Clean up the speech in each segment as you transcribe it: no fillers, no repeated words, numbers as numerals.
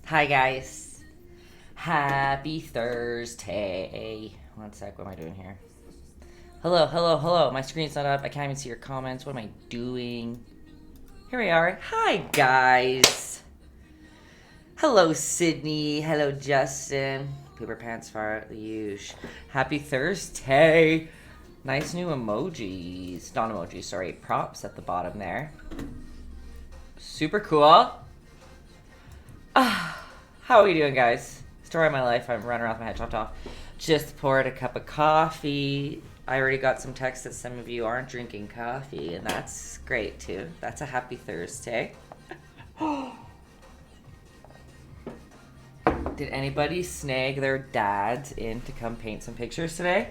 Hi guys. Happy Thursday. One sec, what am I doing here? Hello, hello, hello. My screen's not up. I can't even see your comments. What am I doing? Here we are. Hi guys. Hello Sydney. Hello Justin. Pooper pants far the huge. Happy Thursday. Nice new emojis. Not emojis, sorry. Props at the bottom there. Super cool. How are you doing, guys? Story of my life. I'm running around with my head chopped off. Just poured a cup of coffee. I already got some texts that some of you aren't drinking coffee, and that's great too. That's a happy Thursday. Did anybody snag their dads in to come paint some pictures today?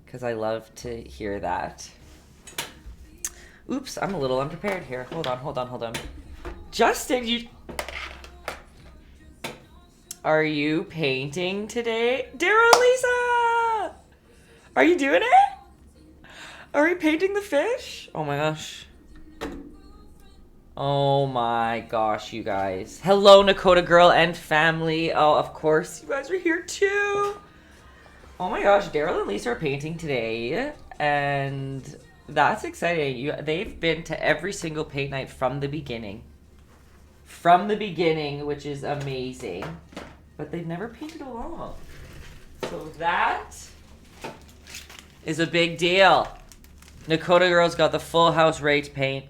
Because I love to hear that. Oops, I'm a little unprepared here. Hold on. Justin, are you painting today? Daryl and Lisa! Are you doing it? Are we painting the fish? Oh my gosh. Oh my gosh, you guys. Hello, Nakota girl and family. Oh, of course, you guys are here too. Oh my gosh, Daryl and Lisa are painting today. And that's exciting. They've been to every single paint night from the beginning. Which is amazing. But they've never painted along. So that is a big deal. Nakota girl's got the full house rate paint.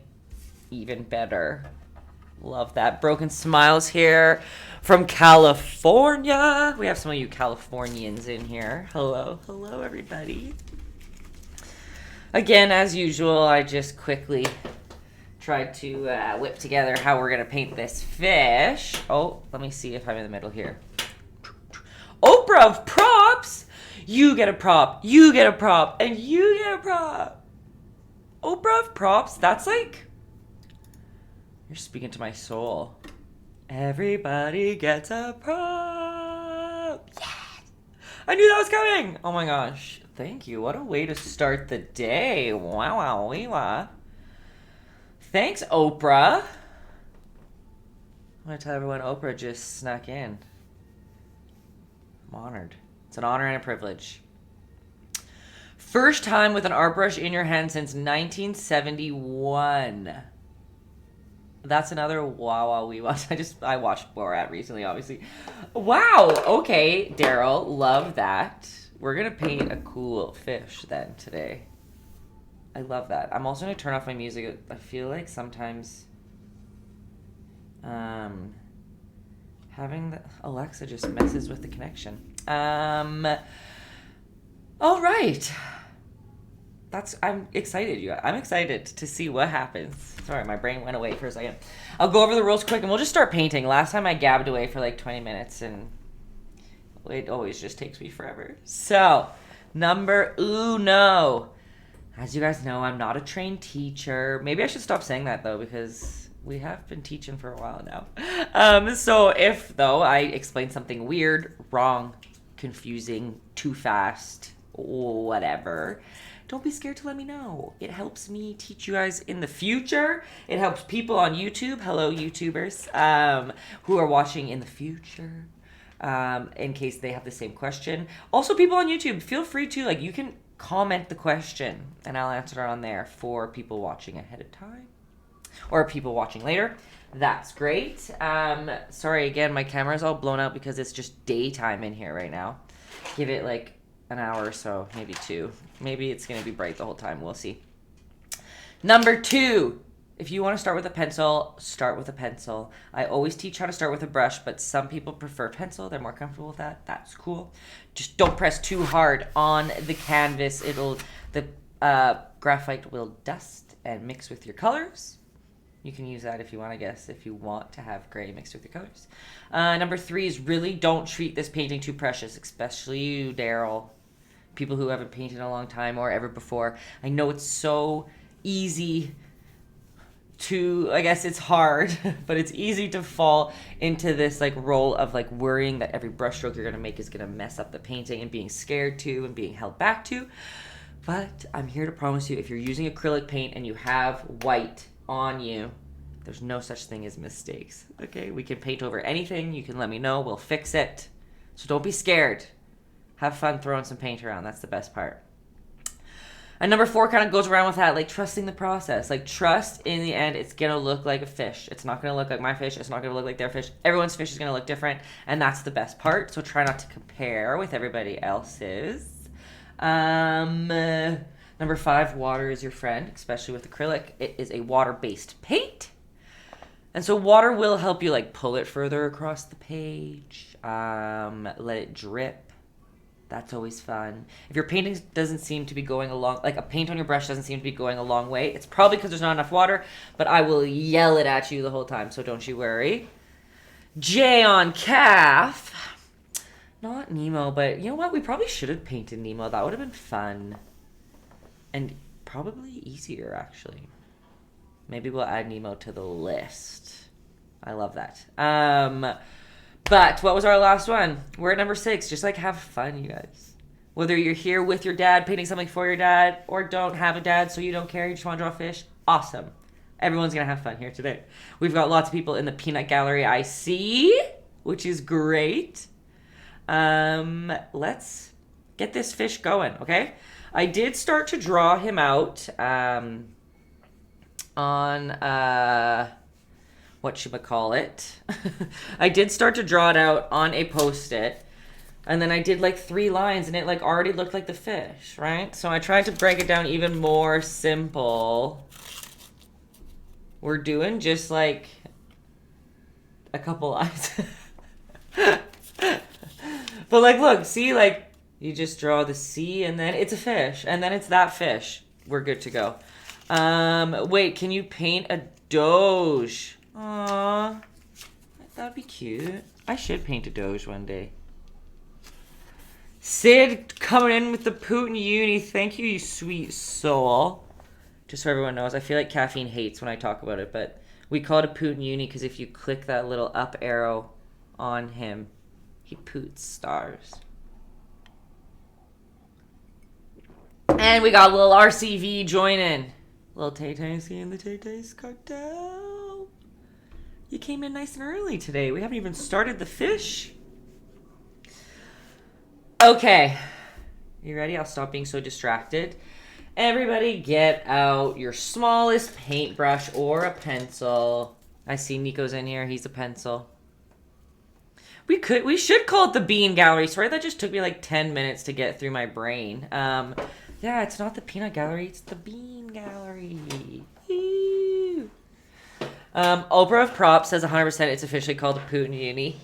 Even better. Love that. Broken smiles here from California. We have some of you Californians in here. Hello everybody. Again, as usual, I just quickly tried to whip together how we're gonna paint this fish. Oh, let me see if I'm in the middle here. Oprah of props! You get a prop, you get a prop, and you get a prop. Oprah of props, that's like, you're speaking to my soul. Everybody gets a prop. Yes! I knew that was coming! Oh my gosh. Thank you. What a way to start the day. Wow. Thanks, Oprah. I'm going to tell everyone Oprah just snuck in. I'm honored. It's an honor and a privilege. First time with an art brush in your hand since 1971. That's another wow we watched. I watched Borat recently, obviously. Wow. Okay, Daryl. Love that. We're going to paint a cool fish then today. I love that. I'm also going to turn off my music. I feel like sometimes having the Alexa just messes with the connection. All right. I'm excited, I'm excited to see what happens. Sorry, my brain went away for a second. I'll go over the rules quick and we'll just start painting. Last time I gabbed away for like 20 minutes and it always just takes me forever. So, number uno. As you guys know, I'm not a trained teacher. Maybe I should stop saying that, though, because we have been teaching for a while now. So if, though, I explain something weird, wrong, confusing, too fast, whatever, don't be scared to let me know. It helps me teach you guys in the future. It helps people on YouTube, hello, YouTubers, who are watching in the future, in case they have the same question. Also, people on YouTube, feel free to, you can comment the question and I'll answer it on there for people watching ahead of time or people watching later. That's great. Sorry again, my camera's all blown out because it's just daytime in here right now. Give it like an hour or so, maybe two. Maybe it's gonna be bright the whole time. We'll see. Number two. If you want to start with a pencil, start with a pencil. I always teach how to start with a brush, but some people prefer pencil. They're more comfortable with that. That's cool. Just don't press too hard on the canvas. The graphite will dust and mix with your colors. You can use that if you want, I guess, if you want to have gray mixed with your colors. Number three is really don't treat this painting too precious, especially you, Daryl. People who haven't painted in a long time or ever before. I know it's so easy I guess it's hard, but it's easy to fall into this role of worrying that every brushstroke you're going to make is going to mess up the painting and being scared to and being held back to. But I'm here to promise you, if you're using acrylic paint and you have white on you, There's no such thing as mistakes, okay? We can paint over anything. You can let me know. We'll fix it. So don't be scared. Have fun throwing some paint around. That's the best part. And number 4 kind of goes around with that, like trusting the process. Like trust in the end, it's going to look like a fish. It's not going to look like my fish. It's not going to look like their fish. Everyone's fish is going to look different. And that's the best part. So try not to compare with everybody else's. Number 5, water is your friend, especially with acrylic. It is a water-based paint. And so water will help you like pull it further across the page. Let it drip. That's always fun. If your painting doesn't seem to be going along, like a paint on your brush doesn't seem to be going a long way, it's probably because there's not enough water, but I will yell it at you the whole time, so don't you worry. J on calf. Not Nemo, but you know what? We probably should have painted Nemo. That would have been fun. And probably easier, actually. Maybe we'll add Nemo to the list. I love that. But what was our last one? We're at number 6. Just like have fun, you guys. Whether you're here with your dad, painting something for your dad, or don't have a dad so you don't care, you just want to draw fish, awesome. Everyone's going to have fun here today. We've got lots of people in the peanut gallery I see, which is great. Let's get this fish going, okay? I did start to draw him out on whatchamacallit. I did start to draw it out on a Post-it, and then I did like 3 lines, and it like already looked like the fish, right? So I tried to break it down even more simple. We're doing just like a couple lines. But like, look, see, like you just draw the C and then it's a fish and then it's that fish. We're good to go. Wait, can you paint a Doge? Aww, that'd be cute. I should paint a Doge one day. Sid coming in with the Putin uni. Thank you, you sweet soul. Just so everyone knows, I feel like Caffeine hates when I talk about it, but we call it a Putin uni because if you click that little up arrow on him, he poots stars. And we got a little RCV joining. Little Taytayski and the Taytayski cartel. You came in nice and early today. We haven't even started the fish. Okay. You ready? I'll stop being so distracted. Everybody get out your smallest paintbrush or a pencil. I see Nico's in here. He's a pencil. We should call it the Bean Gallery. Sorry, that just took me like 10 minutes to get through my brain. Yeah, it's not the Peanut Gallery. It's the Bean Gallery. Woo. Oprah of Props says 100% it's officially called the Putin Uni.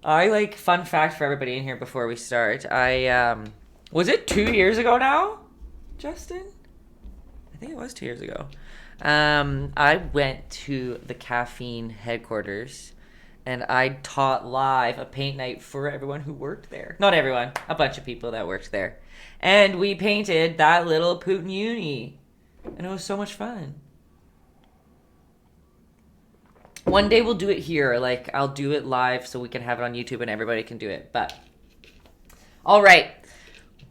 I like, fun fact for everybody in here before we start. Was it 2 years ago now, Justin? I think it was 2 years ago. I went to the Caffeine headquarters and I taught live a paint night for everyone who worked there. Not everyone, a bunch of people that worked there. And we painted that little Putin uni. And it was so much fun. One day we'll do it here. Like, I'll do it live so we can have it on YouTube and everybody can do it. But, all right.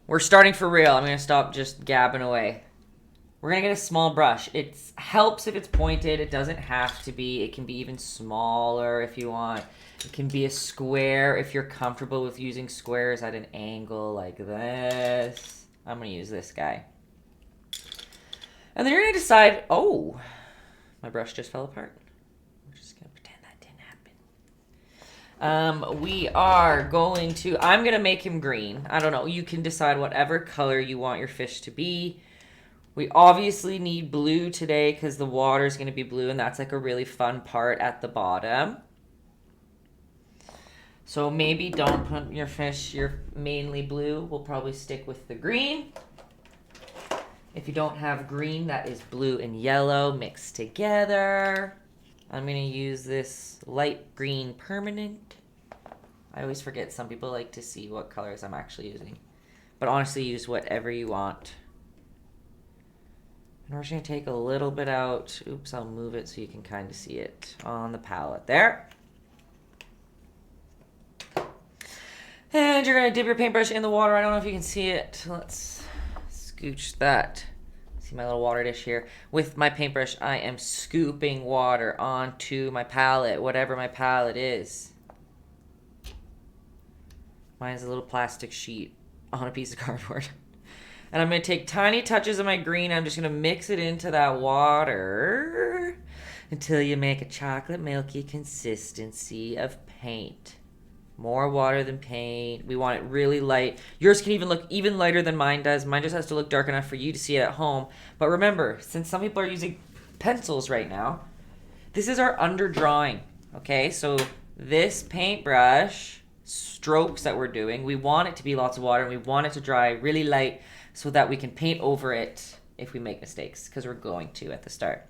We're starting for real. I'm going to stop just gabbing away. We're going to get a small brush. It helps if it's pointed. It doesn't have to be. It can be even smaller if you want. It can be a square if you're comfortable with using squares at an angle like this. I'm going to use this guy. And then you're going to decide, oh, my brush just fell apart. We're just going to pretend that didn't happen. We are going to, I'm going to make him green. I don't know. You can decide whatever color you want your fish to be. We obviously need blue today because the water is going to be blue, and that's like a really fun part at the bottom. So maybe don't put your fish, you're mainly blue. We'll probably stick with the green. If you don't have green, that is blue and yellow mixed together. I'm going to use this light green permanent. I always forget some people like to see what colors I'm actually using. But honestly, use whatever you want. And we're just going to take a little bit out. Oops, I'll move it so you can kind of see it on the palette there. And you're going to dip your paintbrush in the water. I don't know if you can see it. Let's scooch that See my little water dish here? With my paintbrush, I am scooping water onto my palette, whatever my palette is. Mine is a little plastic sheet on a piece of cardboard. And I'm going to take tiny touches of my green. I'm just going to mix it into that water until you make a chocolate milky consistency of paint. More water than paint. We want it really light. Yours can even look even lighter than mine does. Mine just has to look dark enough for you to see it at home. But remember, since some people are using pencils right now, this is our underdrawing. Okay, so this paintbrush strokes that we're doing, we want it to be lots of water and we want it to dry really light so that we can paint over it if we make mistakes, because we're going to at the start.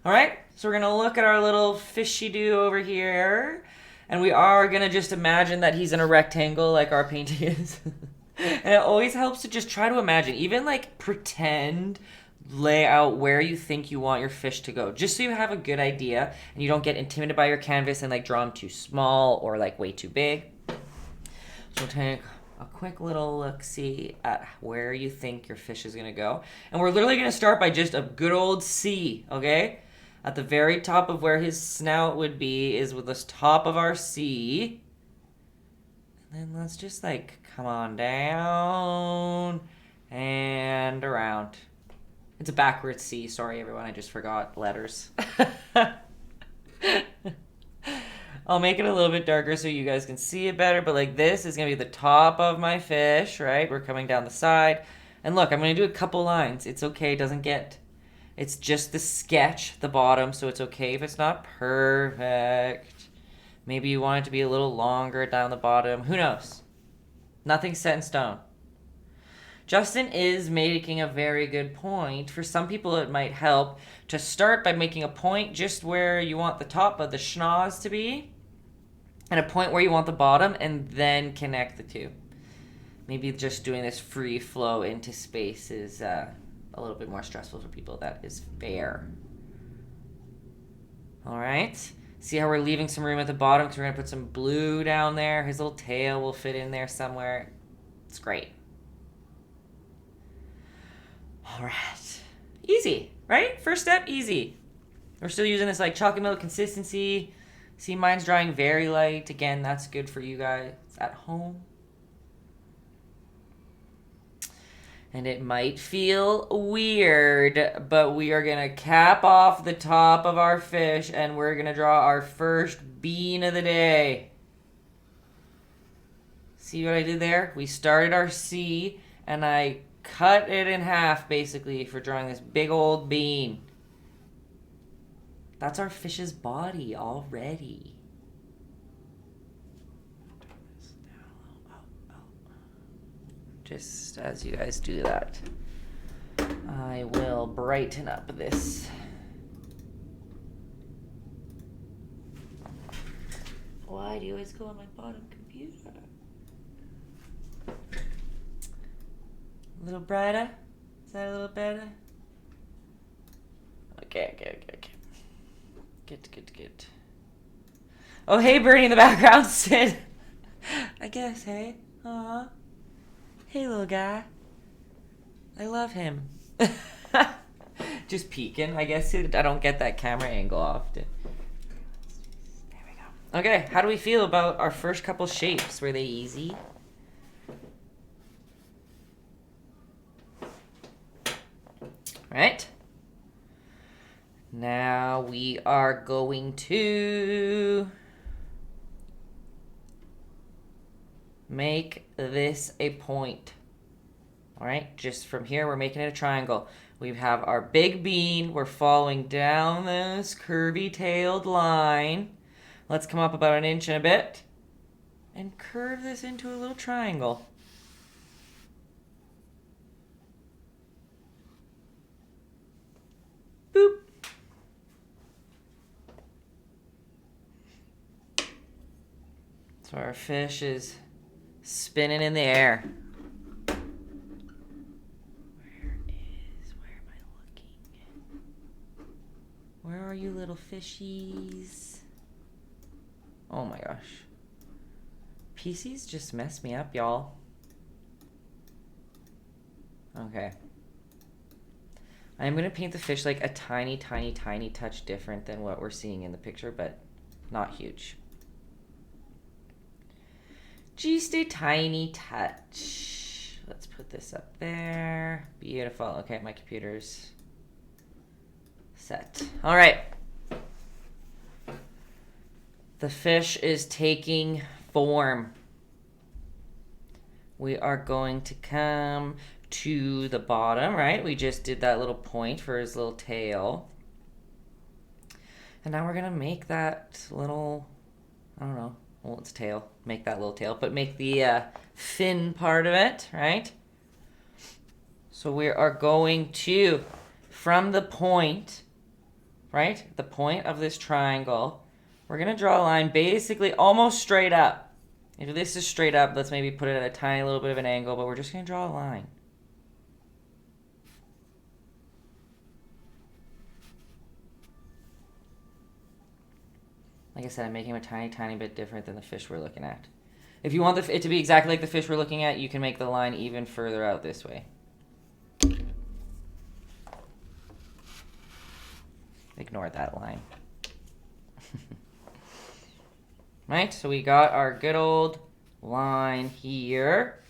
All right, so we're gonna look at our little fishy-doo over here. And we are going to just imagine that he's in a rectangle like our painting is. And it always helps to just try to imagine, even like pretend, lay out where you think you want your fish to go. Just so you have a good idea and you don't get intimidated by your canvas and like draw them too small or like way too big. So we'll take a quick little look-see at where you think your fish is going to go. And we're literally going to start by just a good old C, okay? At the very top of where his snout would be is with the top of our C. And then let's just like come on down and around. It's a backwards C. Sorry, everyone. I just forgot letters. I'll make it a little bit darker so you guys can see it better. But like this is going to be the top of my fish, right? We're coming down the side. And look, I'm going to do a couple lines. It's okay. It doesn't get... It's just the sketch, the bottom, so it's okay if it's not perfect. Maybe you want it to be a little longer down the bottom. Who knows? Nothing's set in stone. Justin is making a very good point. For some people, it might help to start by making a point just where you want the top of the schnoz to be, and a point where you want the bottom, and then connect the two. Maybe just doing this free flow into space is... a little bit more stressful for people. That is fair. All right. See how we're leaving some room at the bottom because we're going to put some blue down there. His little tail will fit in there somewhere. It's great. All right. Easy, right? First step, easy. We're still using this like chocolate milk consistency. See, mine's drying very light. Again, that's good for you guys at home. And it might feel weird, but we are going to cap off the top of our fish and we're going to draw our first bean of the day. See what I did there? We started our C and I cut it in half basically for drawing this big old bean. That's our fish's body already. Just as you guys do that, I will brighten up this. Why do you always go on my bottom computer? A little brighter? Is that a little better? Okay. Good. Oh, hey, Bernie in the background, Sid. I guess, hey? Aw. Hey, little guy. I love him. Just peeking. I guess I don't get that camera angle often. There we go. Okay, how do we feel about our first couple shapes? Were they easy? Right? Now we are going to make this a point. All right, just from here, we're making it a triangle. We have our big bean. We're following down this curvy-tailed line. Let's come up about an inch and a bit and curve this into a little triangle. Boop. So our fish is spinning in the air. Where am I looking? Where are you, little fishies? Oh my gosh. PCs just mess me up, y'all. Okay. I'm going to paint the fish like a tiny, tiny, tiny touch different than what we're seeing in the picture, but not huge. Just a tiny touch. Let's put this up there. Beautiful. Okay, my computer's set. All right. The fish is taking form. We are going to come to the bottom, right? We just did that little point for his little tail. And now we're going to make that little, I don't know, well, it's tail. Make that little tail, but make the fin part of it, right? So we are going to, from the point, right? The point of this triangle, we're going to draw a line basically almost straight up. If this is straight up, let's maybe put it at a tiny little bit of an angle, but we're just going to draw a line. Like I said, I'm making him a tiny, tiny bit different than the fish we're looking at. If you want it to be exactly like the fish we're looking at, you can make the line even further out this way. Ignore that line. Right, so we got our good old line here.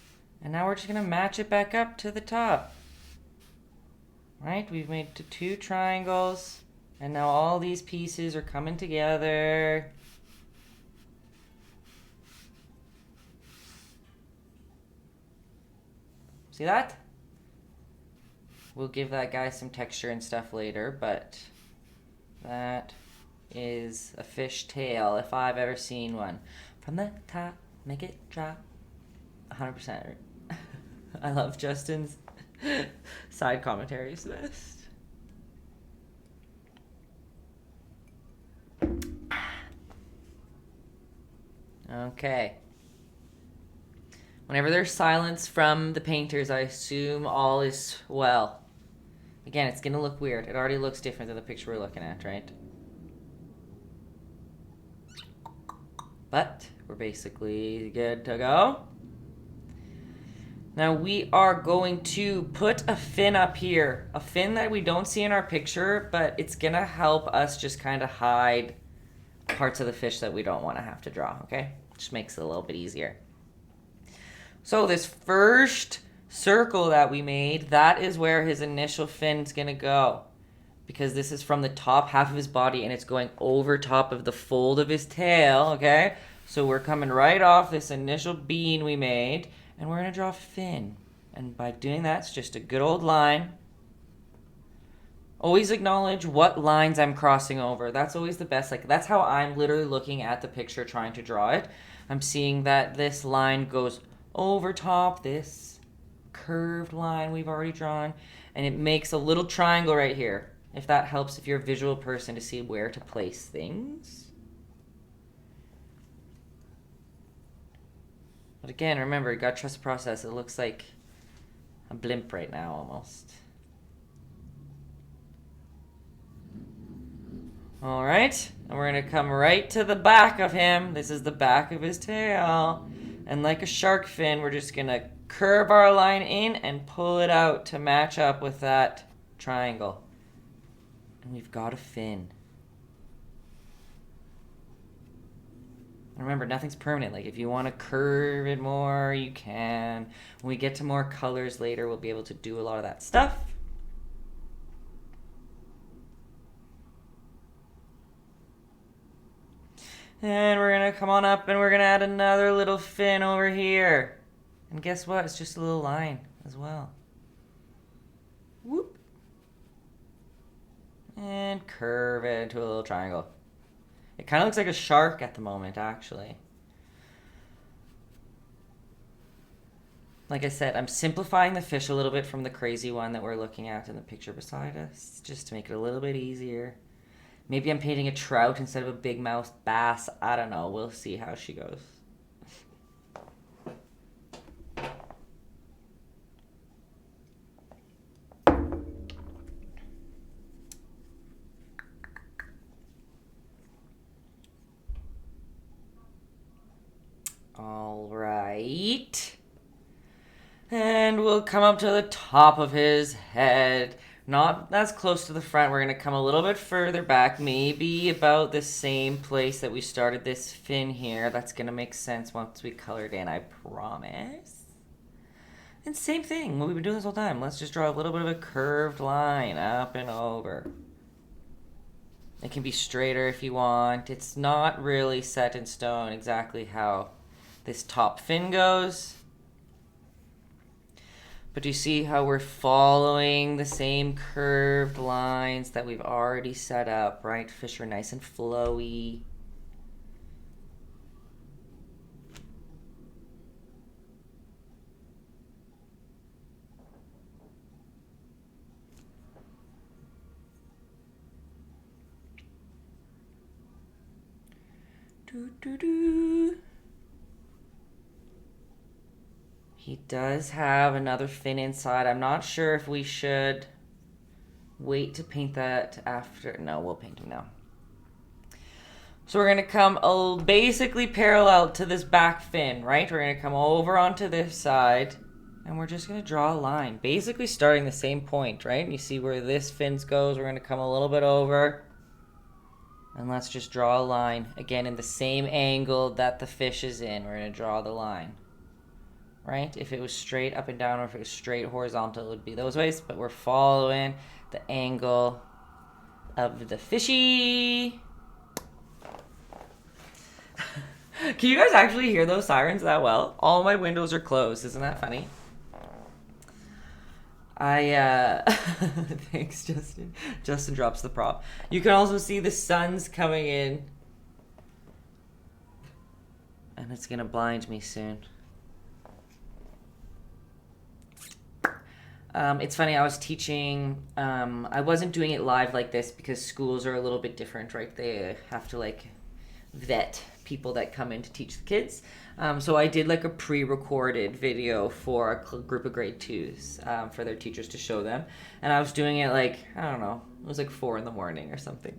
And now we're just going to match it back up to the top. Right, we've made two triangles. And now all these pieces are coming together. See that? We'll give that guy some texture and stuff later, but that is a fish tail if I've ever seen one. From the top, make it drop. 100%. I love Justin's side commentaries best. Okay. Whenever there's silence from the painters, I assume all is well. Again, it's going to look weird. It already looks different than the picture we're looking at, right? But we're basically good to go. Now we are going to put a fin up here. A fin that we don't see in our picture, but it's going to help us just kind of hide parts of the fish that we don't want to have to draw, okay? Just makes it a little bit easier. So this first circle that we made, that is where his initial fin's going to go. Because this is from the top half of his body and it's going over top of the fold of his tail, okay? So we're coming right off this initial bean we made and we're going to draw a fin. And by doing that, it's just a good old line. Always acknowledge what lines I'm crossing over. That's always the best. Like, that's how I'm literally looking at the picture trying to draw it. I'm seeing that this line goes over top this curved line we've already drawn, and it makes a little triangle right here. If that helps, if you're a visual person, to see where to place things. But again, remember, you gotta trust the process. It looks like a blimp right now, almost. All right, and we're gonna come right to the back of him. This is the back of his tail. And like a shark fin, we're just gonna curve our line in and pull it out to match up with that triangle. And we've got a fin. Remember, nothing's permanent. Like, if you want to curve it more, you can. When we get to more colors later, we'll be able to do a lot of that stuff. And we're going to come on up and we're going to add another little fin over here. And guess what? It's just a little line as well. Whoop. And curve it into a little triangle. It kind of looks like a shark at the moment, actually. Like I said, I'm simplifying the fish a little bit from the crazy one that we're looking at in the picture beside us, just to make it a little bit easier. Maybe I'm painting a trout instead of a big mouth bass. I don't know. We'll see how she goes. All right. And we'll come up to the top of his head. Not as close to the front. We're going to come a little bit further back, maybe about the same place that we started this fin here. That's going to make sense once we color it in, I promise. And same thing, what we've been doing this whole time. Let's just draw a little bit of a curved line up and over. It can be straighter if you want. It's not really set in stone exactly how this top fin goes. But do you see how we're following the same curved lines that we've already set up, right? Fish are nice and flowy. Doo-doo-doo. He does have another fin inside. I'm not sure if we should wait to paint that after. No, we'll paint him now. So we're going to come basically parallel to this back fin, right? We're going to come over onto this side, and we're just going to draw a line. Basically starting the same point, right? You see where this fin goes. We're going to come a little bit over. And let's just draw a line. Again, in the same angle that the fish is in, we're going to draw the line. Right? If it was straight up and down or if it was straight horizontal, it would be those ways. But we're following the angle of the fishy. Can you guys actually hear those sirens that well? All my windows are closed. Isn't that funny? Thanks, Justin. Justin drops the prop. You can also see the sun's coming in. And it's going to blind me soon. It's funny, I was teaching, I wasn't doing it live like this because schools are a little bit different, right? They have to like vet people that come in to teach the kids. So I did like a pre-recorded video for a group of grade 2s for their teachers to show them. And I was doing it like, I don't know, it was like 4 in the morning or something.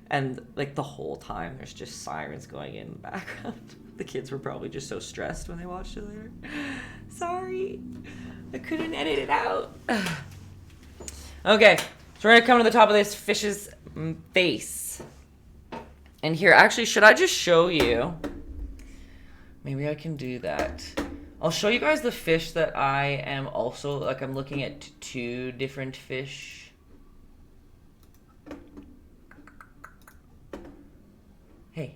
And like the whole time there's just sirens going in the background. The kids were probably just so stressed when they watched it later. Sorry. I couldn't edit it out. Okay, so we're gonna come to the top of this fish's face. And here, actually, should I just show you? Maybe I can do that. I'll show you guys the fish that I am also, like I'm looking at 2 different fish. Hey,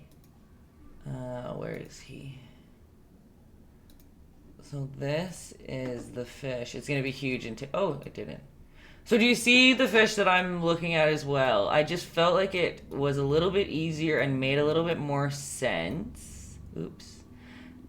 where is he? So this is the fish. It's going to be huge. Oh, it didn't. So do you see the fish that I'm looking at as well? I just felt like it was a little bit easier and made a little bit more sense. Oops.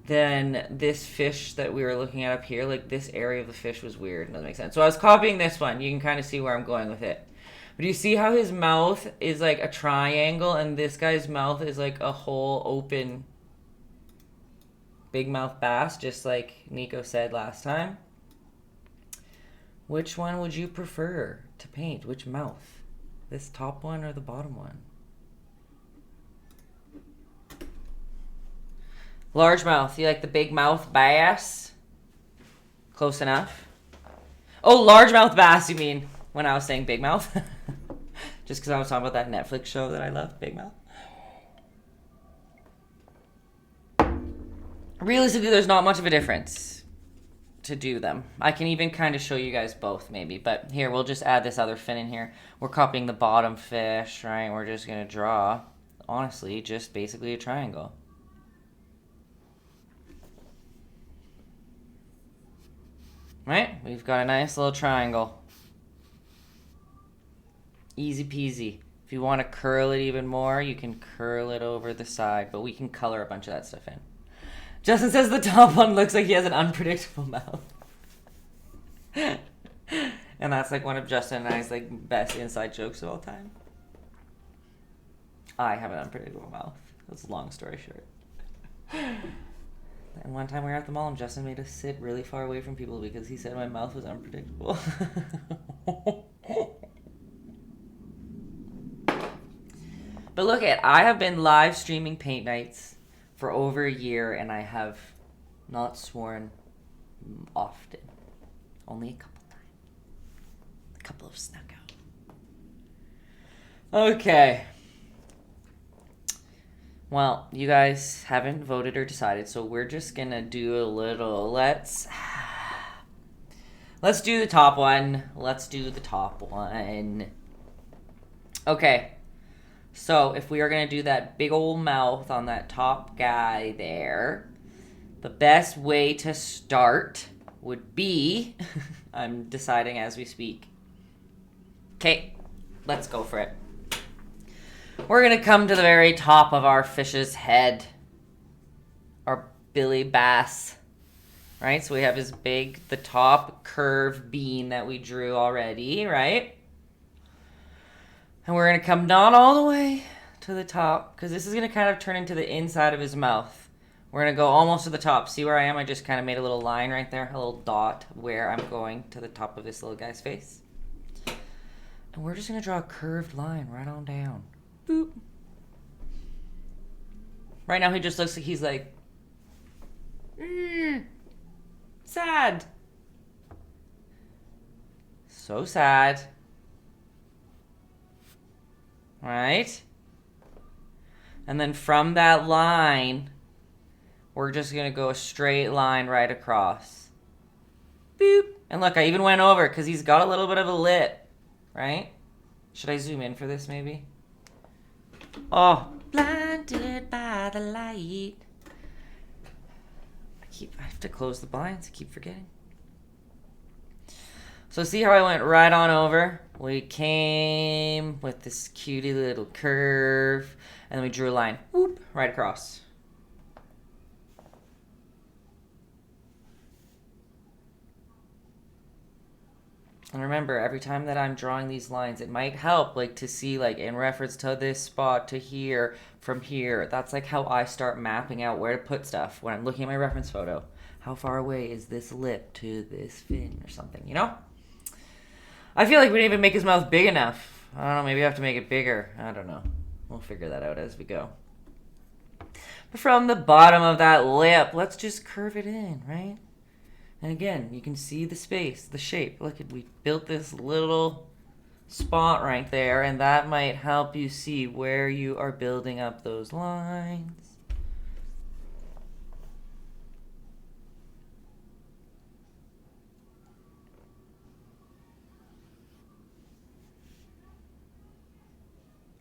Than this fish that we were looking at up here. Like this area of the fish was weird. It doesn't make sense. So I was copying this one. You can kind of see where I'm going with it. But do you see how his mouth is like a triangle and this guy's mouth is like a whole open big mouth bass, just like Nico said last time? Which one would you prefer to paint? Which mouth? This top one or the bottom one? Largemouth. You like the big mouth bass? Close enough. Oh, largemouth bass, you mean, when I was saying big mouth? Just because I was talking about that Netflix show that I love, Big Mouth. Realistically, there's not much of a difference to do them. I can even kind of show you guys both maybe, but here, we'll just add this other fin in here. We're copying the bottom fish, right? We're just going to draw, honestly, just basically a triangle. Right? We've got a nice little triangle. Easy peasy. If you want to curl it even more, you can curl it over the side, but we can color a bunch of that stuff in. Justin says the top one looks like he has an unpredictable mouth. And that's like one of Justin and I's like best inside jokes of all time. I have an unpredictable mouth. That's a long story short. And one time we were at the mall and Justin made us sit really far away from people because he said my mouth was unpredictable. But look I have been live streaming paint nights for over a year and I have not sworn often. Only a couple times. A couple of snuck out. Okay. Well, you guys haven't voted or decided, so we're just gonna do a little. Let's do the top one. Let's do the top one. Okay. So if we are gonna do that big old mouth on that top guy there, the best way to start would be, I'm deciding as we speak. Okay, let's go for it. We're gonna come to the very top of our fish's head. Our Billy Bass. Right, so we have the top curve bean that we drew already, right? And we're gonna come down all the way to the top, because this is gonna kind of turn into the inside of his mouth. We're gonna go almost to the top. See where I am? I just kind of made a little line right there, a little dot where I'm going to the top of this little guy's face. And we're just gonna draw a curved line right on down. Boop. Right now he just looks like he's like, sad. So sad. Right? And then from that line, we're just going to go a straight line right across. Boop. And look, I even went over because he's got a little bit of a lip. Right? Should I zoom in for this maybe? Oh. Blinded by the light. I have to close the blinds. I keep forgetting. So see how I went right on over? We came with this cutie little curve, and then we drew a line, whoop, right across. And remember, every time that I'm drawing these lines, it might help, like, to see, like, in reference to this spot to here, from here. That's, like, how I start mapping out where to put stuff when I'm looking at my reference photo. How far away is this lip to this fin or something, you know? I feel like we didn't even make his mouth big enough. I don't know, maybe I have to make it bigger. I don't know. We'll figure that out as we go. But from the bottom of that lip, let's just curve it in, right? And again, you can see the space, the shape. Look, we built this little spot right there, and that might help you see where you are building up those lines.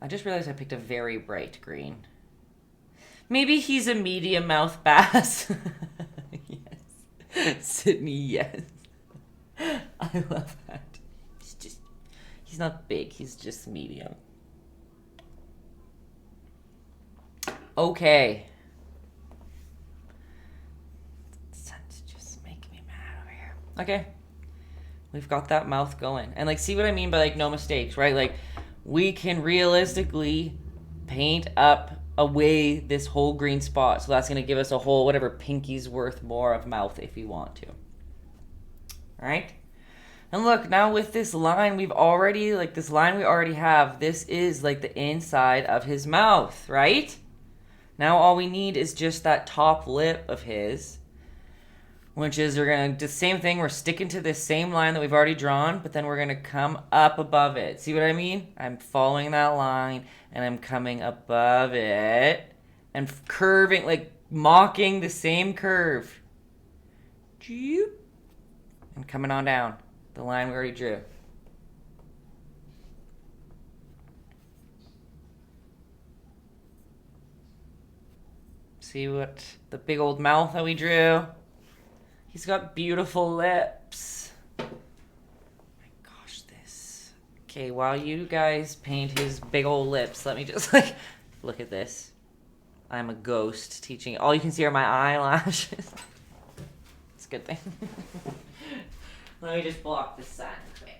I just realized I picked a very bright green. Maybe he's a medium mouth bass. Yes. Sydney, yes. I love that. He's not big, he's just medium. Okay. Sun's just making me mad over here. Okay. We've got that mouth going. And like, see what I mean by like no mistakes, right? Like, we can realistically paint up away this whole green spot. So that's going to give us a whole, whatever, pinky's worth more of mouth if we want to. All right? And look, now with this line, we've already, like this line we already have, this is like the inside of his mouth, right? Now all we need is just that top lip of his, which is we're going to do the same thing. We're sticking to this same line that we've already drawn, but then we're going to come up above it. See what I mean? I'm following that line, and I'm coming above it and curving, like mocking the same curve. And coming on down the line we already drew. See what the big old mouth that we drew? He's got beautiful lips. My gosh, this. Okay, while you guys paint his big old lips, let me just like look at this. I'm a ghost teaching. All you can see are my eyelashes. It's a good thing. Let me just block the sun quick.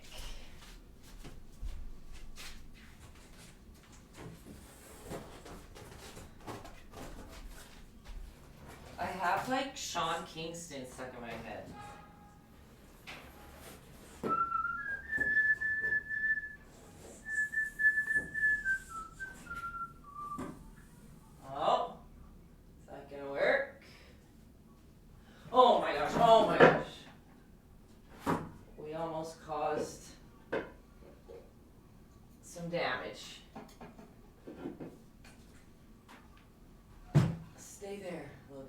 I have like Sean Kingston stuck in my head. Oh, is that gonna work? Oh my gosh, oh my gosh. We almost caused some damage. Stay there, little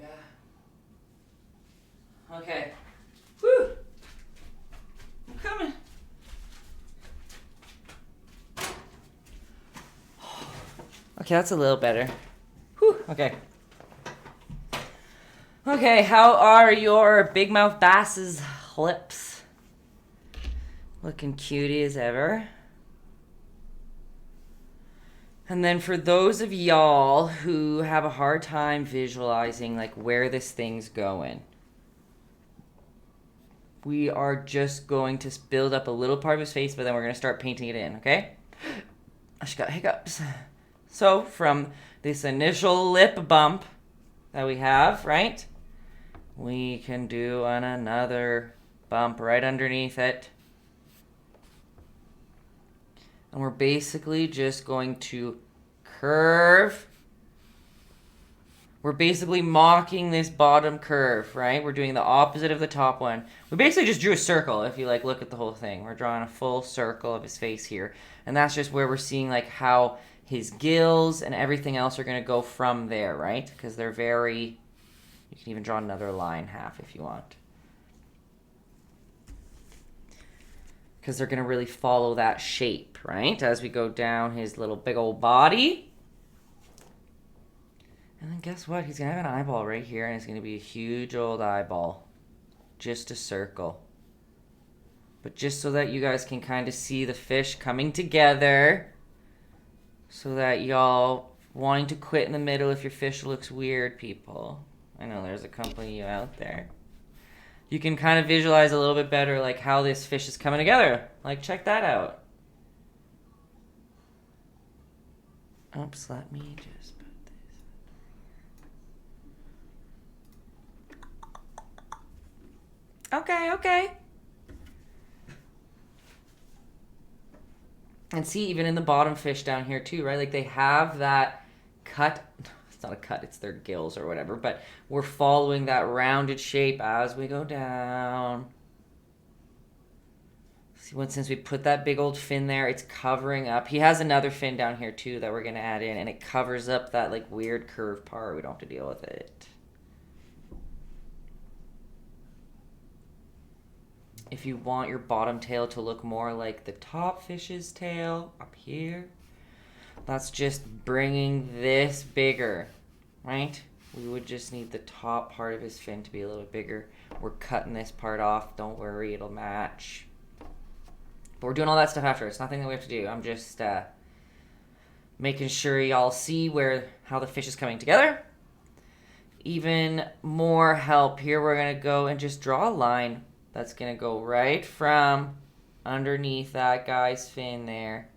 guy. Okay. Whew. I'm coming. Okay, that's a little better. Whew. Okay. Okay, how are your big mouth bass's lips? Looking cutie as ever. And then for those of y'all who have a hard time visualizing like where this thing's going, we are just going to build up a little part of his face, but then we're going to start painting it in, okay? I just got hiccups. So from this initial lip bump that we have, right? We can do another bump right underneath it. And we're basically just going to curve. We're basically mocking this bottom curve, right? We're doing the opposite of the top one. We basically just drew a circle, if you like look at the whole thing. We're drawing a full circle of his face here. And that's just where we're seeing like how his gills and everything else are going to go from there, right? Because they're very... You can even draw another line half if you want. Because they're going to really follow that shape, right? As we go down his little big old body. And then guess what? He's going to have an eyeball right here, and it's going to be a huge old eyeball. Just a circle. But just so that you guys can kind of see the fish coming together. So that y'all wanting to quit in the middle if your fish looks weird, people. I know there's a couple of you out there. You can kind of visualize a little bit better like how this fish is coming together. Like, check that out. Oops, let me just put this. Okay. And see, even in the bottom fish down here too, right? Like they have that cut. It's not a cut, it's their gills or whatever. But we're following that rounded shape as we go down. See, since we put that big old fin there, it's covering up. He has another fin down here too that we're going to add in. And it covers up that like weird curved part. We don't have to deal with it. If you want your bottom tail to look more like the top fish's tail up here, that's just bringing this bigger, right? We would just need the top part of his fin to be a little bit bigger. We're cutting this part off. Don't worry, it'll match. But we're doing all that stuff after. It's nothing that we have to do. I'm just making sure y'all see how the fish is coming together. Even more help here, we're going to go and just draw a line that's going to go right from underneath that guy's fin there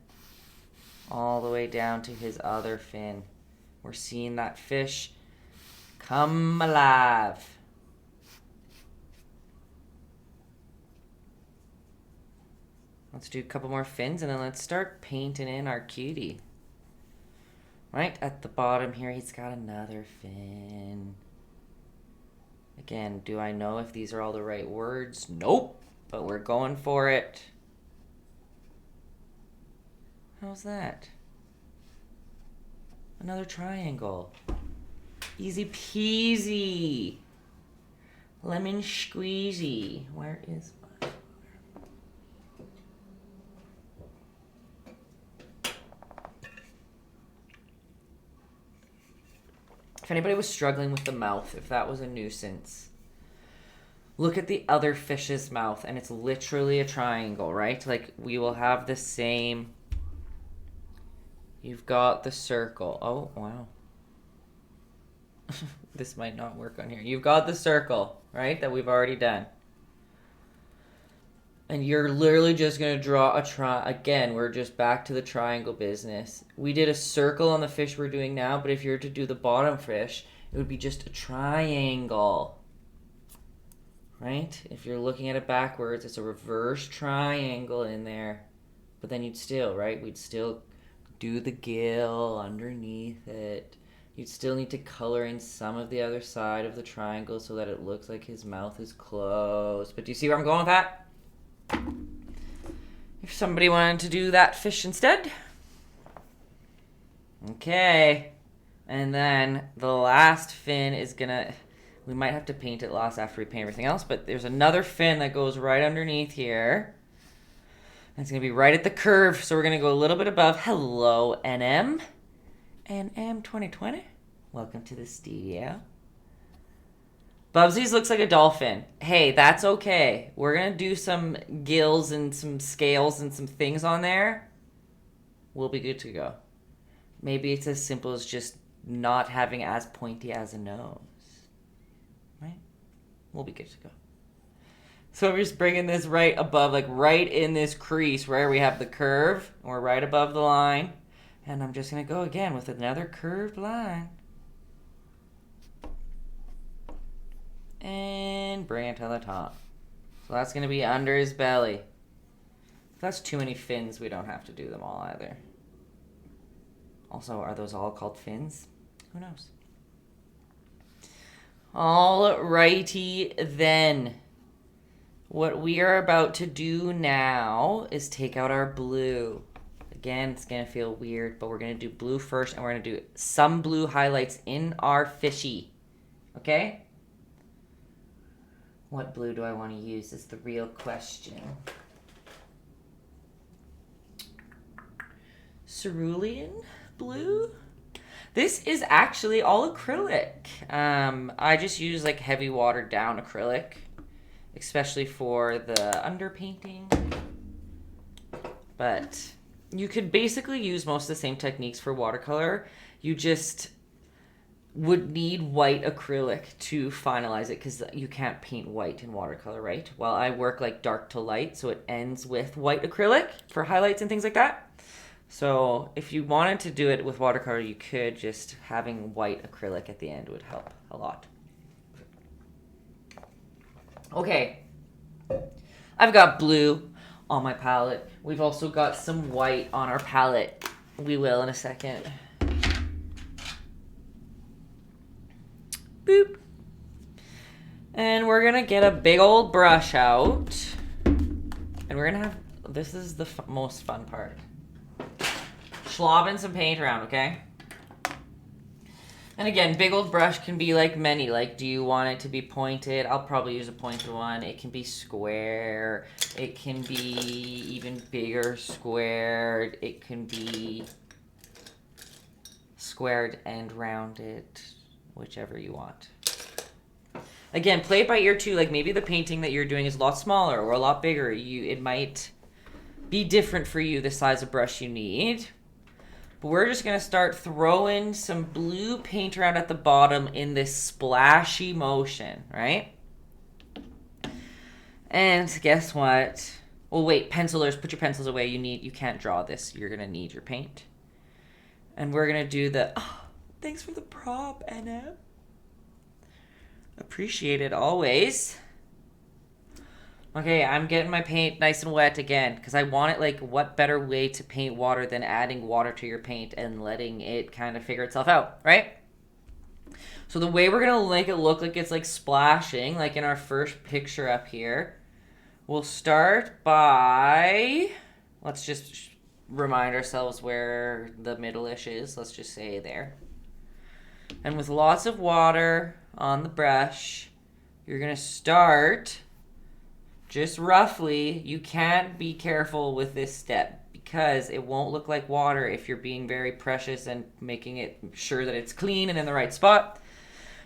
all the way down to his other fin. We're seeing that fish come alive. Let's do a couple more fins and then let's start painting in our cutie. Right at the bottom here, he's got another fin. Again, do I know if these are all the right words? Nope, but we're going for it. How's that? Another triangle. Easy peasy. Lemon squeezy. Where is my... If anybody was struggling with the mouth, if that was a nuisance, look at the other fish's mouth, and it's literally a triangle, right? Like, we will have the same... You've got the circle. Oh, wow. This might not work on here. You've got the circle, right, that we've already done. And you're literally just going to draw a again, we're just back to the triangle business. We did a circle on the fish we're doing now, but if you were to do the bottom fish, it would be just a triangle. Right? If you're looking at it backwards, it's a reverse triangle in there. But then you'd still, right? We'd still do the gill underneath it. You'd still need to color in some of the other side of the triangle so that it looks like his mouth is closed. But do you see where I'm going with that? If somebody wanted to do that fish instead. Okay. And then the last fin is gonna, we might have to paint it last after we paint everything else, but there's another fin that goes right underneath here. And it's gonna be right at the curve, so we're gonna go a little bit above. Hello, NM. NM 2020. Welcome to the studio. Bubsies looks like a dolphin. Hey, that's okay. We're gonna do some gills and some scales and some things on there. We'll be good to go. Maybe it's as simple as just not having as pointy as a nose. Right? We'll be good to go. So we're just bringing this right above, like right in this crease where we have the curve. We're right above the line. And I'm just going to go again with another curved line. And bring it to the top. So that's going to be under his belly. If that's too many fins, we don't have to do them all either. Also, are those all called fins? Who knows? Alrighty then. What we are about to do now is take out our blue. Again, it's going to feel weird, but we're going to do blue first, and we're going to do some blue highlights in our fishy. Okay? What blue do I want to use is the real question. Cerulean blue? This is actually all acrylic. I just use like heavy watered down acrylic, especially for the underpainting. But you could basically use most of the same techniques for watercolor. You just would need white acrylic to finalize it because you can't paint white in watercolor, right? Well, I work like dark to light, so it ends with white acrylic for highlights and things like that. So if you wanted to do it with watercolor, you could. Just having white acrylic at the end would help a lot. Okay, I've got blue on my palette. We've also got some white on our palette. We will in a second. Boop. And we're gonna get a big old brush out. And we're gonna have, this is the most fun part. Slobbing some paint around, okay? And again, big old brush can be like many. Like, do you want it to be pointed? I'll probably use a pointed one. It can be square. It can be even bigger squared. It can be squared and rounded, whichever you want. Again, play it by ear too. Like maybe the painting that you're doing is a lot smaller or a lot bigger. It might be different for you, the size of brush you need. But we're just going to start throwing some blue paint around at the bottom in this splashy motion, right? And guess what? Well, wait, pencilers, put your pencils away. You can't draw this. You're going to need your paint. And we're going to do the, oh, thanks for the prop, Anna. Appreciate it always. Okay, I'm getting my paint nice and wet again because I want it, like, what better way to paint water than adding water to your paint and letting it kind of figure itself out, right? So the way we're going to make it look like it's, like, splashing, like in our first picture up here, we'll start by, let's just remind ourselves where the middle-ish is. Let's just say there. And with lots of water on the brush, you're going to start just roughly. You can't be careful with this step because it won't look like water if you're being very precious and making it sure that it's clean and in the right spot.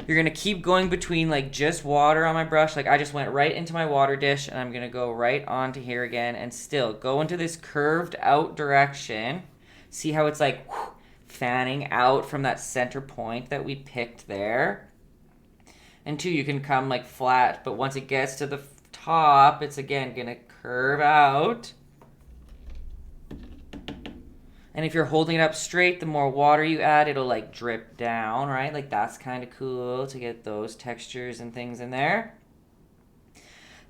You're going to keep going between like just water on my brush. Like I just went right into my water dish and I'm going to go right onto here again and still go into this curved out direction. See how it's like fanning out from that center point that we picked there. And two, you can come like flat, but once it gets to the top, it's again gonna curve out. And if you're holding it up straight, the more water you add, it'll like drip down, right? Like that's kind of cool to get those textures and things in there.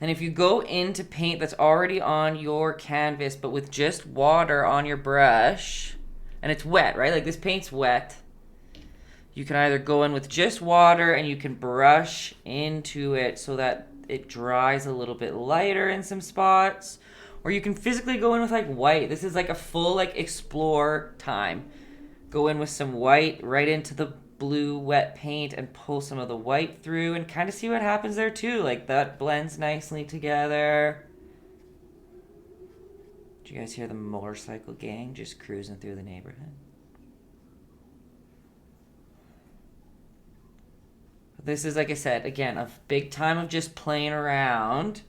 And if you go into paint that's already on your canvas, but with just water on your brush, and it's wet, right? Like this paint's wet. You can either go in with just water and you can brush into it so that it dries a little bit lighter in some spots. Or you can physically go in with like white. This is like a full like explore time. Go in with some white right into the blue wet paint and pull some of the white through and kind of see what happens there too. Like that blends nicely together. Did you guys hear the motorcycle gang just cruising through the neighborhood? This is, like I said, again, a big time of just playing around.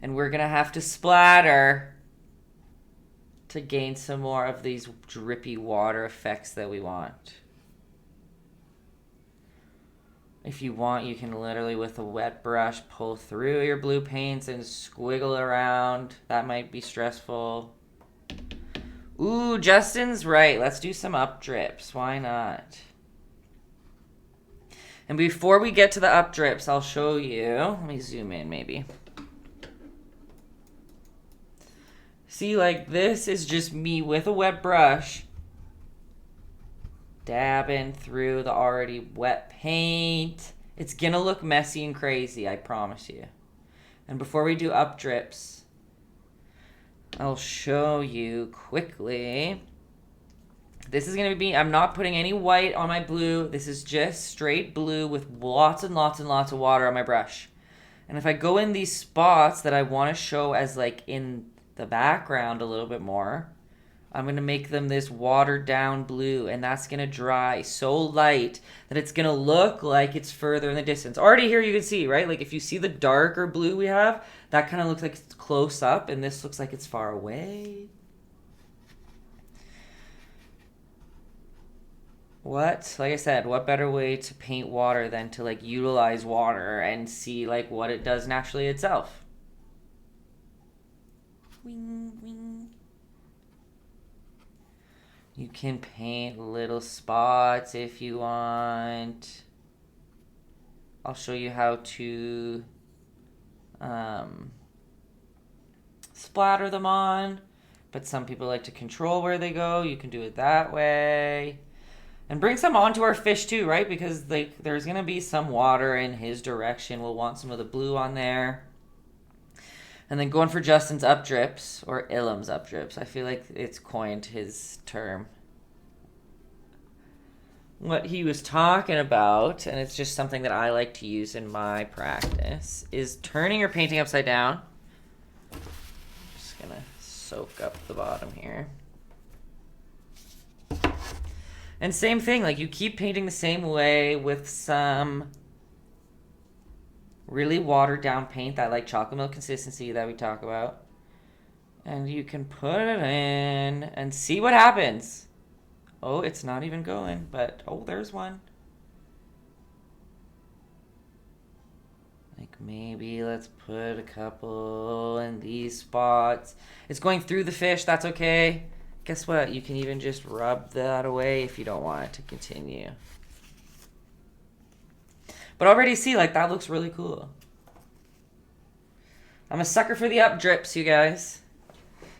And we're going to have to splatter to gain some more of these drippy water effects that we want. If you want, you can literally, with a wet brush, pull through your blue paints and squiggle around. That might be stressful. Ooh, Justin's right. Let's do some up drips. Why not? And before we get to the up drips, I'll show you. Let me zoom in maybe. See, like this is just me with a wet brush dabbing through the already wet paint. It's gonna look messy and crazy, I promise you. And before we do up drips, I'll show you quickly. This is gonna be, I'm not putting any white on my blue. This is just straight blue with lots and lots and lots of water on my brush. And if I go in these spots that I wanna show as like in the background a little bit more, I'm going to make them this watered down blue, and that's going to dry so light that it's going to look like it's further in the distance. Already here you can see, right? Like if you see the darker blue we have, that kind of looks like it's close up, and this looks like it's far away. Like I said, what better way to paint water than to like utilize water and see like what it does naturally itself? Wing, wing. You can paint little spots if you want. I'll show you how to splatter them on, but some people like to control where they go. You can do it that way. And bring some onto our fish too, right? Because like there's gonna be some water in his direction. We'll want some of the blue on there. And then going for Justin's up drips, or Ilham's up drips. I feel like it's coined his term. What he was talking about, and it's just something that I like to use in my practice, is turning your painting upside down. Just gonna soak up the bottom here. And same thing, like you keep painting the same way with some really watered down paint, that like chocolate milk consistency that we talk about. And you can put it in and see what happens. Oh, it's not even going, but oh, there's one. Like maybe let's put a couple in these spots. It's going through the fish, that's okay. Guess what? You can even just rub that away if you don't want it to continue. But already see, like, that looks really cool. I'm a sucker for the up drips, you guys.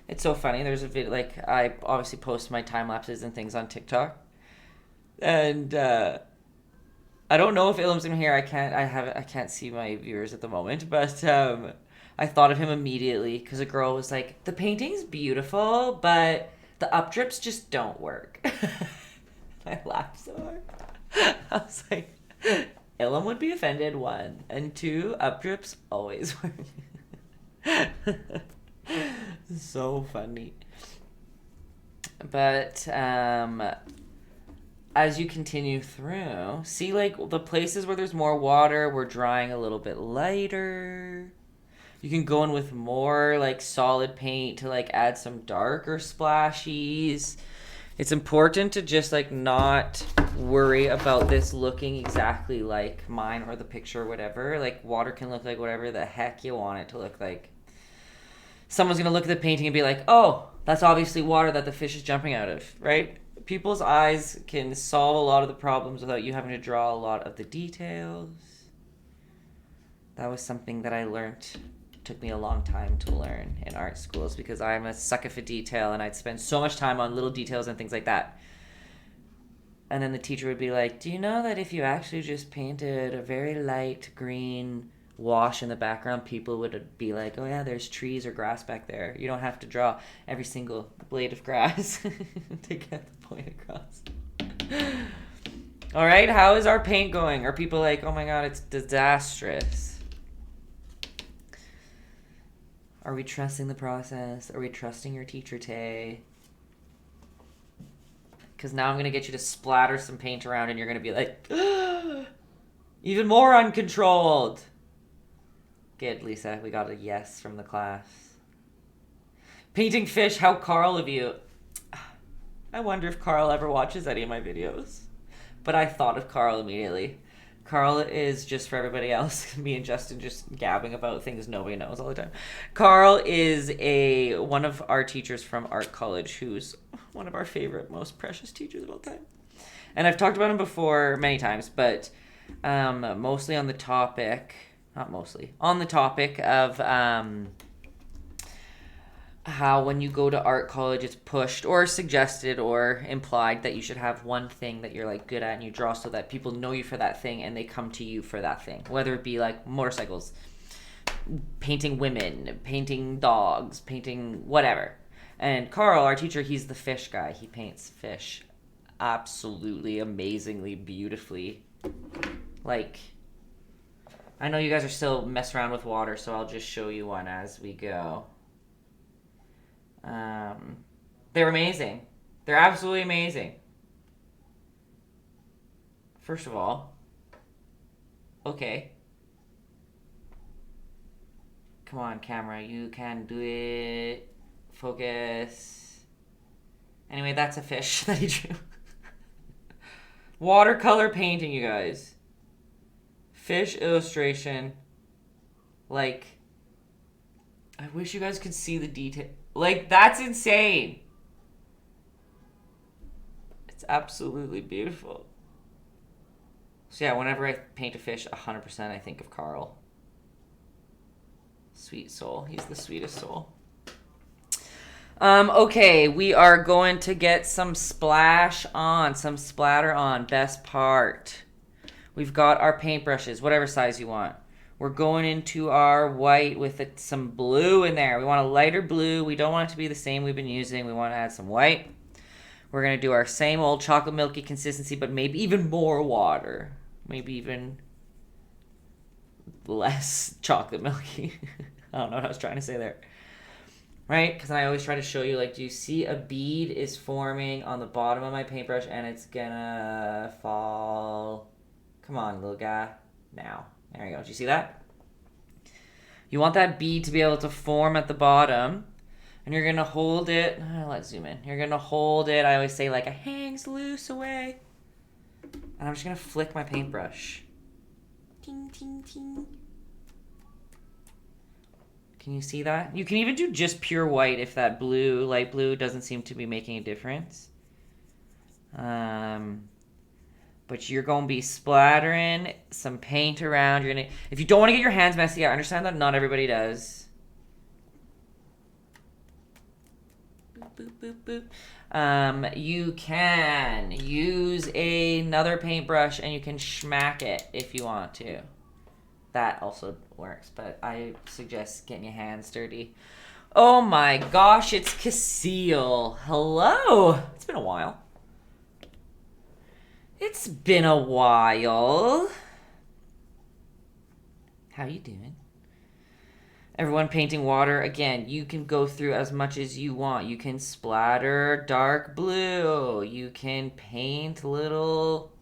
It's so funny. There's a video, like, I obviously post my time lapses and things on TikTok. And I don't know if Ilham's in here. I can't see my viewers at the moment, but I thought of him immediately because a girl was like, the painting's beautiful, but the up drips just don't work. I laughed so hard. I was like, Ilham would be offended, 1. And 2, up drips always work. So funny. But as you continue through, see like the places where there's more water, we're drying a little bit lighter. You can go in with more like solid paint to like add some darker splashies. It's important to just like not worry about this looking exactly like mine or the picture or whatever. Like water can look like whatever the heck you want it to look like. Someone's going to look at the painting and be like, oh, that's obviously water that the fish is jumping out of, right? People's eyes can solve a lot of the problems without you having to draw a lot of the details. That was something that I learned. Took me a long time to learn in art schools because I'm a sucker for detail and I'd spend so much time on little details and things like that. And then the teacher would be like, do you know that if you actually just painted a very light green wash in the background, people would be like, oh yeah, there's trees or grass back there. You don't have to draw every single blade of grass to get the point across. All right, how is our paint going? Are people like, oh my god, it's disastrous? Are we trusting the process? Are we trusting your teacher, Tay? Because now I'm going to get you to splatter some paint around and you're going to be like, even more uncontrolled. Good, Lisa. We got a yes from the class. Painting fish, how Carl of you. I wonder if Carl ever watches any of my videos. But I thought of Carl immediately. Carl is, just for everybody else, me and Justin just gabbing about things nobody knows all the time. Carl is one of our teachers from art college who's one of our favorite, most precious teachers of all time. And I've talked about him before many times, but mostly on the topic, not mostly, on the topic of how when you go to art college, it's pushed or suggested or implied that you should have one thing that you're like good at and you draw so that people know you for that thing and they come to you for that thing. Whether it be like motorcycles, painting women, painting dogs, painting whatever. And Carl, our teacher, he's the fish guy. He paints fish absolutely amazingly beautifully. Like, I know you guys are still messing around with water, so I'll just show you one as we go. They're amazing. They're absolutely amazing. First of all, okay. Come on, camera. You can do it. Focus. Anyway, that's a fish that he drew. Watercolor painting, you guys. Fish illustration. Like, I wish you guys could see the detail. Like, that's insane. It's absolutely beautiful. So yeah, whenever I paint a fish, 100% I think of Carl. Sweet soul. He's the sweetest soul. Okay, we are going to get some splash on, some splatter on. Best part. We've got our paintbrushes, whatever size you want. We're going into our white with some blue in there. We want a lighter blue. We don't want it to be the same we've been using. We want to add some white. We're going to do our same old chocolate milky consistency, but maybe even more water. Maybe even less chocolate milky. I don't know what I was trying to say there. Right? Because I always try to show you, like, do you see a bead is forming on the bottom of my paintbrush and it's gonna fall? Come on, little guy. Now. There you go. Do you see that? You want that bead to be able to form at the bottom. And you're going to hold it. Let's zoom in. You're going to hold it. I always say, like, it hangs loose away. And I'm just going to flick my paintbrush. Ting, ting, ting. Can you see that? You can even do just pure white if that blue, light blue, doesn't seem to be making a difference. But you're going to be splattering some paint around. You're gonna, if you don't want to get your hands messy, I understand that not everybody does. Boop, boop, boop, boop. You can use another paintbrush and you can schmack it if you want to. That also works, but I suggest getting your hands dirty. Oh my gosh, it's Casil. Hello. It's been a while. It's been a while. How you doing? Everyone painting water. Again, you can go through as much as you want. You can splatter dark blue. You can paint little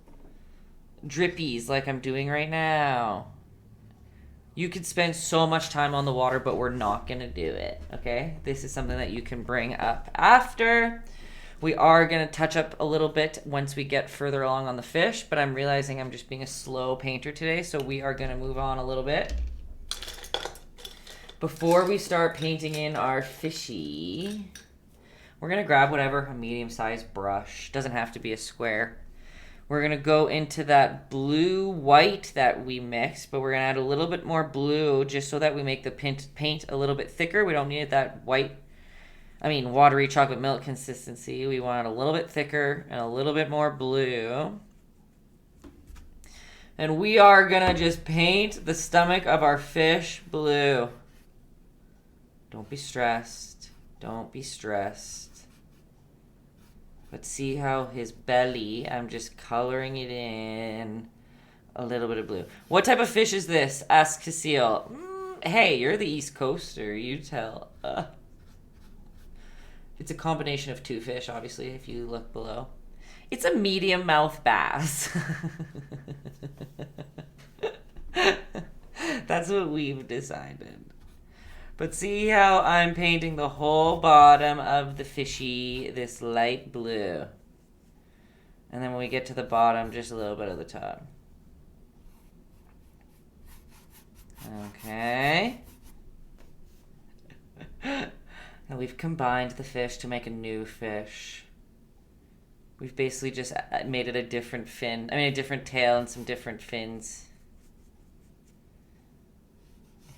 drippies like I'm doing right now. You could spend so much time on the water, but we're not going to do it, okay? This is something that you can bring up after. We are going to touch up a little bit once we get further along on the fish, but I'm realizing I'm just being a slow painter today, so we are going to move on a little bit. Before we start painting in our fishy, we're going to grab whatever, a medium-sized brush. Doesn't have to be a square. We're going to go into that blue-white that we mixed, but we're going to add a little bit more blue just so that we make the paint a little bit thicker. We don't need that watery chocolate milk consistency. We want it a little bit thicker and a little bit more blue. And we are going to just paint the stomach of our fish blue. Don't be stressed. Don't be stressed. But see how his belly, I'm just coloring it in a little bit of blue. What type of fish is this? Asks Cecile. Hey, you're the East Coaster. You tell. It's a combination of two fish, obviously, if you look below. It's a medium mouth bass. That's what we've decided. But see how I'm painting the whole bottom of the fishy this light blue. And then when we get to the bottom, just a little bit of the top. Okay. And we've combined the fish to make a new fish. We've basically just made it a different fin. I mean, a different tail and some different fins.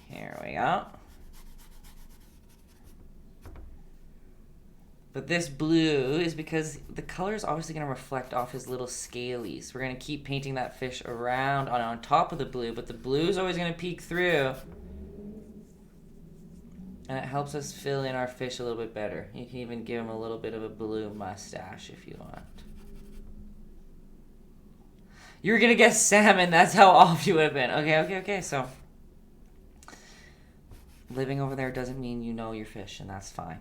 Here we go. But this blue is because the color is obviously going to reflect off his little scalies. We're going to keep painting that fish around on top of the blue, but the blue is always going to peek through. And it helps us fill in our fish a little bit better. You can even give him a little bit of a blue mustache if you want. You were going to guess salmon. That's how off you would have been. Okay. So, living over there doesn't mean you know your fish, and that's fine.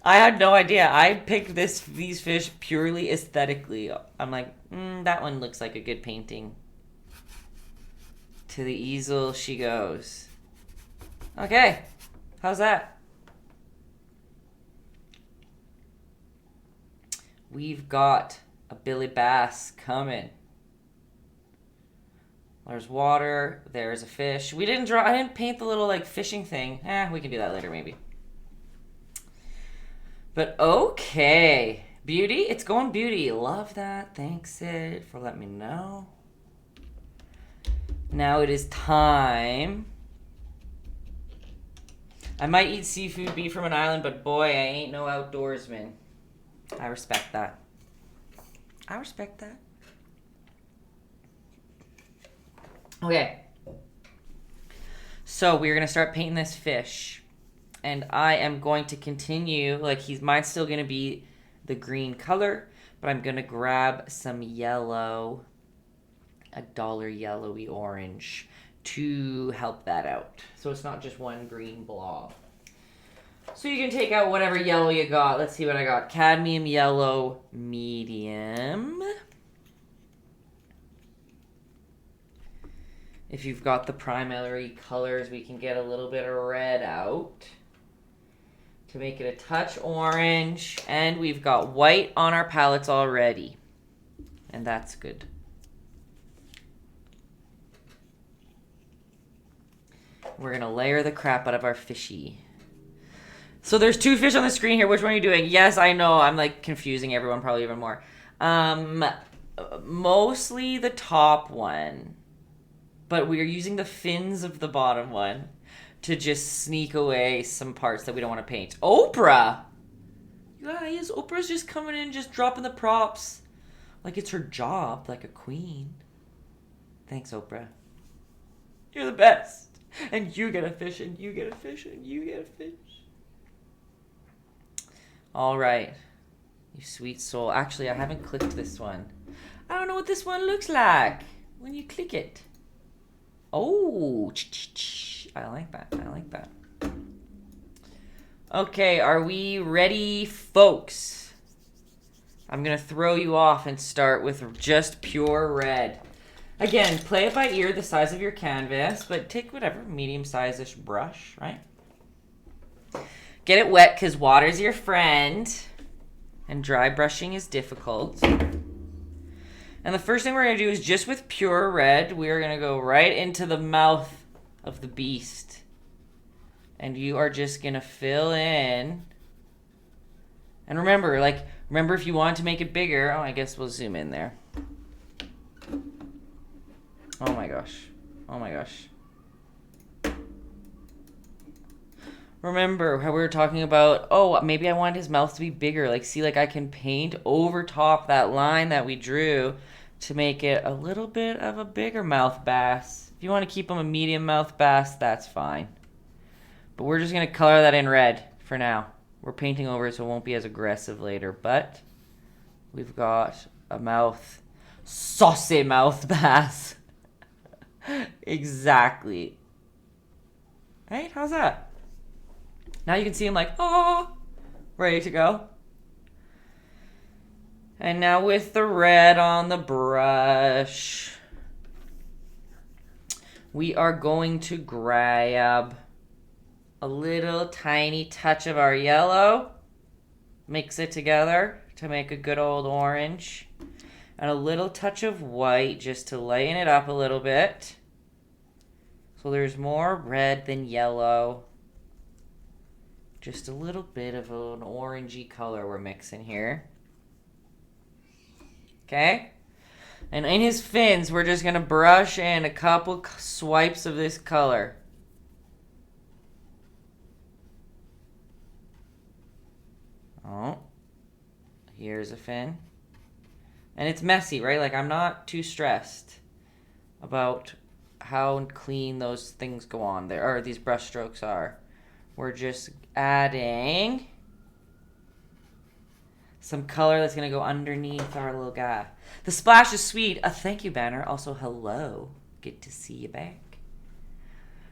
I had no idea. I picked these fish purely aesthetically. I'm like, that one looks like a good painting. To the easel she goes. Okay, how's that? We've got a Billy Bass coming. There's water, there's a fish. I didn't paint the little like fishing thing. We can do that later maybe. But okay, beauty, it's going beauty. Love that, thanks Sid for letting me know. Now it is time. I might eat seafood, be from an island, but boy, I ain't no outdoorsman. I respect that. Okay. So we're going to start painting this fish. And I am going to continue, mine's still going to be the green color, but I'm going to grab some yellow, a dollar yellowy orange, to help that out. So it's not just one green blob. So you can take out whatever yellow you got. Let's see what I got. Cadmium yellow medium. If you've got the primary colors, we can get a little bit of red out to make it a touch orange. And we've got white on our palettes already. And that's good. We're going to layer the crap out of our fishy. So there's two fish on the screen here. Which one are you doing? Yes, I know. I'm like confusing everyone probably even more. Mostly the top one. But we are using the fins of the bottom one to just sneak away some parts that we don't want to paint. Oprah! You guys, Oprah's just coming in, just dropping the props. Like it's her job, like a queen. Thanks, Oprah. You're the best. And you get a fish, and you get a fish, and you get a fish. All right. You sweet soul. Actually, I haven't clicked this one. I don't know what this one looks like when you click it. Oh, I like that. Okay, are we ready, folks? I'm going to throw you off and start with just pure red. Again, play it by ear, the size of your canvas, but take whatever medium-size-ish brush, right? Get it wet because water's your friend, and dry brushing is difficult. And the first thing we're going to do is just with pure red, we're going to go right into the mouth of the beast. And you are just going to fill in. And remember if you want to make it bigger, I guess we'll zoom in there. Oh my gosh. Remember how we were talking about, maybe I want his mouth to be bigger. I can paint over top that line that we drew to make it a little bit of a bigger mouth bass. If you want to keep him a medium mouth bass, that's fine. But we're just going to color that in red for now. We're painting over it so it won't be as aggressive later, but we've got a mouth. Saucy mouth bass. Exactly. Right? How's that? Now you can see him like, oh, ready to go. And now with the red on the brush, we are going to grab a little tiny touch of our yellow, mix it together to make a good old orange, and a little touch of white just to lighten it up a little bit. So there's more red than yellow. Just a little bit of an orangey color we're mixing here. Okay? And in his fins, we're just going to brush in a couple swipes of this color. Oh. Here's a fin. And it's messy, right? Like, I'm not too stressed about how clean those things go on there, or these brush strokes are. We're just adding some color that's going to go underneath our little guy. The splash is sweet. Thank you, Banner. Also, hello. Good to see you back.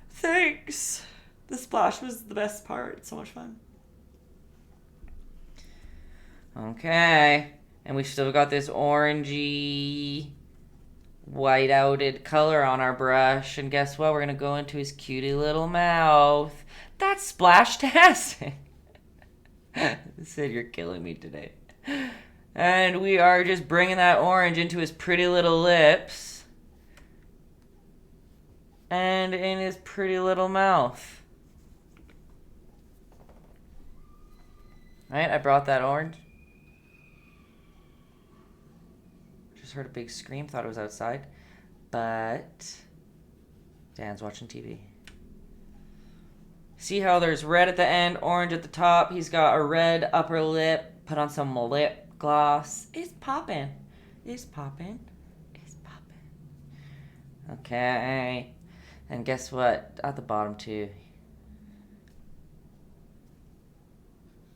Thanks. The splash was the best part. It's so much fun. Okay. And we've still got this orangey, white-outed color on our brush. And guess what? We're going to go into his cutie little mouth. That's splash-tastic. Sid, you're killing me today. And we are just bringing that orange into his pretty little lips. And in his pretty little mouth. Right, I brought that orange. Just heard a big scream, thought it was outside. But Dan's watching TV. See how there's red at the end, orange at the top. He's got a red upper lip. Put on some lip gloss. It's popping. It's popping. It's popping. Okay. And guess what? At the bottom too.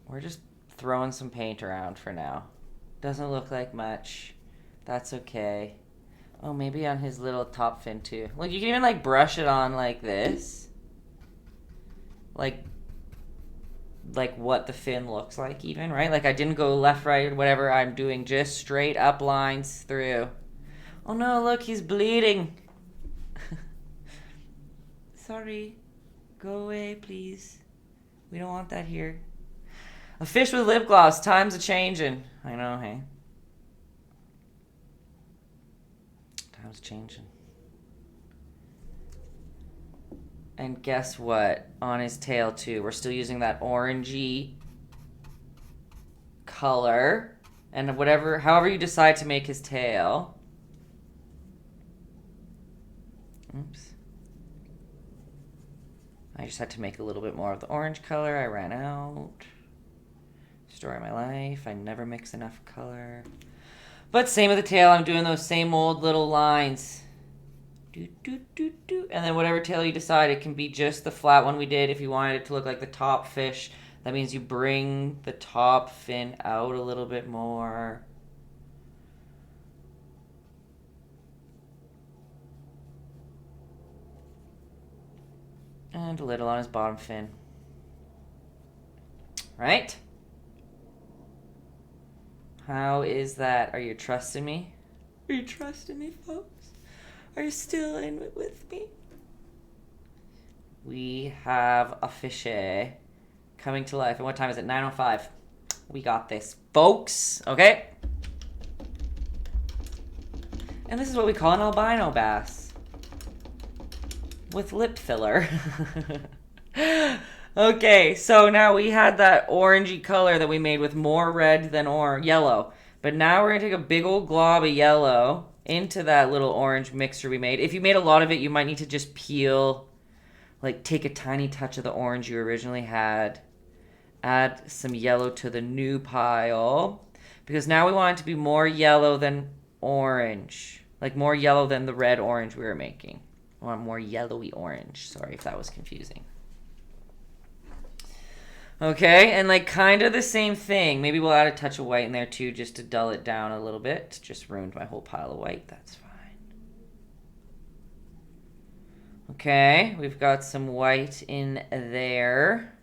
We're just throwing some paint around for now. Doesn't look like much. That's okay. Oh, maybe on his little top fin too. Like, you can even like brush it on like this. Like what the fin looks like even, right? Like I didn't go left, right, whatever. I'm doing just straight up lines through. Oh no, look, he's bleeding. Sorry. Go away, please. We don't want that here. A fish with lip gloss. Times a changing. I know, hey. Times changing. And guess what? On his tail too. We're still using that orangey color. And however you decide to make his tail. Oops. I just had to make a little bit more of the orange color. I ran out. Story of my life. I never mix enough color. But same with the tail. I'm doing those same old little lines. Do, do, do, do. And then whatever tail you decide, it can be just the flat one we did. If you wanted it to look like the top fish, that means you bring the top fin out a little bit more. And a little on his bottom fin. Right? How is that? Are you trusting me? Are you trusting me, folks? Are you still in it with me? We have a fishy coming to life. And what time is it? 9:05. We got this, folks. Okay? And this is what we call an albino bass. With lip filler. Okay, so now we had that orangey color that we made with more red than yellow. But now we're going to take a big old glob of yellow into that little orange mixture we made. If you made a lot of it, you might need to just peel, like take a tiny touch of the orange you originally had. Add some yellow to the new pile. Because now we want it to be more yellow than orange. Like more yellow than the red orange we were making. I want more yellowy orange. Sorry if that was confusing. Okay, and like kind of the same thing. Maybe we'll add a touch of white in there too, just to dull it down a little bit. Just ruined my whole pile of white. That's fine. Okay, we've got some white in there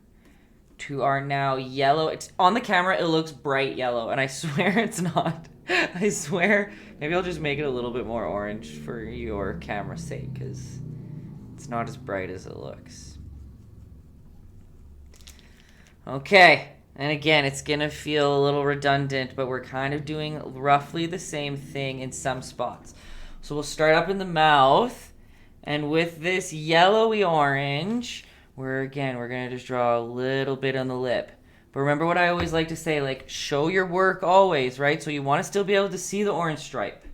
to our now yellow. It's on the camera, it looks bright yellow, and I swear it's not. I swear. Maybe I'll just make it a little bit more orange for your camera's sake, because it's not as bright as it looks. Okay, and again, it's gonna feel a little redundant, but we're kind of doing roughly the same thing in some spots. So we'll start up in the mouth, and with this yellowy orange, we're gonna just draw a little bit on the lip. But remember what I always like to say, like, show your work always, right? So you want to still be able to see the orange stripe.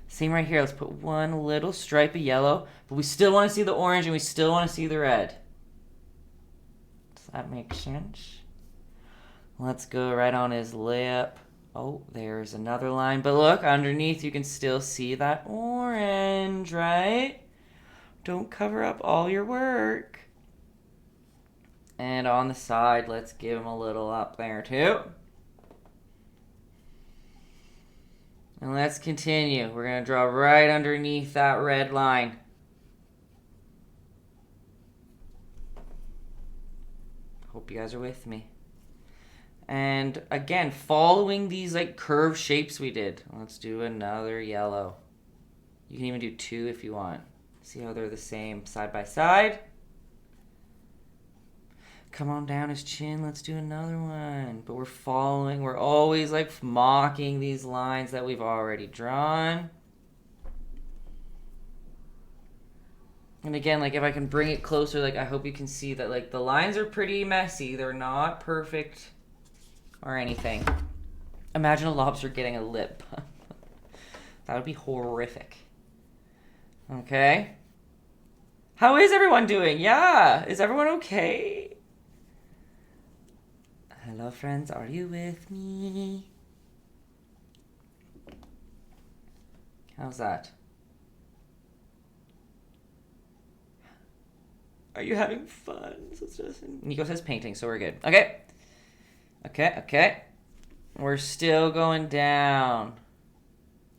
Same right here. Let's put one little stripe of yellow, but we still want to see the orange and we still want to see the red. Does that make sense? Let's go right on his lip. Oh, there's another line. But look, underneath you can still see that orange, right? Don't cover up all your work. And on the side, let's give him a little up there too. And let's continue. We're going to draw right underneath that red line. Hope you guys are with me. And again, following these like curved shapes we did. Let's do another yellow. You can even do two if you want. See how they're the same side by side? Come on down his chin. Let's do another one. But we're following. We're always like mocking these lines that we've already drawn. And again, like if I can bring it closer, like I hope you can see that like the lines are pretty messy. They're not perfect or anything. Imagine a lobster getting a lip. That would be horrific. Okay. How is everyone doing? Yeah. Is everyone okay? Hello, friends. Are you with me? How's that? Are you having fun? Nico says painting, so we're good. Okay. Okay. We're still going down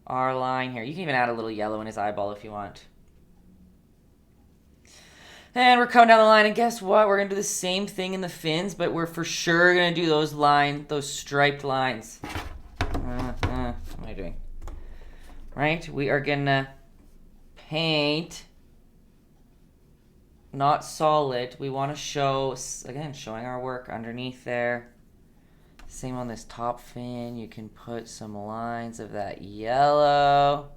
our line here. You can even add a little yellow in his eyeball if you want. And we're coming down the line, and guess what? We're going to do the same thing in the fins, but we're for sure going to do those striped lines. What am I doing? Right? We are going to paint, not solid. We want to show, again, showing our work underneath there. Same on this top fin. You can put some lines of that yellow.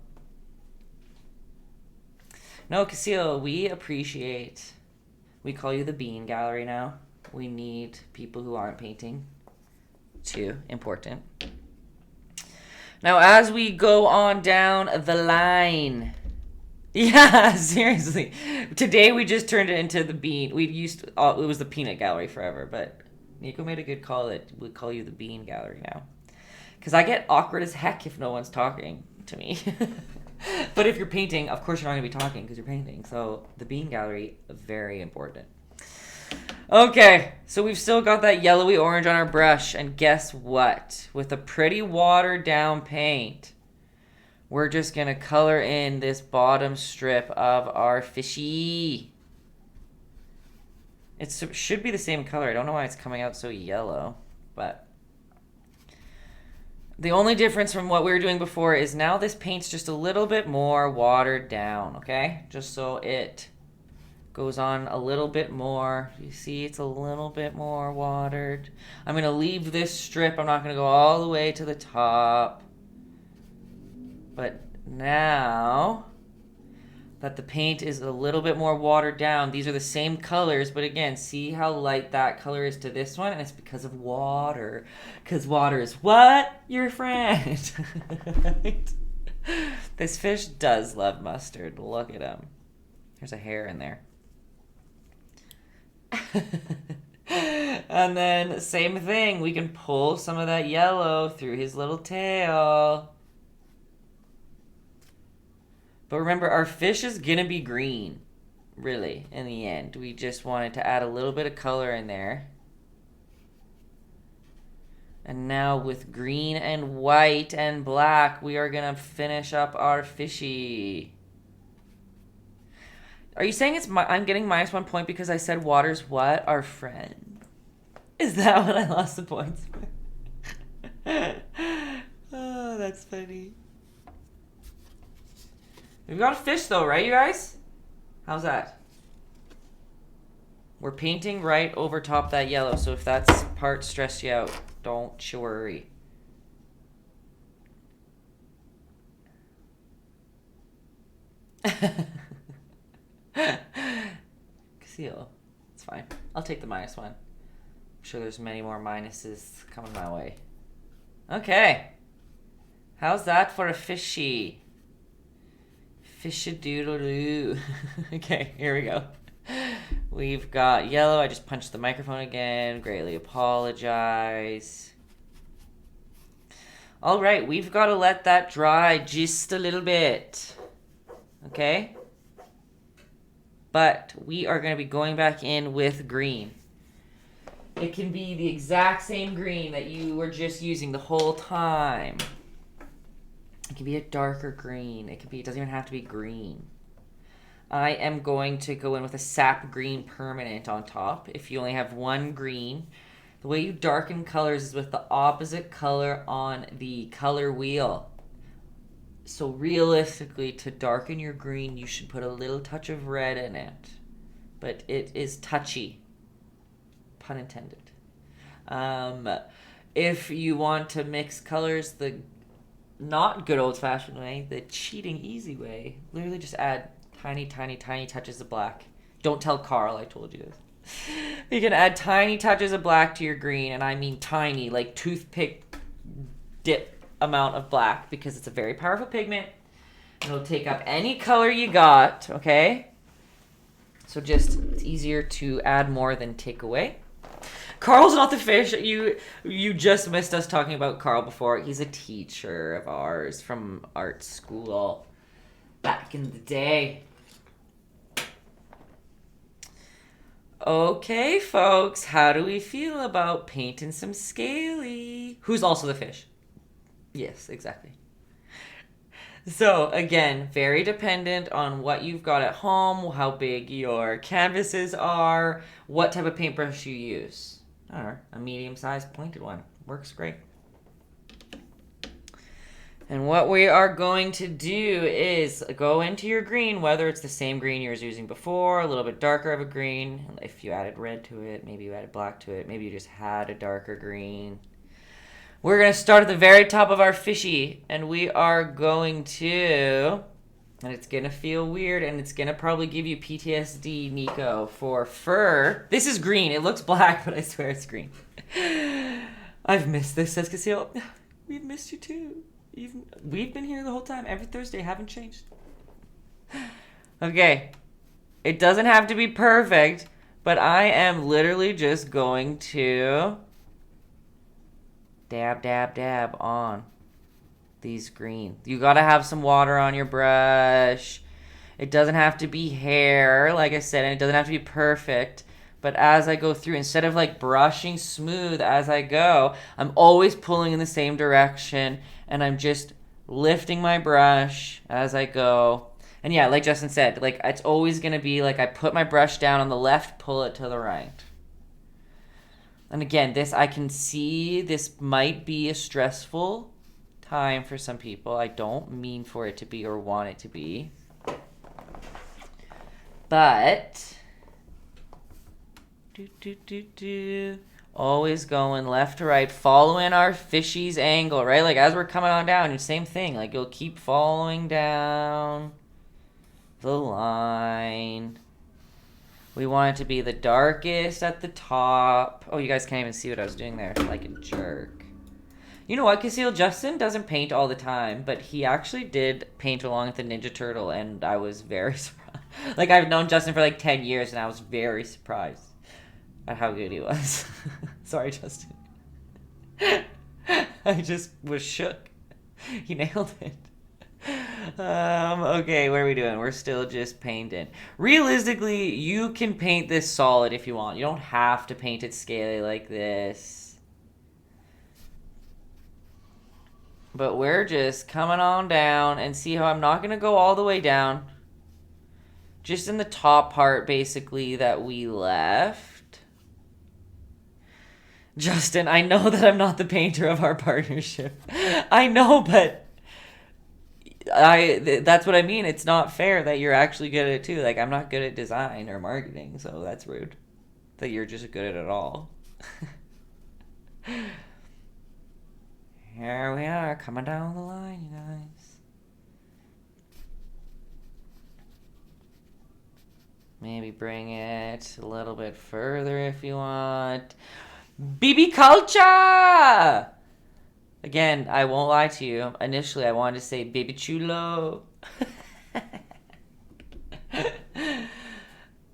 No, Casillo, we appreciate. We call you the Bean Gallery now. We need people who aren't painting. Too important. Now, as we go on down the line. Yeah, seriously. Today we just turned it into the Bean. It was the Peanut Gallery forever, but Nico made a good call that we call you the Bean Gallery now. Because I get awkward as heck if no one's talking to me. But if you're painting, of course you're not going to be talking because you're painting. So the Bean Gallery, very important. Okay, so we've still got that yellowy orange on our brush. And guess what? With a pretty watered down paint, we're just going to color in this bottom strip of our fishy. It should be the same color. I don't know why it's coming out so yellow, but the only difference from what we were doing before is now this paint's just a little bit more watered down, okay? Just so it goes on a little bit more. You see it's a little bit more watered. I'm going to leave this strip. I'm not going to go all the way to the top. But now that the paint is a little bit more watered down, these are the same colors, but again, see how light that color is to this one? And it's because of water. Because water is what? Your friend. Right? This fish does love mustard. Look at him. There's a hair in there. And then, same thing. We can pull some of that yellow through his little tail. But remember, our fish is going to be green, really, in the end. We just wanted to add a little bit of color in there. And now with green and white and black, we are going to finish up our fishy. Are you saying I'm getting -1 point because I said water's what? Our friend. Is that what I lost the points for? Oh, that's funny. We've got a fish though, right, you guys? How's that? We're painting right over top that yellow, so if that's part stressed you out, don't you worry. Seal. It's fine. I'll take the -1. I'm sure there's many more minuses coming my way. Okay. How's that for a fishy? Fish-a-doodle-doo. Okay, here we go. We've got yellow. I just punched the microphone again. Greatly apologize. All right, we've got to let that dry just a little bit. Okay? But we are going to be going back in with green. It can be the exact same green that you were just using the whole time. It can be a darker green. It doesn't even have to be green. I am going to go in with a sap green permanent on top. If you only have one green, the way you darken colors is with the opposite color on the color wheel. So realistically, to darken your green, you should put a little touch of red in it. But it is touchy. Pun intended. If you want to mix colors the not good old-fashioned way, the cheating easy way, literally just add tiny, tiny, tiny touches of black. Don't tell Carl I told you this. You can add tiny touches of black to your green, and I mean tiny, like toothpick dip amount of black, because it's a very powerful pigment. It'll take up any color you got, okay? So just, it's easier to add more than take away. Carl's not the fish. You just missed us talking about Carl before. He's a teacher of ours from art school back in the day. Okay, folks, how do we feel about painting some scaly? Who's also the fish? Yes, exactly. So, again, very dependent on what you've got at home, how big your canvases are, what type of paintbrush you use. I don't know, a medium-sized pointed one. Works great. And what we are going to do is go into your green, whether it's the same green you were using before, a little bit darker of a green. If you added red to it, maybe you added black to it, maybe you just had a darker green. We're going to start at the very top of our fishy, and we are going to, and it's going to feel weird, and it's going to probably give you PTSD, Nico, for fur. This is green. It looks black, but I swear it's green. I've missed this, says Casil. We've missed you too. We've been here the whole time. Every Thursday, haven't changed. Okay. It doesn't have to be perfect, but I am literally just going to dab, dab, dab on these green. You gotta have some water on your brush. It doesn't have to be hair, like I said, and it doesn't have to be perfect. But as I go through, instead of like brushing smooth as I go, I'm always pulling in the same direction, and I'm just lifting my brush as I go. And yeah, like Justin said, like it's always gonna be like I put my brush down on the left, pull it to the right. And again, this I can see this might be a stressful time for some people. I don't mean for it to be or want it to be. But always going left to right, following our fishy's angle, right? Like as we're coming on down, same thing. Like you'll keep following down the line. We want it to be the darkest at the top. Oh, you guys can't even see what I was doing there. Like a jerk. You know what, Casil? Justin doesn't paint all the time, but he actually did paint along with the Ninja Turtle, and I was very surprised. Like, I've known Justin for like 10 years, and I was very surprised at how good he was. Sorry, Justin. I just was shook. He nailed it. Okay, what are we doing? We're still just painting. Realistically, you can paint this solid if you want. You don't have to paint it scaly like this. But we're just coming on down, and see how I'm not going to go all the way down. Just in the top part, basically, that we left. Justin, I know that I'm not the painter of our partnership. I know, but that's what I mean. It's not fair that you're actually good at it too. Like, I'm not good at design or marketing, so that's rude. That you're just good at it all. Here we are, coming down the line, you guys. Maybe bring it a little bit further if you want. BB culture! Again, I won't lie to you. Initially, I wanted to say baby chulo.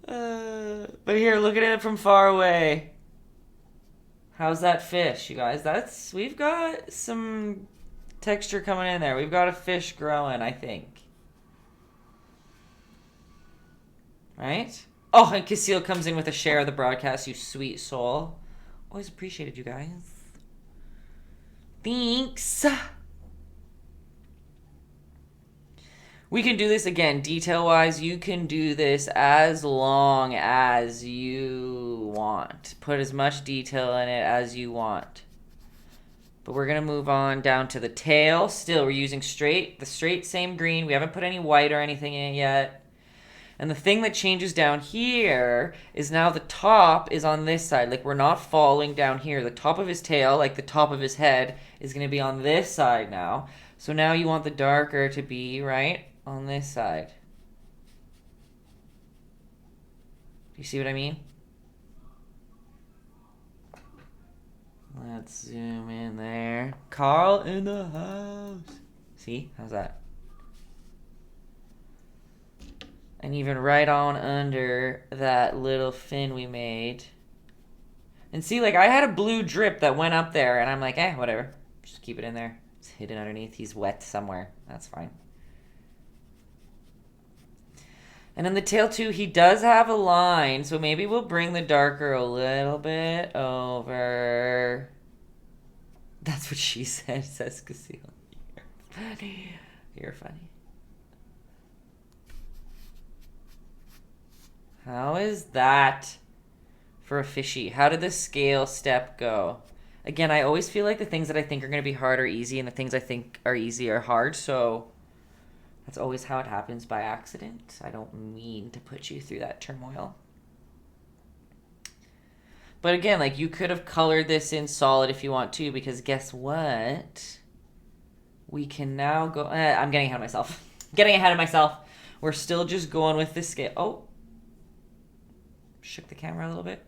But here, look at it from far away. How's that fish, you guys? We've got some texture coming in there. We've got a fish growing, I think. Right? Oh, and Casil comes in with a share of the broadcast, you sweet soul. Always appreciated you guys. Thanks. We can do this again, detail-wise. You can do this as long as you want. Put as much detail in it as you want. But we're going to move on down to the tail. Still, we're using the straight same green. We haven't put any white or anything in it yet. And the thing that changes down here is now the top is on this side. Like, we're not following down here. The top of his tail, like the top of his head, is going to be on this side now. So now you want the darker to be, right, on this side. Do you see what I mean? Let's zoom in there. Carl in the house. See? How's that? And even right on under that little fin we made. And see, like, I had a blue drip that went up there, and I'm like, whatever. Just keep it in there. It's hidden underneath. He's wet somewhere. That's fine. And then the tail, too, he does have a line, so maybe we'll bring the darker a little bit over. That's what she said, says Casil. You're funny. You're funny. How is that for a fishy? How did the scale step go? Again, I always feel like the things that I think are going to be hard are easy, and the things I think are easy are hard, so that's always how it happens by accident. I don't mean to put you through that turmoil. But again, like, you could have colored this in solid if you want to, because guess what? We can now go... I'm getting ahead of myself. We're still just going with this scale. Oh. Shook the camera a little bit.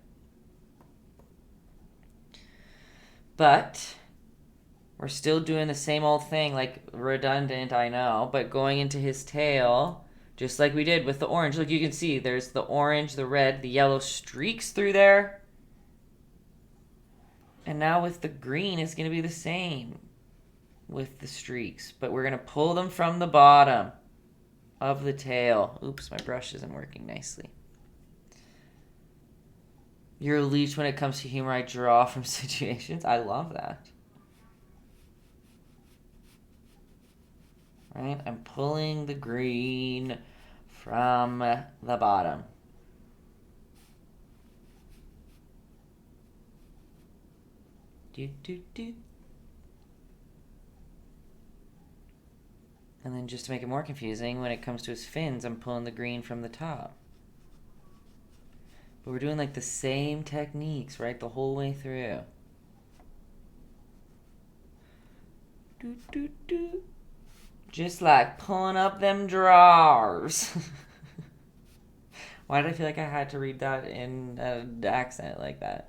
But we're still doing the same old thing, like redundant, I know, but going into his tail, just like we did with the orange. Look, you can see there's the orange, the red, the yellow streaks through there. And now with the green, it's going to be the same with the streaks, but we're going to pull them from the bottom of the tail. Oops, my brush isn't working nicely. You're a leech when it comes to humor. I draw from situations. I love that. Right? I'm pulling the green from the bottom. Do, do, do. And then just to make it more confusing, when it comes to his fins, I'm pulling the green from the top. But we're doing like the same techniques, right? The whole way through. Do, do, do. Just like pulling up them drawers. Why did I feel like I had to read that in an accent like that?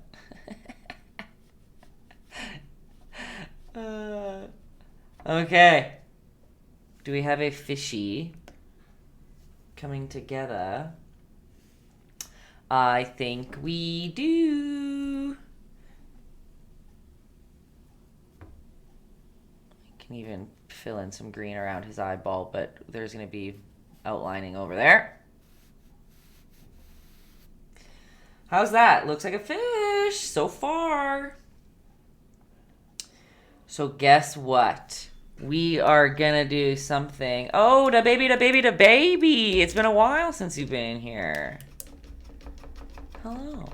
Okay. Do we have a fishy coming together? I think we do. I can even fill in some green around his eyeball, but there's going to be outlining over there. How's that? Looks like a fish so far. So guess what? we are gonna do something. Oh, da baby, da baby, da baby. It's been a while since you've been in here. Hello.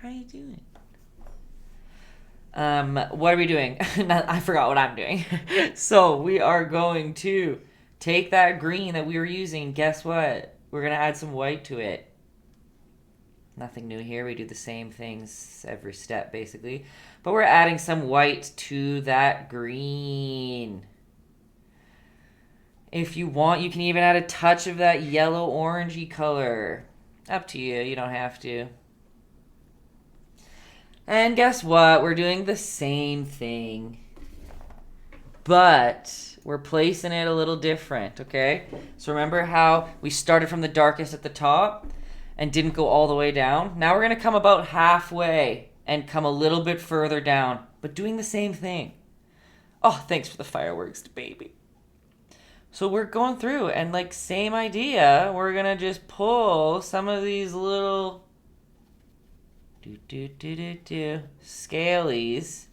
How are you doing? What are we doing? I forgot what I'm doing. So we are going to take that green that we were using. Guess what? We're gonna add some white to it. Nothing new here. We do the same things every step, basically. But we're adding some white to that green. If you want, you can even add a touch of that yellow-orangey color. Up to you. You don't have to. And guess what? We're doing the same thing. But we're placing it a little different, okay? So remember how we started from the darkest at the top and didn't go all the way down? Now we're going to come about halfway and come a little bit further down, but doing the same thing. Oh, thanks for the fireworks, baby. So we're going through and like same idea. We're going to just pull some of these little scalies.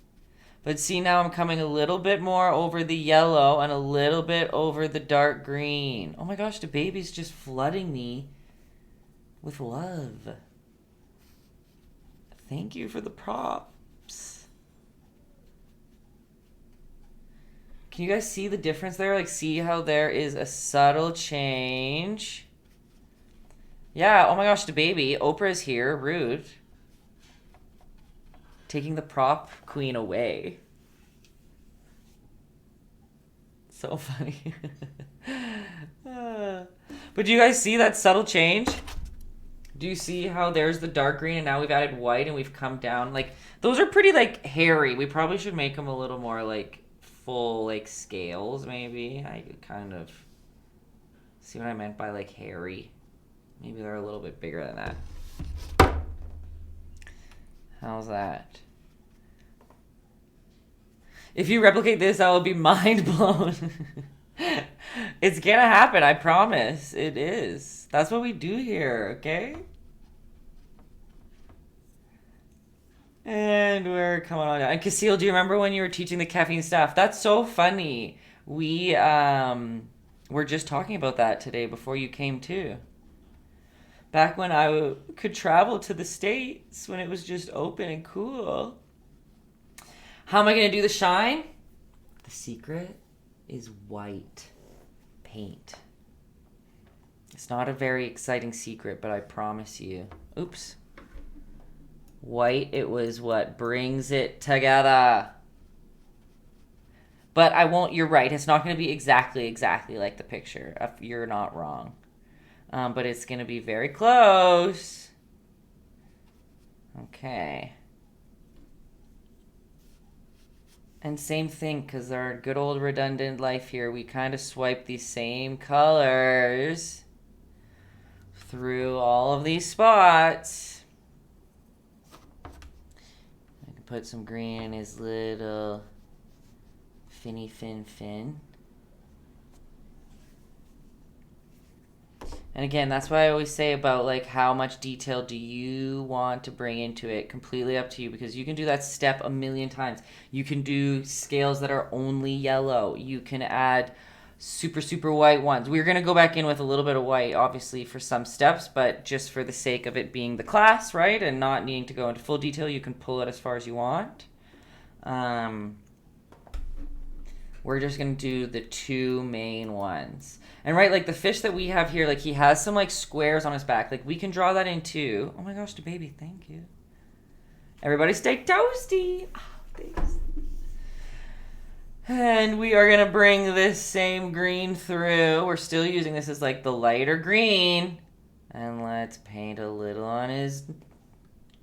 But see, now I'm coming a little bit more over the yellow and a little bit over the dark green. Oh my gosh, the baby's just flooding me with love. Thank you for the props. Can you guys see the difference there? Like, see how there is a subtle change? Yeah, oh my gosh, the baby. Oprah's here, rude. Taking the prop queen away. So funny. But do you guys see that subtle change? Do you see how there's the dark green and now we've added white and we've come down? Like, those are pretty, like, hairy. We probably should make them a little more, like, full, like, scales, maybe. I could kind of see what I meant by, like, hairy. Maybe they're a little bit bigger than that. How's that? If you replicate this, I will be mind blown. It's gonna happen, I promise. It is. That's what we do here, okay? And we're coming on down. And Casil, do you remember when you were teaching the caffeine stuff? That's so funny. We were just talking about that today before you came too. Back when I could travel to the States, when it was just open and cool. How am I going to do the shine? The secret is white paint. It's not a very exciting secret, but I promise you. Oops. White, it was what brings it together. But I won't, you're right. It's not going to be exactly like the picture. You're not wrong. But it's going to be very close. Okay. And same thing, because our good old redundant life here, we kind of swipe these same colors through all of these spots. I can put some green in his little finny fin. And again, that's what I always say about like how much detail do you want to bring into it. Completely up to you, because you can do that step a million times. You can do scales that are only yellow. You can add super white ones. We're going to go back in with a little bit of white, obviously, for some steps, but just for the sake of it being the class, right, and not needing to go into full detail, you can pull it as far as you want. We're just going to do the two main ones. And right, like the fish that we have here, like he has some like squares on his back. Like we can draw that in too. Oh my gosh, the baby, thank you. Everybody stay toasty. Oh, thanks. And we are going to bring this same green through. We're still using this as like the lighter green. And let's paint a little on his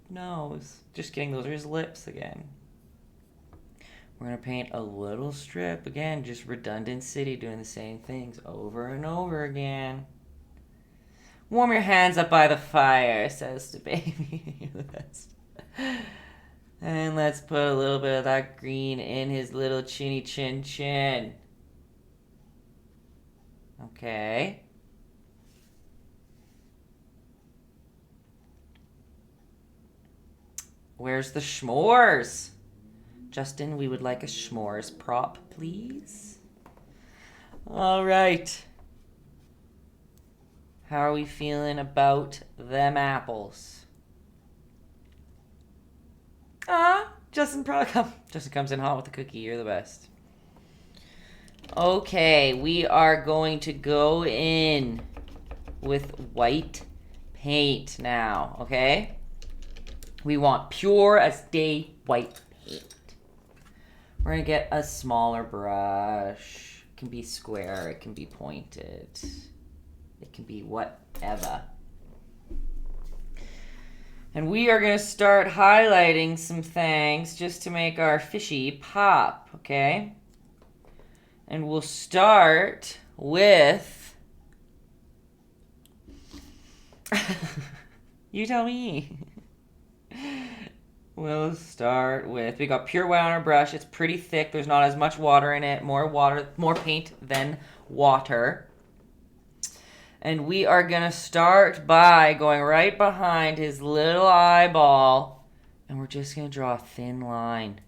nose. Just kidding, those are his lips again. We're going to paint a little strip. Again, just redundant city, doing the same things over and over again. Warm your hands up by the fire, says the baby. You're the best. And let's put a little bit of that green in his little chinny chin. Okay. Where's the s'mores? Justin, we would like a s'mores prop, please. All right. How are we feeling about them apples? Justin comes in hot with the cookie. You're the best. Okay, we are going to go in with white paint now, okay? We want pure as day white paint. We're going to get a smaller brush. It can be square, it can be pointed. It can be whatever. And we are going to start highlighting some things just to make our fishy pop, okay? And we'll start with... You tell me. We'll start with... We got pure white on our brush. It's pretty thick. There's not as much water in it. More paint than water. And we are going to start by going right behind his little eyeball. And we're just going to draw a thin line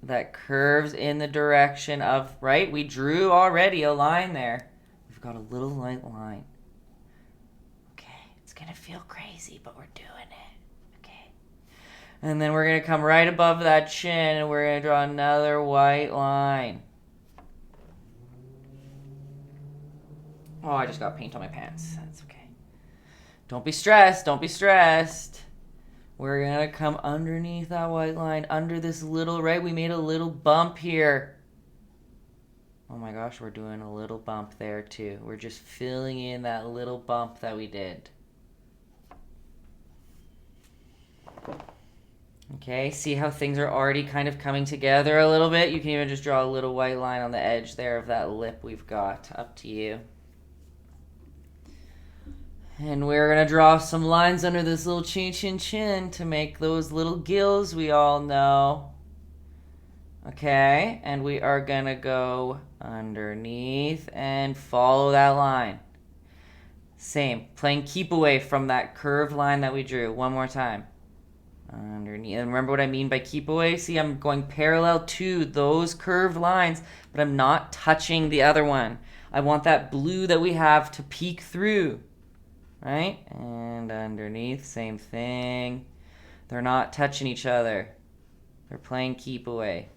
that curves in the direction of, right? We drew already a line there. We've got a little light line. Okay, it's going to feel crazy, but we're doing it. Okay. And then we're going to come right above that chin and we're going to draw another white line. Oh, I just got paint on my pants. That's okay. Don't be stressed. Don't be stressed. We're going to come underneath that white line, under this little, right? We made a little bump here. Oh my gosh, we're doing a little bump there too. We're just filling in that little bump that we did. Okay, see how things are already kind of coming together a little bit? You can even just draw a little white line on the edge there of that lip we've got. Up to you. And we're going to draw some lines under this little chin to make those little gills we all know. Okay, and we are going to go underneath and follow that line. Same, playing keep away from that curved line that we drew. One more time. Underneath. And remember what I mean by keep away? See, I'm going parallel to those curved lines, but I'm not touching the other one. I want that blue that we have to peek through. Right? And underneath, same thing. They're not touching each other. They're playing keep away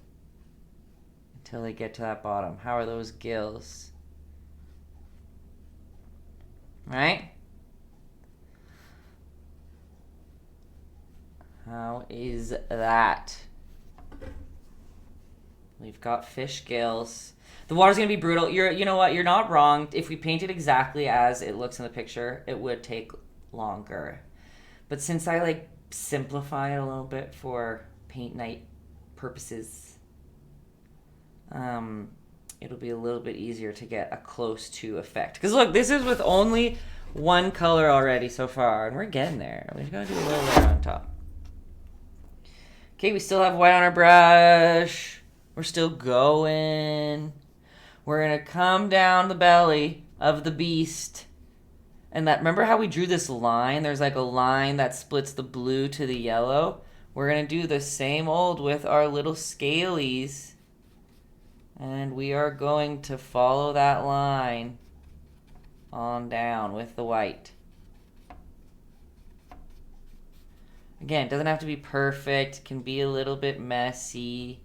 until they get to that bottom. How are those gills? Right? How is that? We've got fish gills. The water's going to be brutal. You know what? You're not wrong. If we paint it exactly as it looks in the picture, it would take longer. But since I simplify it a little bit for paint night purposes, it'll be a little bit easier to get a close to effect. Because look, this is with only one color already so far, and we're getting there. We just got to do a little layer on top. Okay, we still have white on our brush. We're still going. We're going to come down the belly of the beast. And remember how we drew this line? There's like a line that splits the blue to the yellow. We're going to do the same old with our little scalies. And we are going to follow that line on down with the white. Again, it doesn't have to be perfect. It can be a little bit messy.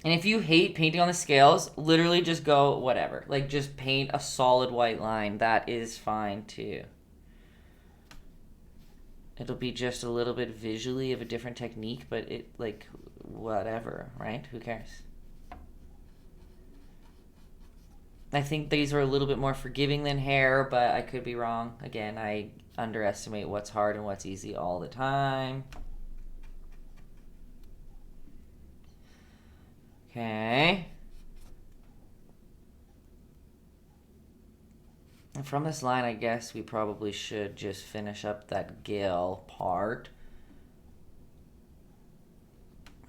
And if you hate painting on the scales, literally just go whatever. Just paint a solid white line. That is fine too. It'll be just a little bit visually of a different technique, but whatever, right? Who cares? I think these are a little bit more forgiving than hair, but I could be wrong. Again, I underestimate what's hard and what's easy all the time. Okay. And from this line, I guess we probably should just finish up that gill part.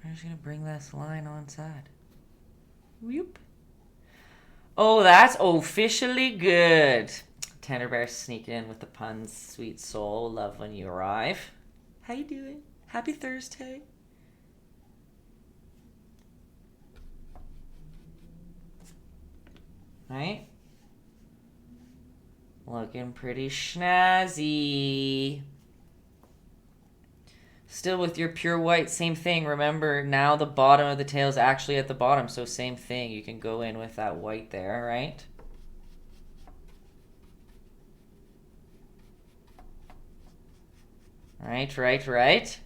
We're just going to bring this line on side. Whoop. Oh, that's officially good. Tender Bear sneaking in with the puns. Sweet soul, love when you arrive. How you doing? Happy Thursday. Right? Looking pretty snazzy. Still with your pure white, same thing. Remember, now the bottom of the tail is actually at the bottom, so same thing. You can go in with that white there, right? Right.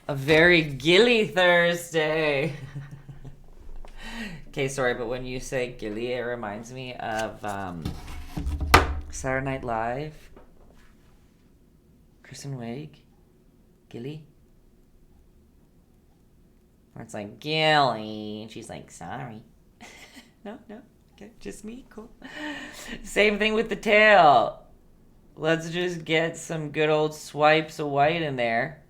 A very gilly Thursday. Okay, sorry, but when you say gilly, it reminds me of Saturday Night Live. Kristen Wiig. Gilly. Where it's like, Gilly. And she's like, sorry. No. Okay, just me. Cool. Same thing with the tail. Let's just get some good old swipes of white in there.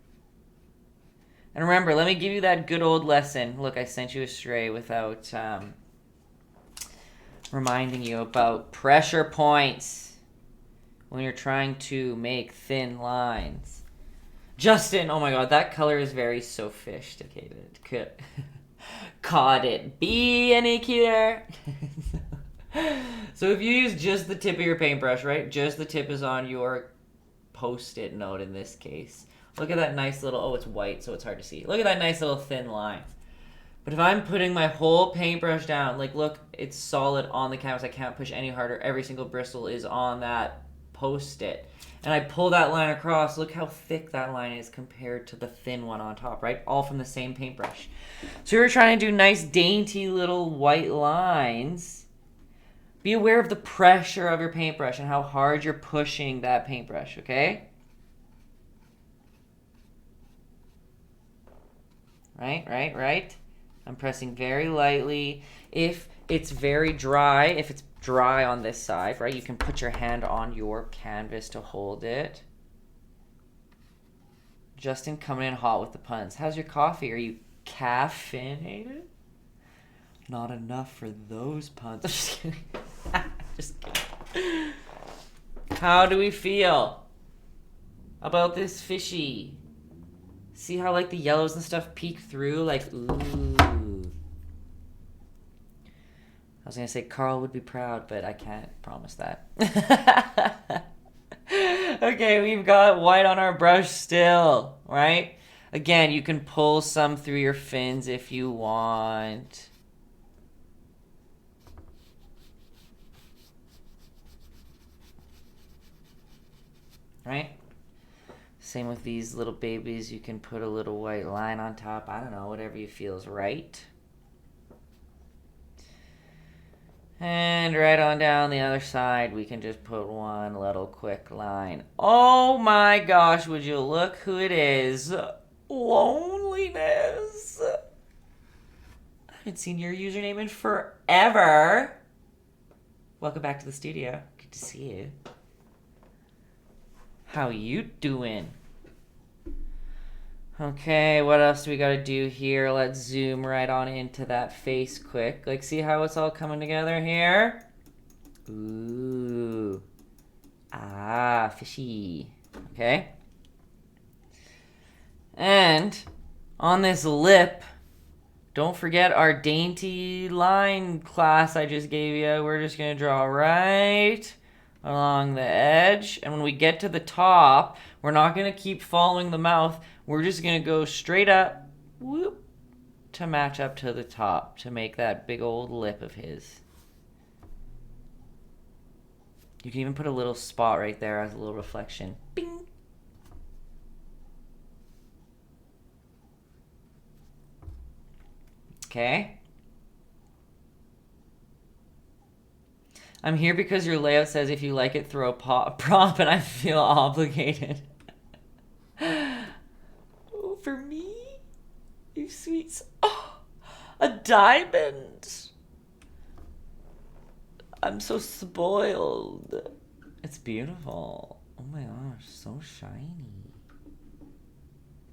And remember, let me give you that good old lesson. Look, I sent you astray without reminding you about pressure points when you're trying to make thin lines. Justin, oh my god, that color is very sophisticated. Caught it. Be any cuter. So if you use just the tip of your paintbrush, right? Just the tip is on your post-it note in this case. Look at that nice little, oh, it's white, so it's hard to see. Look at that nice little thin line. But if I'm putting my whole paintbrush down, like look, it's solid on the canvas. I can't push any harder. Every single bristle is on that post-it. And I pull that line across. Look how thick that line is compared to the thin one on top, right? All from the same paintbrush. So you're trying to do nice, dainty little white lines. Be aware of the pressure of your paintbrush and how hard you're pushing that paintbrush, okay? Right. I'm pressing very lightly. If it's very dry, if it's dry on this side, right, you can put your hand on your canvas to hold it. Justin coming in hot with the puns. How's your coffee? Are you caffeinated? Not enough for those puns. I'm just kidding. Just kidding. How do we feel about this fishy? See how like the yellows and stuff peek through? Like, ooh. I was going to say Carl would be proud, but I can't promise that. Okay, we've got white on our brush still, right? Again, you can pull some through your fins if you want. Right? Same with these little babies. You can put a little white line on top. I don't know, whatever you feel is right. And right on down the other side, we can just put one little quick line. Oh my gosh, would you look who it is? Loneliness. I haven't seen your username in forever. Welcome back to the studio. Good to see you. How you doing? Okay, what else do we gotta do here? Let's zoom right on into that face quick. Like, see how it's all coming together here? Ooh. Ah, fishy. Okay. And on this lip, don't forget our dainty line class I just gave you. We're just gonna draw right along the edge. And when we get to the top, we're not gonna keep following the mouth. We're just going to go straight up, whoop, to match up to the top, to make that big old lip of his. You can even put a little spot right there as a little reflection. Bing! Okay. I'm here because your layout says if you like it, throw a prop, and I feel obligated. For me? You sweets. Oh, a diamond. I'm so spoiled. It's beautiful. Oh my gosh, so shiny.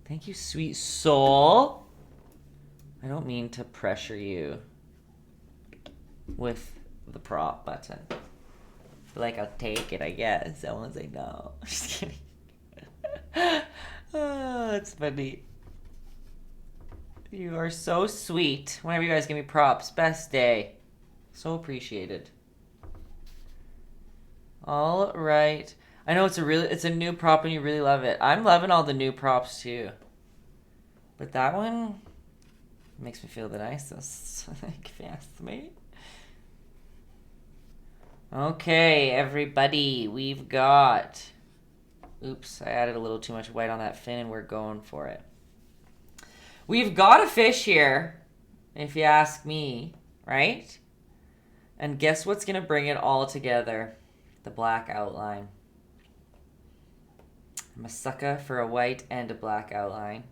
Thank you, sweet soul. I don't mean to pressure you with the prop button. Like, I'll take it, I guess. I won't say no. Just kidding. Oh, that's funny. You are so sweet. Whenever you guys give me props, best day. So appreciated. All right. I know it's a new prop and you really love it. I'm loving all the new props too. But that one makes me feel the nicest, if you ask me. Okay, everybody, we've got... Oops, I added a little too much white on that fin and we're going for it. We've got a fish here, if you ask me, right? And guess what's going to bring it all together? The black outline. I'm a sucker for a white and a black outline.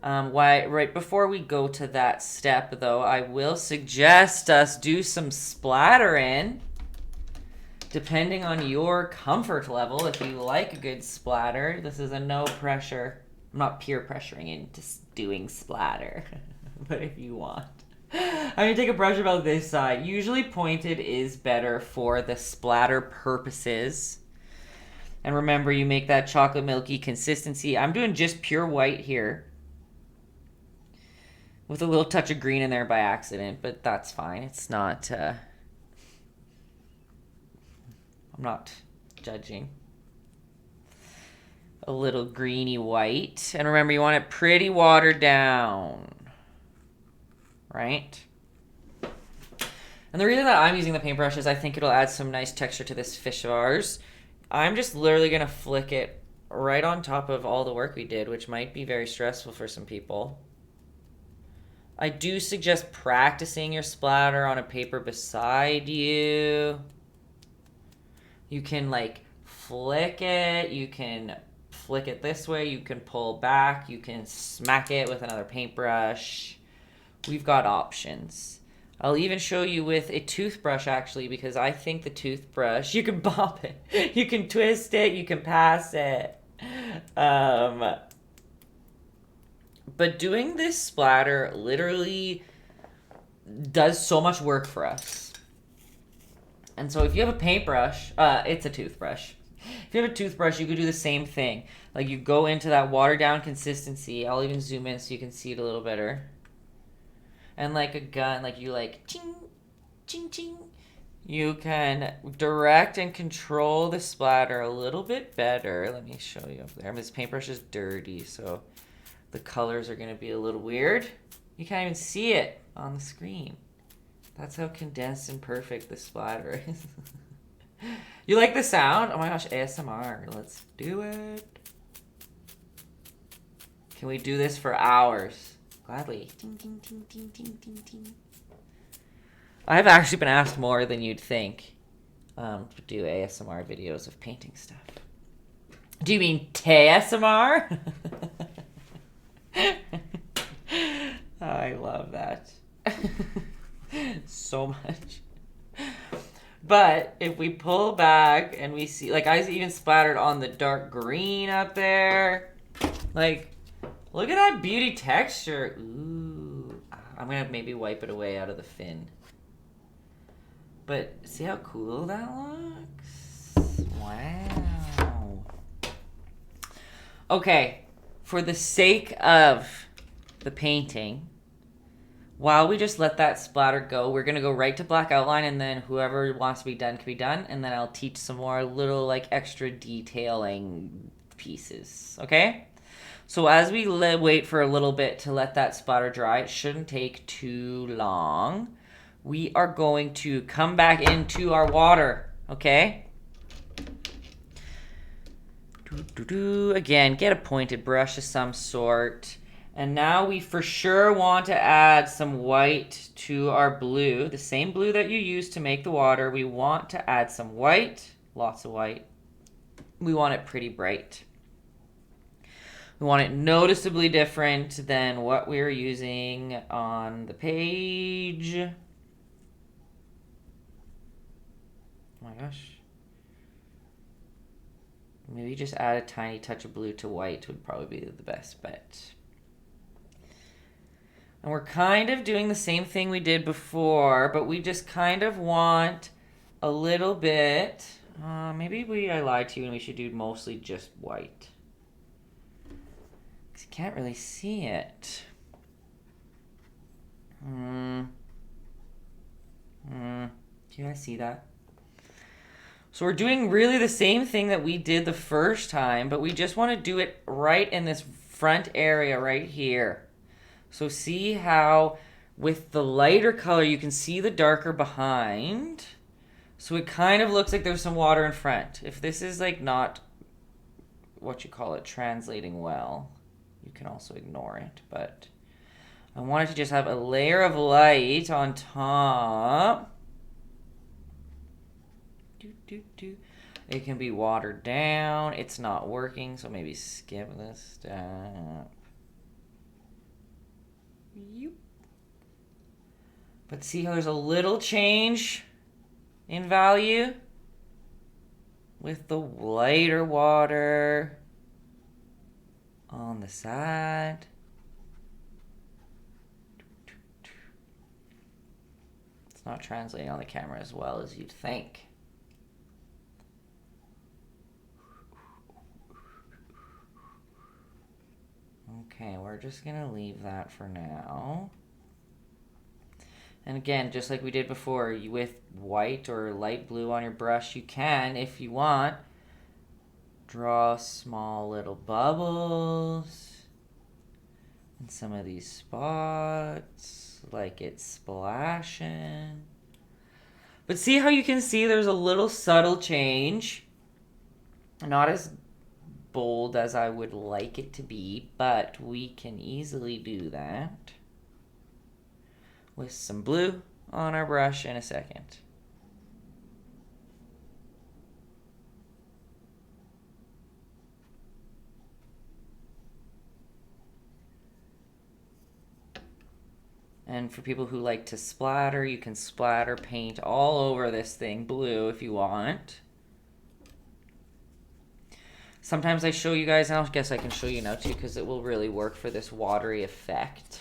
Right before we go to that step, though, I will suggest us do some splattering. Depending on your comfort level, if you like a good splatter, this is a no pressure. I'm not peer pressuring into doing splatter, but if you want. I'm going to take a brush about this side. Usually pointed is better for the splatter purposes. And remember, you make that chocolate milky consistency. I'm doing just pure white here, with a little touch of green in there by accident, but that's fine. It's not... I'm not judging. A little greeny white. And remember, you want it pretty watered down. Right? And the reason that I'm using the paintbrush is I think it'll add some nice texture to this fish of ours. I'm just literally going to flick it right on top of all the work we did, which might be very stressful for some people. I do suggest practicing your splatter on a paper beside you. You can like flick it, you can flick it this way, you can pull back, you can smack it with another paintbrush. We've got options. I'll even show you with a toothbrush actually, because I think the toothbrush, you can bop it, you can twist it, you can pass it. But doing this splatter literally does so much work for us. And so if you have a paintbrush, it's a toothbrush. If you have a toothbrush, you could do the same thing. Like you go into that watered down consistency. I'll even zoom in so you can see it a little better. And like a gun, like you like ching, ching, ching. You can direct and control the splatter a little bit better. Let me show you up there. This paintbrush is dirty, so the colors are going to be a little weird. You can't even see it on the screen. That's how condensed and perfect the splatter is. You like the sound? Oh my gosh, ASMR. Let's do it. Can we do this for hours? Gladly. Ding, ding, ding, ding, ding, ding, ding. I've actually been asked more than you'd think to do ASMR videos of painting stuff. Do you mean TASMR? I love that. So much. But if we pull back and we see, like I even splattered on the dark green up there. Like, look at that beauty texture. Ooh. I'm going to maybe wipe it away out of the fin. But see how cool that looks? Wow. Okay, for the sake of the painting, while we just let that splatter go, we're going to go right to black outline, and then whoever wants to be done can be done, and then I'll teach some more little like extra detailing pieces, okay? So as we wait for a little bit to let that splatter dry, it shouldn't take too long. We are going to come back into our water, okay? Again, get a pointed brush of some sort. And now we for sure want to add some white to our blue. The same blue that you used to make the water. We want to add some white, lots of white. We want it pretty bright. We want it noticeably different than what we're using on the page. Oh my gosh. Maybe just add a tiny touch of blue to white would probably be the best bet. And we're kind of doing the same thing we did before, but we just kind of want a little bit. Maybe I lied to you and we should do mostly just white. Can't really see it. Do you guys see that? So we're doing really the same thing that we did the first time, but we just want to do it right in this front area right here. So see how with the lighter color, you can see the darker behind. So it kind of looks like there's some water in front. If this is like not what you call it translating well, you can also ignore it. But I wanted to just have a layer of light on top. It can be watered down. It's not working, so maybe skip this step. But see how there's a little change in value with the lighter water on the side. It's not translating on the camera as well as you'd think. Okay, we're just gonna leave that for now. And again, just like we did before, with white or light blue on your brush, you can, if you want, draw small little bubbles in some of these spots, like it's splashing. But see how you can see there's a little subtle change. Not as bold as I would like it to be, but we can easily do that with some blue on our brush in a second. And for people who like to splatter, you can splatter paint all over this thing blue if you want. Sometimes I show you guys, and I guess I can show you now too, because it will really work for this watery effect.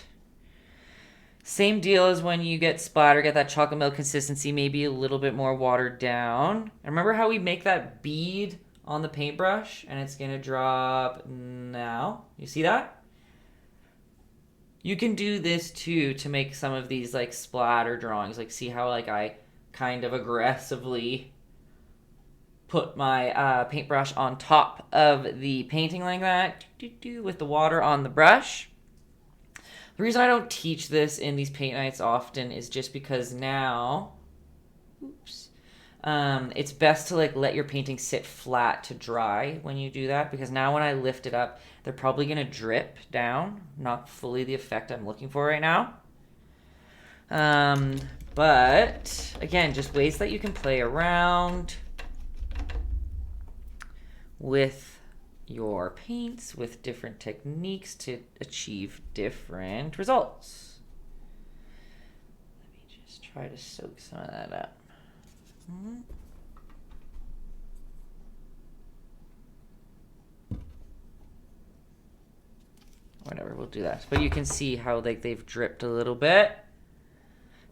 Same deal as when you get splatter, get that chocolate milk consistency, maybe a little bit more watered down. And remember how we make that bead on the paintbrush, and it's gonna drop now? You see that? You can do this too to make some of these like splatter drawings. Like see how like I kind of aggressively put my paintbrush on top of the painting like that with the water on the brush. The reason I don't teach this in these paint nights often is just because now, it's best to like let your painting sit flat to dry when you do that, because now when I lift it up, they're probably gonna drip down, not fully the effect I'm looking for right now. But again, just ways that you can play around with your paints with different techniques to achieve different results. Let me just try to soak some of that up. Whatever, we'll do that. But you can see how like they've dripped a little bit.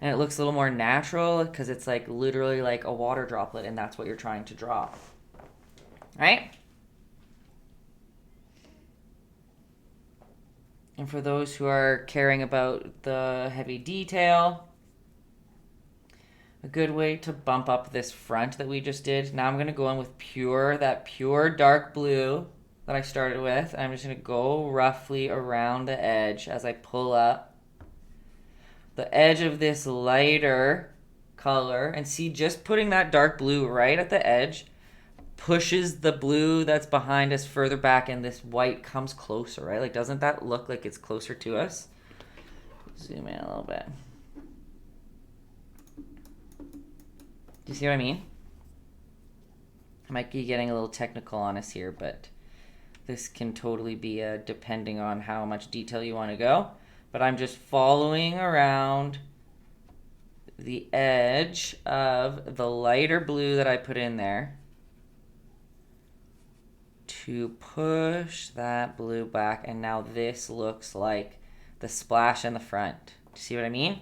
And it looks a little more natural because it's like literally like a water droplet, and that's what you're trying to draw. Right? And for those who are caring about the heavy detail, a good way to bump up this front that we just did. Now I'm going to go in with that pure dark blue that I started with. I'm just going to go roughly around the edge as I pull up the edge of this lighter color. And see, just putting that dark blue right at the edge pushes the blue that's behind us further back, and this white comes closer, right? Like, doesn't that look like it's closer to us? Zoom in a little bit. Do you see what I mean? I might be getting a little technical on us here, but this can totally be depending on how much detail you want to go. But I'm just following around the edge of the lighter blue that I put in there to push that blue back, and now this looks like the splash in the front. Do you see what I mean?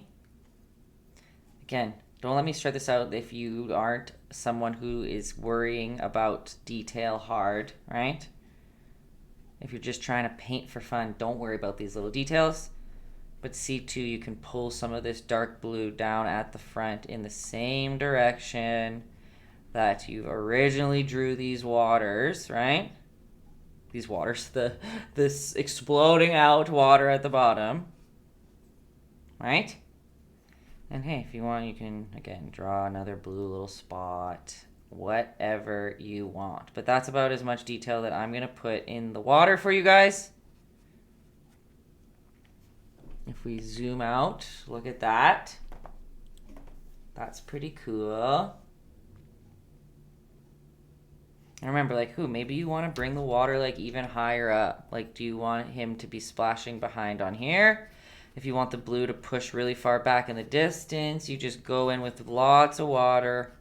Again, don't let me start this out if you aren't someone who is worrying about detail hard, right? If you're just trying to paint for fun, don't worry about these little details. But see too, you can pull some of this dark blue down at the front in the same direction that you originally drew these waters, right? These waters, this exploding out water at the bottom, right? And hey, if you want, you can, again, draw another blue little spot, whatever you want. But that's about as much detail that I'm going to put in the water for you guys. If we zoom out, look at that. That's pretty cool. And remember, like, maybe you want to bring the water, like, even higher up. Like, do you want him to be splashing behind on here? If you want the blue to push really far back in the distance, you just go in with lots of water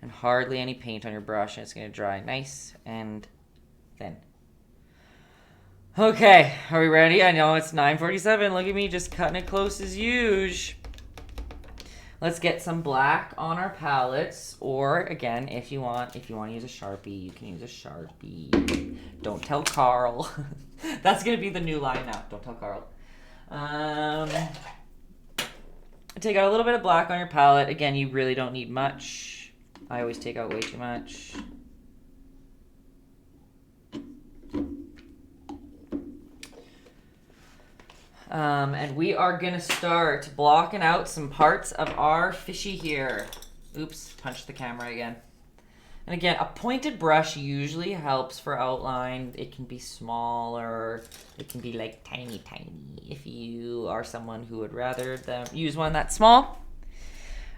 and hardly any paint on your brush, and it's going to dry nice and thin. Okay, are we ready? I know it's 9:47. Look at me just cutting it close as usual. Let's get some black on our palettes, or again, if you want to use a Sharpie, you can use a Sharpie. Don't tell Carl. That's gonna be the new line now. Don't tell Carl. Take out a little bit of black on your palette. Again, you really don't need much. I always take out way too much. And we are gonna start blocking out some parts of our fishy here. Oops, punched the camera again. And again, a pointed brush usually helps for outline. It can be smaller, it can be like tiny, tiny. If you are someone who would rather use one that's small.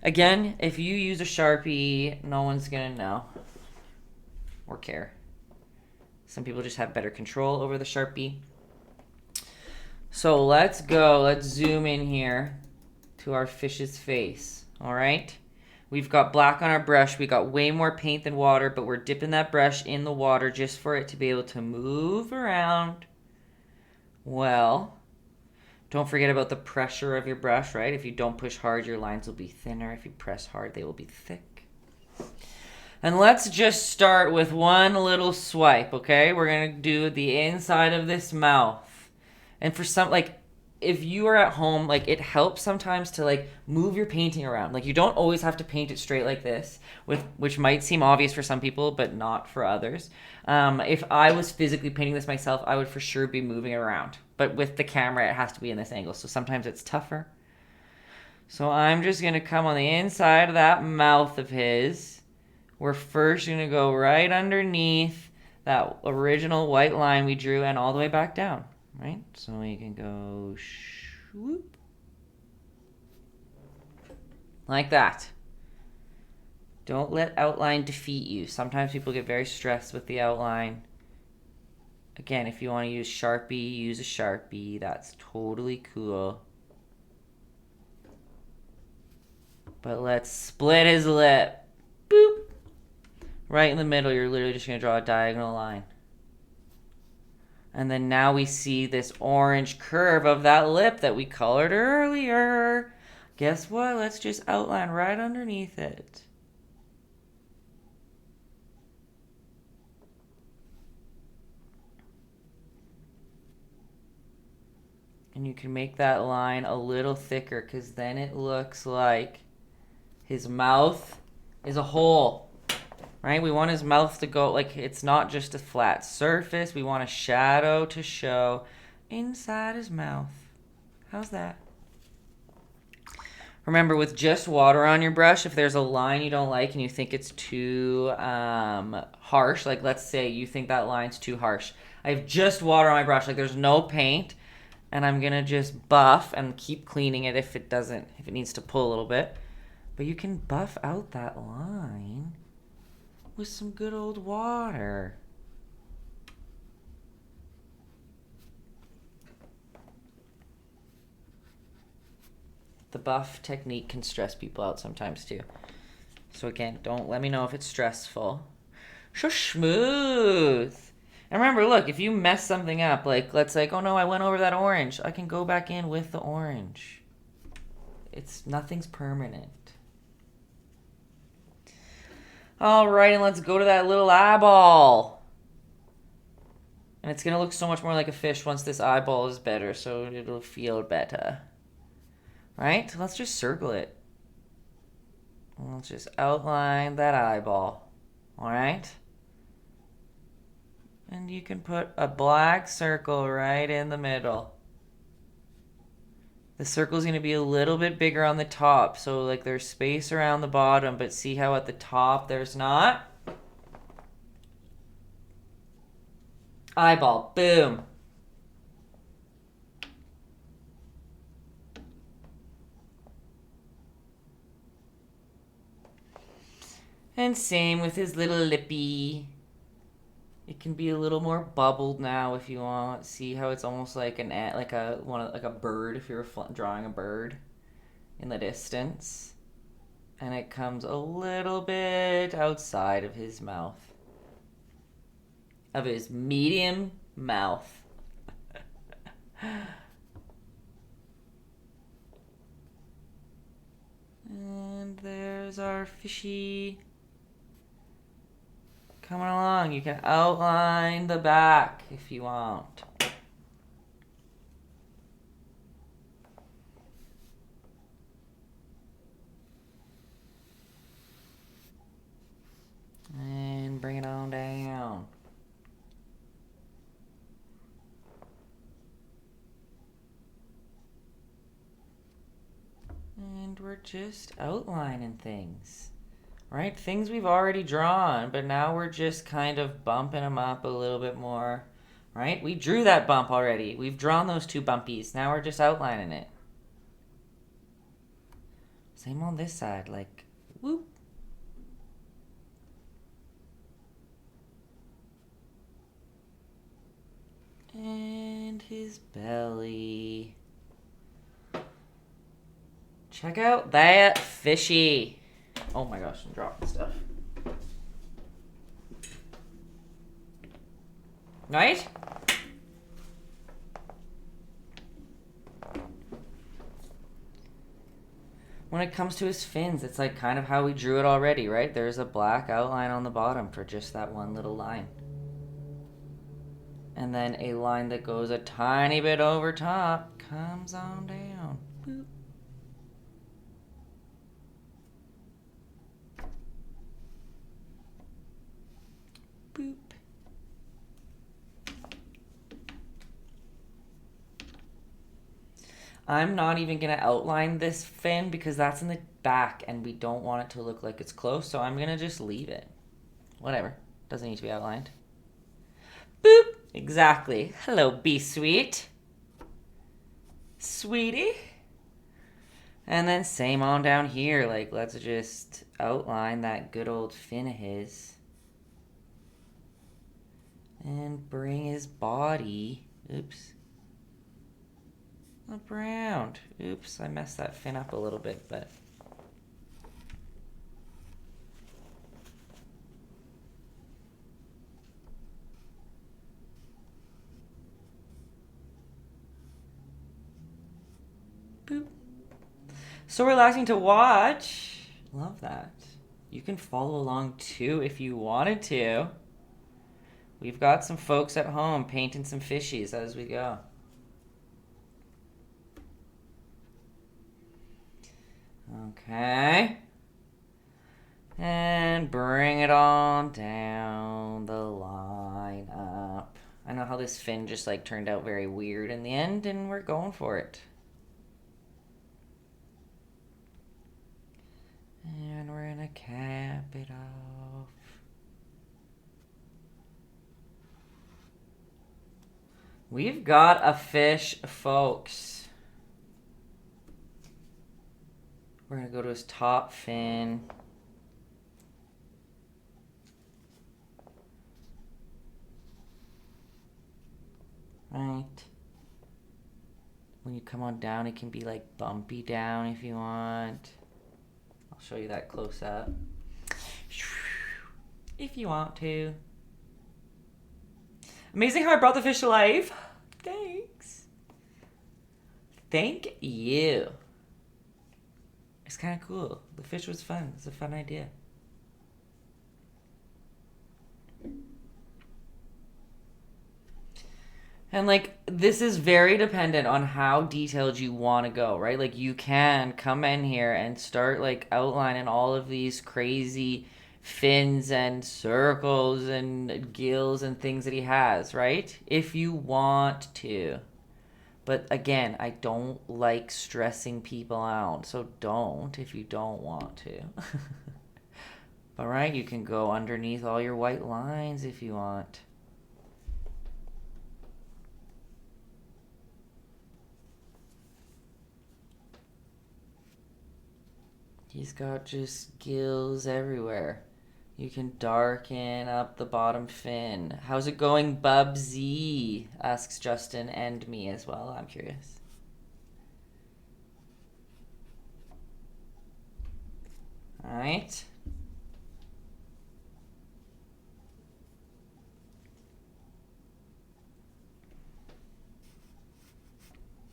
Again, if you use a Sharpie, no one's gonna know or care. Some people just have better control over the Sharpie. So let's go, let's zoom in here to our fish's face, all right? We've got black on our brush, we got way more paint than water, but we're dipping that brush in the water just for it to be able to move around well. Don't forget about the pressure of your brush, right? If you don't push hard, your lines will be thinner. If you press hard, they will be thick. And let's just start with one little swipe, okay? We're gonna do the inside of this mouth. And for some, like, if you are at home, like, it helps sometimes to, like, move your painting around. Like, you don't always have to paint it straight like this, which might seem obvious for some people, but not for others. If I was physically painting this myself, I would for sure be moving it around. But with the camera, it has to be in this angle, so sometimes it's tougher. So I'm just going to come on the inside of that mouth of his. We're first going to go right underneath that original white line we drew and all the way back down. Right? So we can go swoop. Like that. Don't let outline defeat you. Sometimes people get very stressed with the outline. Again, if you want to use Sharpie, use a Sharpie. That's totally cool. But let's split his lip. Boop. Right in the middle, you're literally just going to draw a diagonal line. And then now we see this orange curve of that lip that we colored earlier. Guess what? Let's just outline right underneath it. And you can make that line a little thicker because then it looks like his mouth is a hole. Right? We want his mouth to go, like, it's not just a flat surface. We want a shadow to show inside his mouth. How's that? Remember, with just water on your brush, if there's a line you don't like and you think it's too harsh, like let's say you think that line's too harsh. I have just water on my brush, like there's no paint, and I'm gonna just buff and keep cleaning it if it needs to pull a little bit. But you can buff out that line with some good old water. The buff technique can stress people out sometimes too. So again, don't let me know if it's stressful. So smooth. And remember, look, if you mess something up, like let's say, oh no, I went over that orange. I can go back in with the orange. Nothing's permanent. All right, and let's go to that little eyeball. And it's going to look so much more like a fish once this eyeball is better, so it'll feel better. Right? Let's just circle it. Let's just outline that eyeball. Alright? And you can put a black circle right in the middle. The circle's going to be a little bit bigger on the top, so like there's space around the bottom, but see how at the top there's not? Eyeball. Boom. And same with his little lippy. It can be a little more bubbled now if you want. See how it's almost like an ant, like a bird if you're drawing a bird in the distance. And it comes a little bit outside of his mouth. Of his medium mouth. And there's our fishy. Coming along. You can outline the back if you want. And bring it on down. And we're just outlining things. Right? Things we've already drawn, but now we're just kind of bumping them up a little bit more. Right? We drew that bump already. We've drawn those two bumpies. Now we're just outlining it. Same on this side, like, whoop. And his belly. Check out that fishy. Oh my gosh, I'm dropping stuff. Right? When it comes to his fins, it's like kind of how we drew it already, right? There's a black outline on the bottom for just that one little line. And then a line that goes a tiny bit over top comes on down. Boop. Boop. I'm not even going to outline this fin because that's in the back and we don't want it to look like it's close, so I'm going to just leave it. Whatever. Doesn't need to be outlined. Boop. Exactly. Hello, Be Sweet. Sweetie. And then same on down here. Like, let's just outline that good old fin of his. And bring his body, oops, up around. Oops, I messed that fin up a little bit, but. Boop. So relaxing to watch. Love that. You can follow along too if you wanted to. We've got some folks at home painting some fishies as we go. Okay. And bring it on down the line up. I know how this fin just like turned out very weird in the end, and we're going for it. And we're gonna cap it off. We've got a fish, folks. We're gonna go to his top fin. Right. When you come on down, it can be like bumpy down if you want. I'll show you that close up. If you want to. Amazing how I brought the fish to life. Thanks. Thank you. It's kind of cool. The fish was fun. It's a fun idea. And like this is very dependent on how detailed you want to go, right? Like you can come in here and start like outlining all of these crazy fins and circles and gills and things that he has, right? If you want to. But again, I don't like stressing people out, so don't if you don't want to. All right, you can go underneath all your white lines if you want. He's got just gills everywhere. You can darken up the bottom fin. How's it going, Bubsy? Asks Justin and me as well. I'm curious. All right.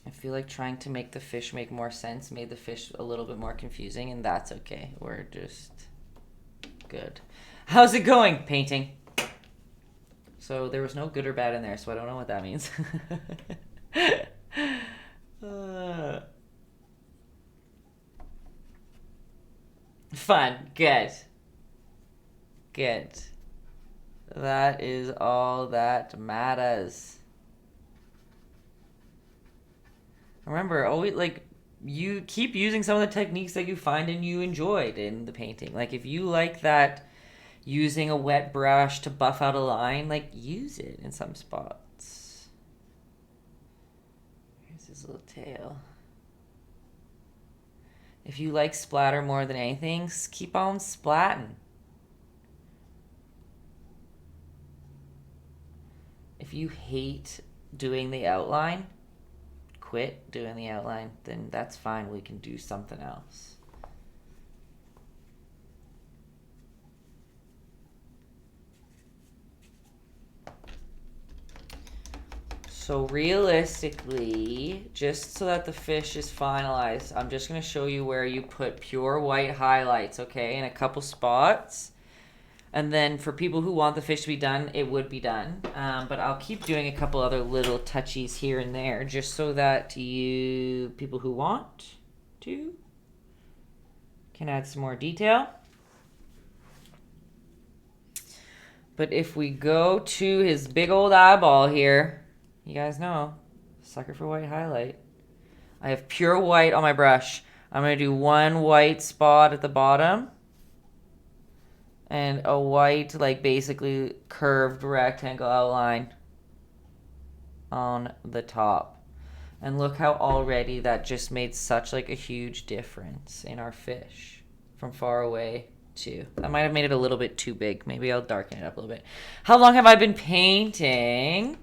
I feel like trying to make the fish make more sense made the fish a little bit more confusing, and that's okay. We're just good. How's it going, painting? So there was no good or bad in there, so I don't know what that means. Fun. Good. Good. That is all that matters. Remember, always like you keep using some of the techniques that you find and you enjoyed in the painting. Like if you like that using a wet brush to buff out a line, like use it in some spots. Here's his little tail. If you like splatter more than anything, keep on splatting. If you hate doing the outline, quit doing the outline, then that's fine. We can do something else. So realistically, just so that the fish is finalized, I'm just going to show you where you put pure white highlights, okay, in a couple spots. And then for people who want the fish to be done, it would be done. But I'll keep doing a couple other little touchies here and there just so that people who want to, can add some more detail. But if we go to his big old eyeball here, you guys know, sucker for white highlight. I have pure white on my brush. I'm going to do one white spot at the bottom. And a white, like basically curved rectangle outline on the top. And look how already that just made such like a huge difference in our fish from far away to. I might have made it a little bit too big. Maybe I'll darken it up a little bit. How long have I been painting?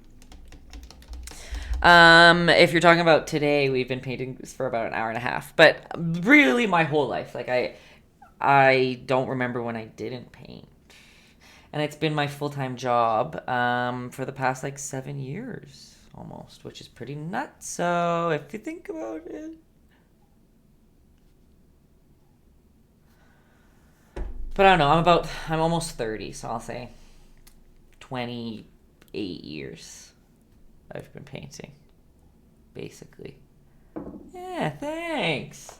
If you're talking about today, we've been painting for about an hour and a half. But really my whole life. Like I don't remember when I didn't paint. And it's been my full-time job for the past like 7 years almost, which is pretty nuts. So if you think about it. But I don't know, I'm almost 30, so I'll say 28 years I've been painting, basically. Yeah, thanks.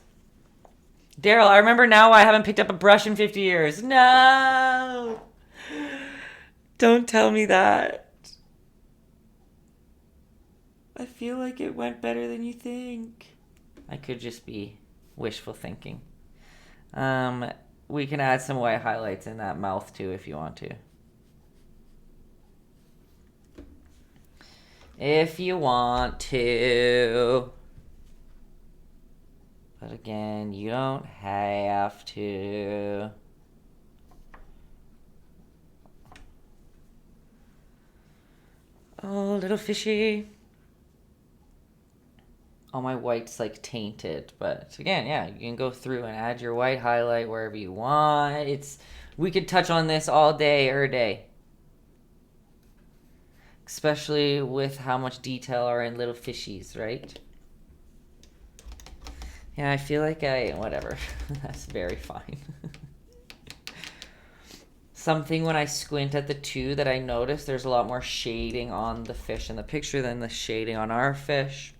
Daryl, I remember now why I haven't picked up a brush in 50 years. No! Don't tell me that. I feel like it went better than you think. I could just be wishful thinking. We can add some white highlights in that mouth too if you want to. If you want to. But again, you don't have to. Oh, little fishy. All my white's like tainted, but again, yeah, you can go through and add your white highlight wherever you want. We could touch on this all day or day. Especially with how much detail are in little fishies, right? Yeah, I feel like whatever. That's very fine. something when I squint at the two that I notice there's a lot more shading on the fish in the picture than the shading on our fish.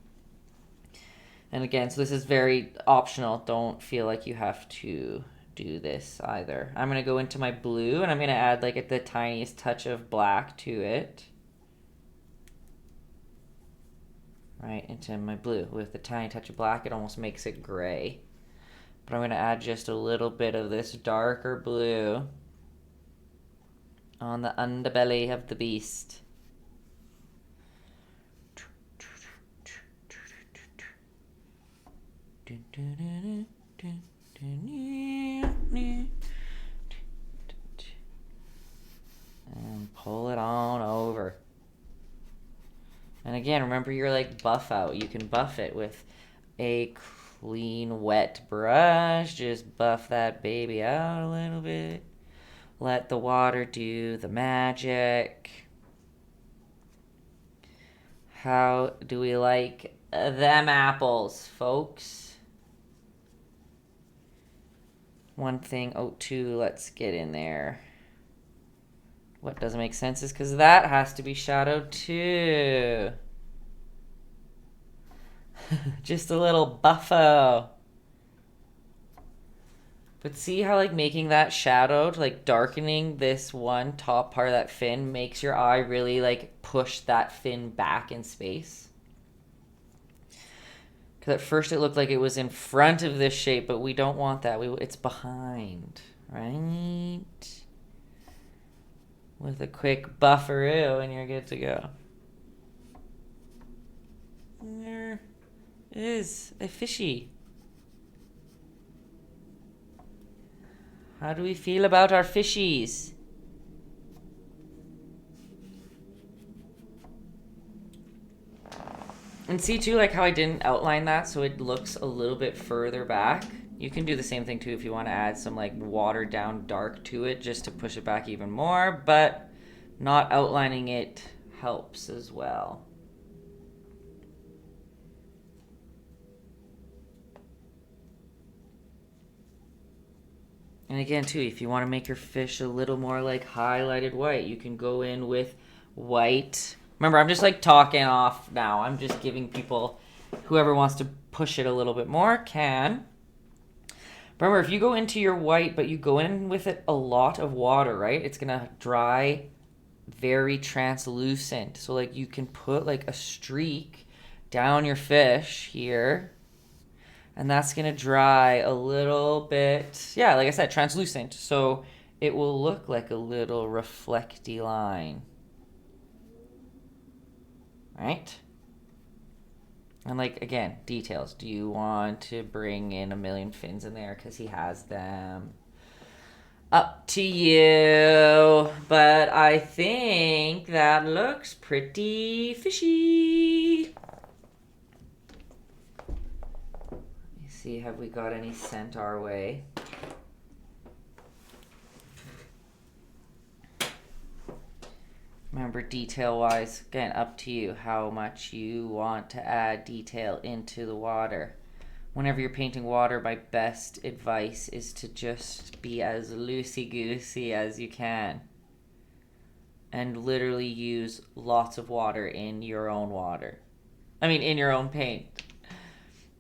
And again, so this is very optional. Don't feel like you have to do this either. I'm going to go into my blue and I'm going to add like the tiniest touch of black to it. Right into my blue. With a tiny touch of black, it almost makes it gray. But I'm going to add just a little bit of this darker blue on the underbelly of the beast. And pull it on over. And again, remember you're like buff out. You can buff it with a clean, wet brush. Just buff that baby out a little bit. Let the water do the magic. How do we like them apples, folks? One thing, oh, two, let's get in there. What doesn't make sense is because that has to be shadowed too. Just a little buffo. But see how like making that shadowed, like darkening this one top part of that fin makes your eye really like push that fin back in space? Because at first it looked like it was in front of this shape, but we don't want that. It's behind, right? With a quick bufferoo and you're good to go. There is a fishy. How do we feel about our fishies? And see too, like how I didn't outline that so it looks a little bit further back. You can do the same thing too if you want to add some like watered down dark to it just to push it back even more, but not outlining it helps as well. And again too, if you want to make your fish a little more like highlighted white, you can go in with white. Remember, I'm just like talking off now. I'm just giving people, whoever wants to push it a little bit more can. Remember, if you go into your white, but you go in with it a lot of water, right? It's going to dry very translucent. So like you can put like a streak down your fish here. And that's going to dry a little bit, yeah, like I said, translucent. So it will look like a little reflecty line. Right? And like, again, details. Do you want to bring in a million fins in there because he has them? Up to you. But I think that looks pretty fishy. See, have we got any sent our way? Remember, detail-wise, again, up to you how much you want to add detail into the water. Whenever you're painting water, my best advice is to just be as loosey-goosey as you can. And literally use lots of water in your own water. I mean, in your own paint.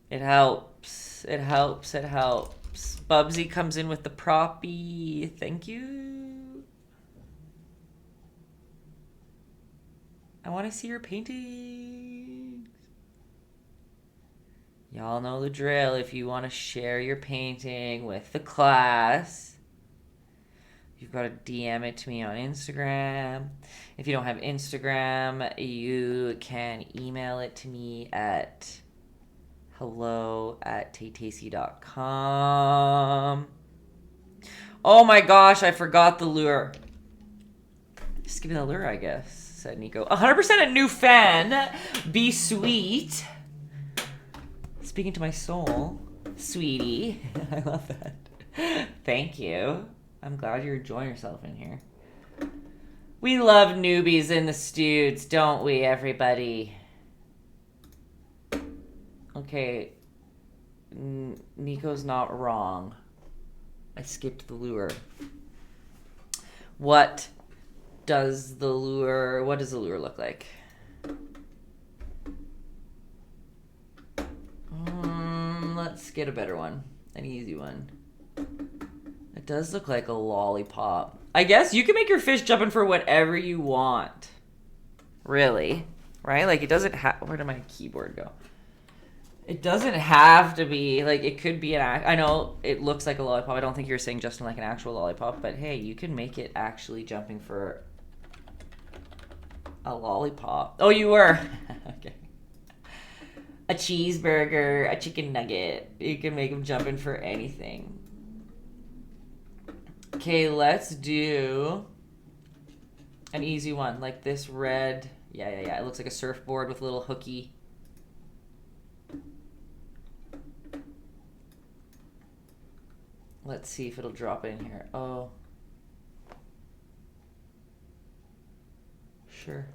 It helps. It helps. It helps. Bubsy comes in with the proppy. Thank you. I want to see your paintings. Y'all know the drill. If you want to share your painting with the class, you've got to DM it to me on Instagram. If you don't have Instagram, you can email it to me at hello@taytayski.com. Oh my gosh, I forgot the lure. Just give me the lure, I guess, said Nico. 100% a new fan. Be sweet. Speaking to my soul. Sweetie. I love that. Thank you. I'm glad you're enjoying yourself in here. We love newbies in the studs, don't we, everybody? Okay, Nico's not wrong. I skipped the lure. What does the lure look like? Let's get a better one. An easy one. It does look like a lollipop. I guess you can make your fish jumping for whatever you want. Really? Right? Like, it doesn't have... Where did my keyboard go? It doesn't have to be... Like, it could be an... I know it looks like a lollipop. I don't think you're saying, Justin, like an actual lollipop. But, hey, you can make it actually jumping for a lollipop. Oh, you were? Okay. A cheeseburger, a chicken nugget. You can make them jumping for anything. Okay, let's do an easy one. Like this red... Yeah. It looks like a surfboard with a little hooky. Let's see if it'll drop in here. Oh. Sure.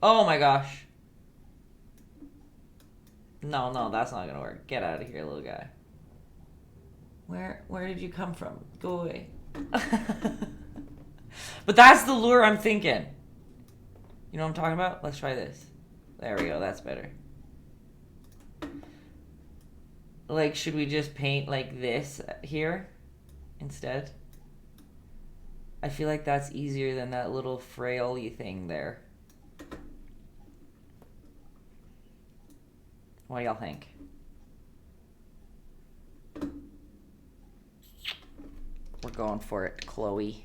Oh my gosh. No, that's not gonna work. Get out of here, little guy. Where did you come from? Go away. But that's the lure I'm thinking. You know what I'm talking about? Let's try this. There we go. That's better. Like, should we just paint like this here instead? I feel like that's easier than that little frail-y thing there. What do y'all think? We're going for it, Chloe.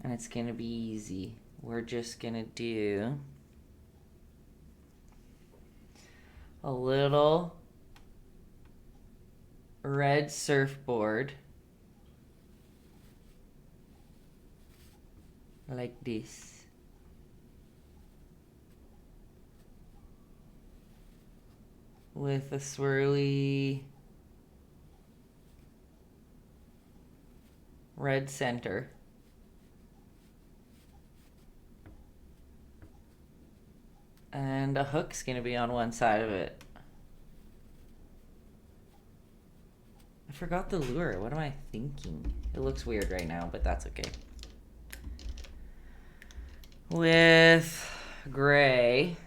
And it's gonna be easy. We're just gonna do a little red surfboard like this. With a swirly red center. And a hook's gonna be on one side of it. I forgot the lure. What am I thinking? It looks weird right now, but that's okay. With gray.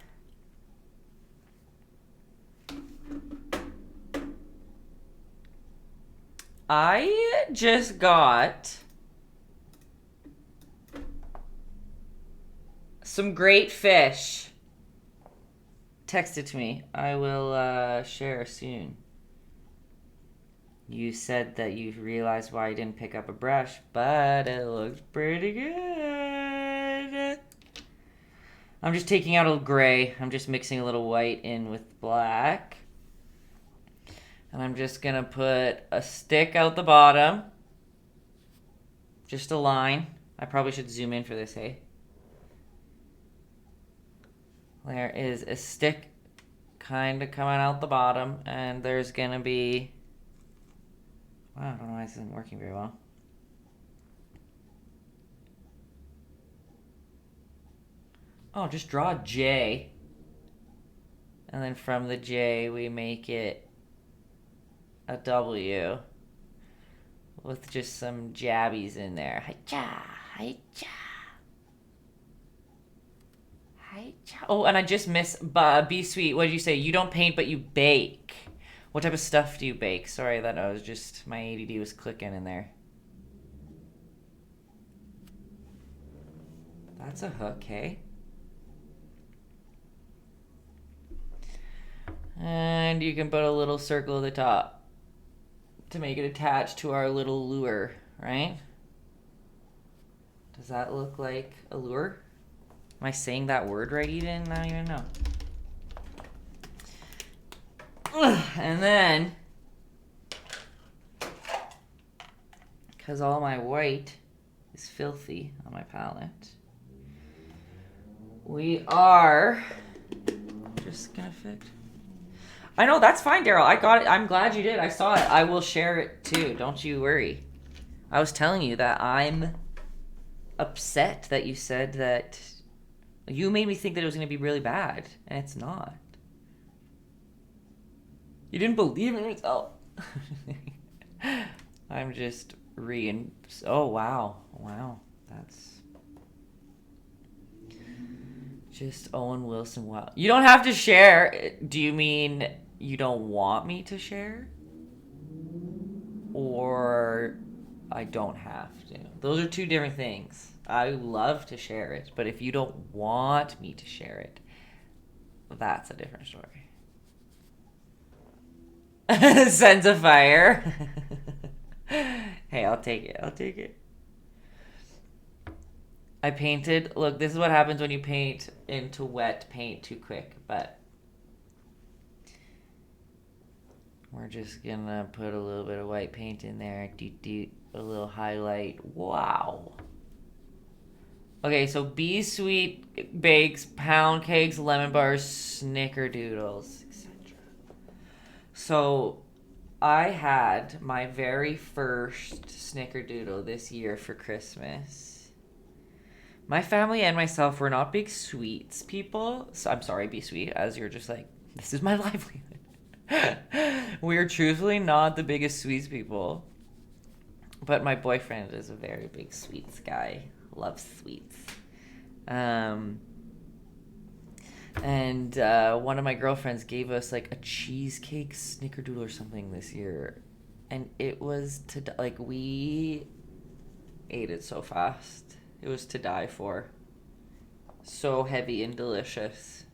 I just got some great fish. Text it to me. I will share soon. You said that you realized why you didn't pick up a brush, but it looks pretty good. I'm just taking out a gray. I'm just mixing a little white in with black. And I'm just going to put a stick out the bottom. Just a line. I probably should zoom in for this, hey? There is a stick kind of coming out the bottom. And there's going to be... Wow, I don't know why this isn't working very well. Oh, just draw a J. And then from the J, we make it a W with just some jabbies in there. Hi-cha, hi-cha. Hi-cha. Oh, and I just missed, be sweet. What did you say? You don't paint, but you bake. What type of stuff do you bake? Sorry, that I was just, my ADD was clicking in there. That's a hook, hey? And you can put a little circle at the top to make it attached to our little lure, right? Does that look like a lure? Am I saying that word right, Eden? I don't even know. And then, because all my white is filthy on my palette, we are just gonna fix. I know, that's fine, Daryl. I got it. I'm glad you did. I saw it. I will share it too. Don't you worry. I was telling you that I'm upset that you said that you made me think that it was going to be really bad, and it's not. You didn't believe in yourself. I'm just Oh, wow. Wow. That's just Owen Wilson. Wow. You don't have to share. Do you mean you don't want me to share? Or I don't have to? Those are two different things. I love to share it, but if you don't want me to share it, that's a different story. Sense of fire. Hey, I'll take it. I'll take it. I painted. Look, this is what happens when you paint into wet paint too quick, but we're just gonna put a little bit of white paint in there. A little highlight. Wow. Okay, so Bee Sweet bakes, pound cakes, lemon bars, snickerdoodles, etc. So I had my very first snickerdoodle this year for Christmas. My family and myself were not big sweets people. So I'm sorry, Be Sweet, as you're just like, this is my livelihood. We're truthfully not the biggest sweets people. But my boyfriend is a very big sweets guy. Loves sweets. And one of my girlfriends gave us like a cheesecake snickerdoodle or something this year. And it was we ate it so fast. It was to die for. So heavy and delicious.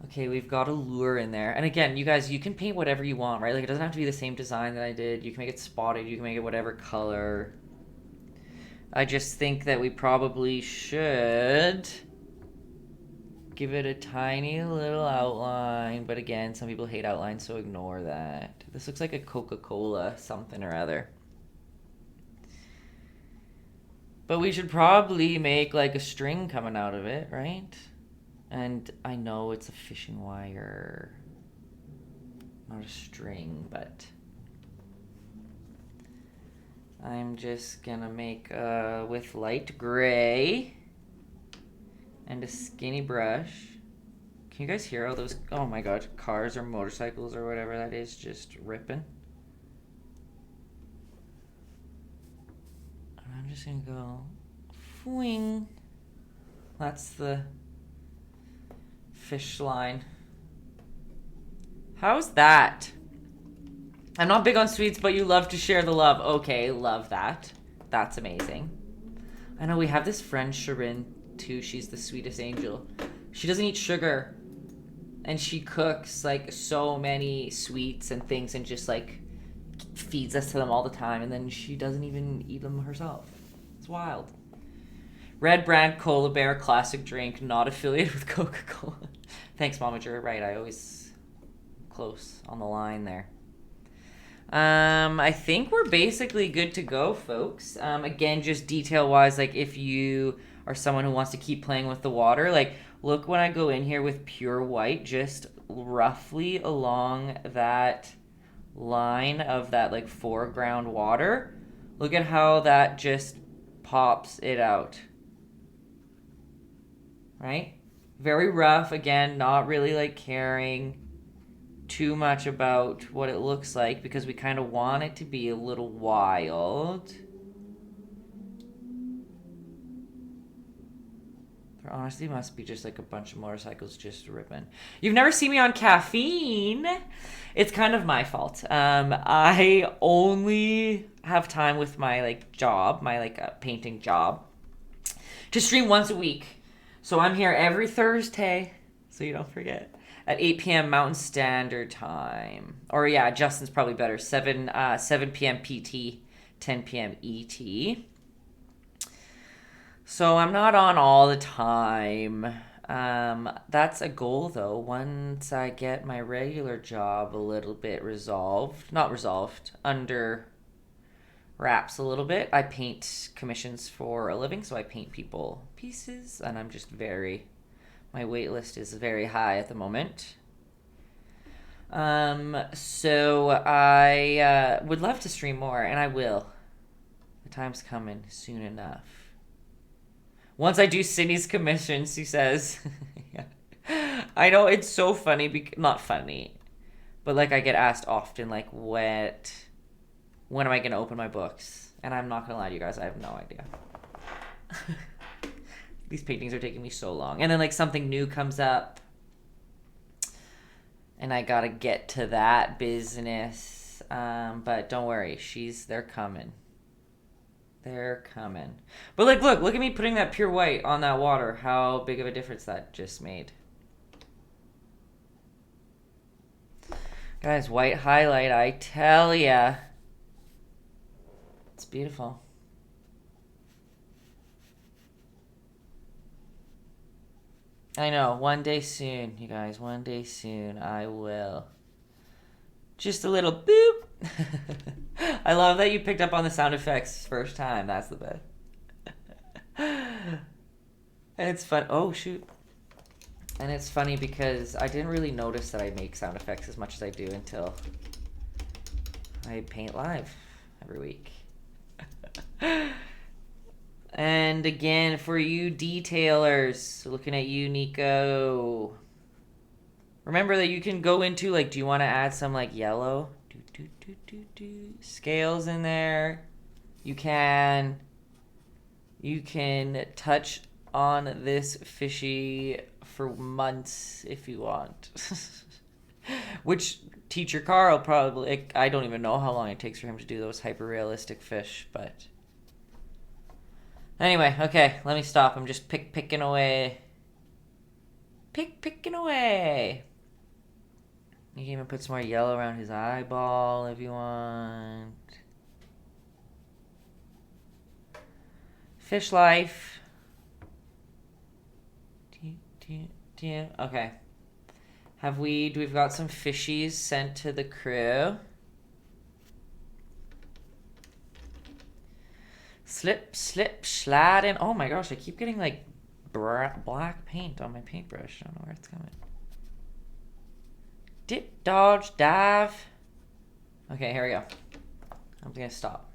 Okay, we've got a lure in there. And again, you guys, you can paint whatever you want, right? Like, it doesn't have to be the same design that I did. You can make it spotted. You can make it whatever color. I just think that we probably should give it a tiny little outline. But again, some people hate outlines, so ignore that. This looks like a Coca-Cola something or other. But we should probably make like a string coming out of it, right? And I know it's a fishing wire, not a string, but I'm just gonna make with light gray and a skinny brush. Can you guys hear all those, oh my god, cars or motorcycles or whatever that is just ripping? And I'm just gonna go fwing. That's the fish line. How's that? I'm not big on sweets, but you love to share the love. Okay, love that. That's amazing. I know we have this friend, Sharon, too. She's the sweetest angel. She doesn't eat sugar. And she cooks, like, so many sweets and things and just, like, feeds us to them all the time. And then she doesn't even eat them herself. It's wild. Red brand Cola Bear classic drink, not affiliated with Coca-Cola. Thanks, Mama. You're right. I always close on the line there. I think we're basically good to go, folks. Again, just detail-wise, like if you are someone who wants to keep playing with the water, like look when I go in here with pure white, just roughly along that line of that like foreground water. Look at how that just pops it out. Right? Very rough, again, not really like caring too much about what it looks like because we kind of want it to be a little wild. There honestly must be just like a bunch of motorcycles just ripping. You've never seen me on caffeine. It's kind of my fault. I only have time with my like job, my like painting job, to stream once a week. So I'm here every Thursday, so you don't forget, at 8 p.m. Mountain Standard Time. Or yeah, Justin's probably better. 7 p.m. PT, 10 p.m. ET. So I'm not on all the time. That's a goal, though. Once I get my regular job a little bit under wraps a little bit. I paint commissions for a living, so I paint people pieces, and I'm just my wait list is very high at the moment. So I would love to stream more, and I will. The time's coming soon enough. Once I do Sydney's commissions, she says. Yeah. I know it's so funny, not funny, but like I get asked often, like, when am I going to open my books? And I'm not going to lie to you guys, I have no idea. These paintings are taking me so long. And then like something new comes up. And I got to get to that business. But don't worry, they're coming. They're coming. But like, look at me putting that pure white on that water. How big of a difference that just made. Guys, white highlight, I tell ya. It's beautiful. I know, one day soon, you guys. One day soon, I will. Just a little boop. I love that you picked up on the sound effects first time. That's the best. And it's fun. Oh, shoot. And it's funny because I didn't really notice that I make sound effects as much as I do until I paint live every week. And again, for you detailers, looking at you, Nico. Remember that you can go into, like, do you want to add some, like, yellow? Scales in there. You can touch on this fishy for months if you want. Which teacher Carl probably, like, I don't even know how long it takes for him to do those hyper-realistic fish, but... Anyway, okay, let me stop. I'm just picking away. Picking away. You can even put some more yellow around his eyeball if you want. Fish life. Okay. We've got some fishies sent to the crew. Slip, slide in. Oh my gosh, I keep getting like black paint on my paintbrush. I don't know where it's coming. Dip, dodge, dive. Okay, here we go. I'm gonna stop.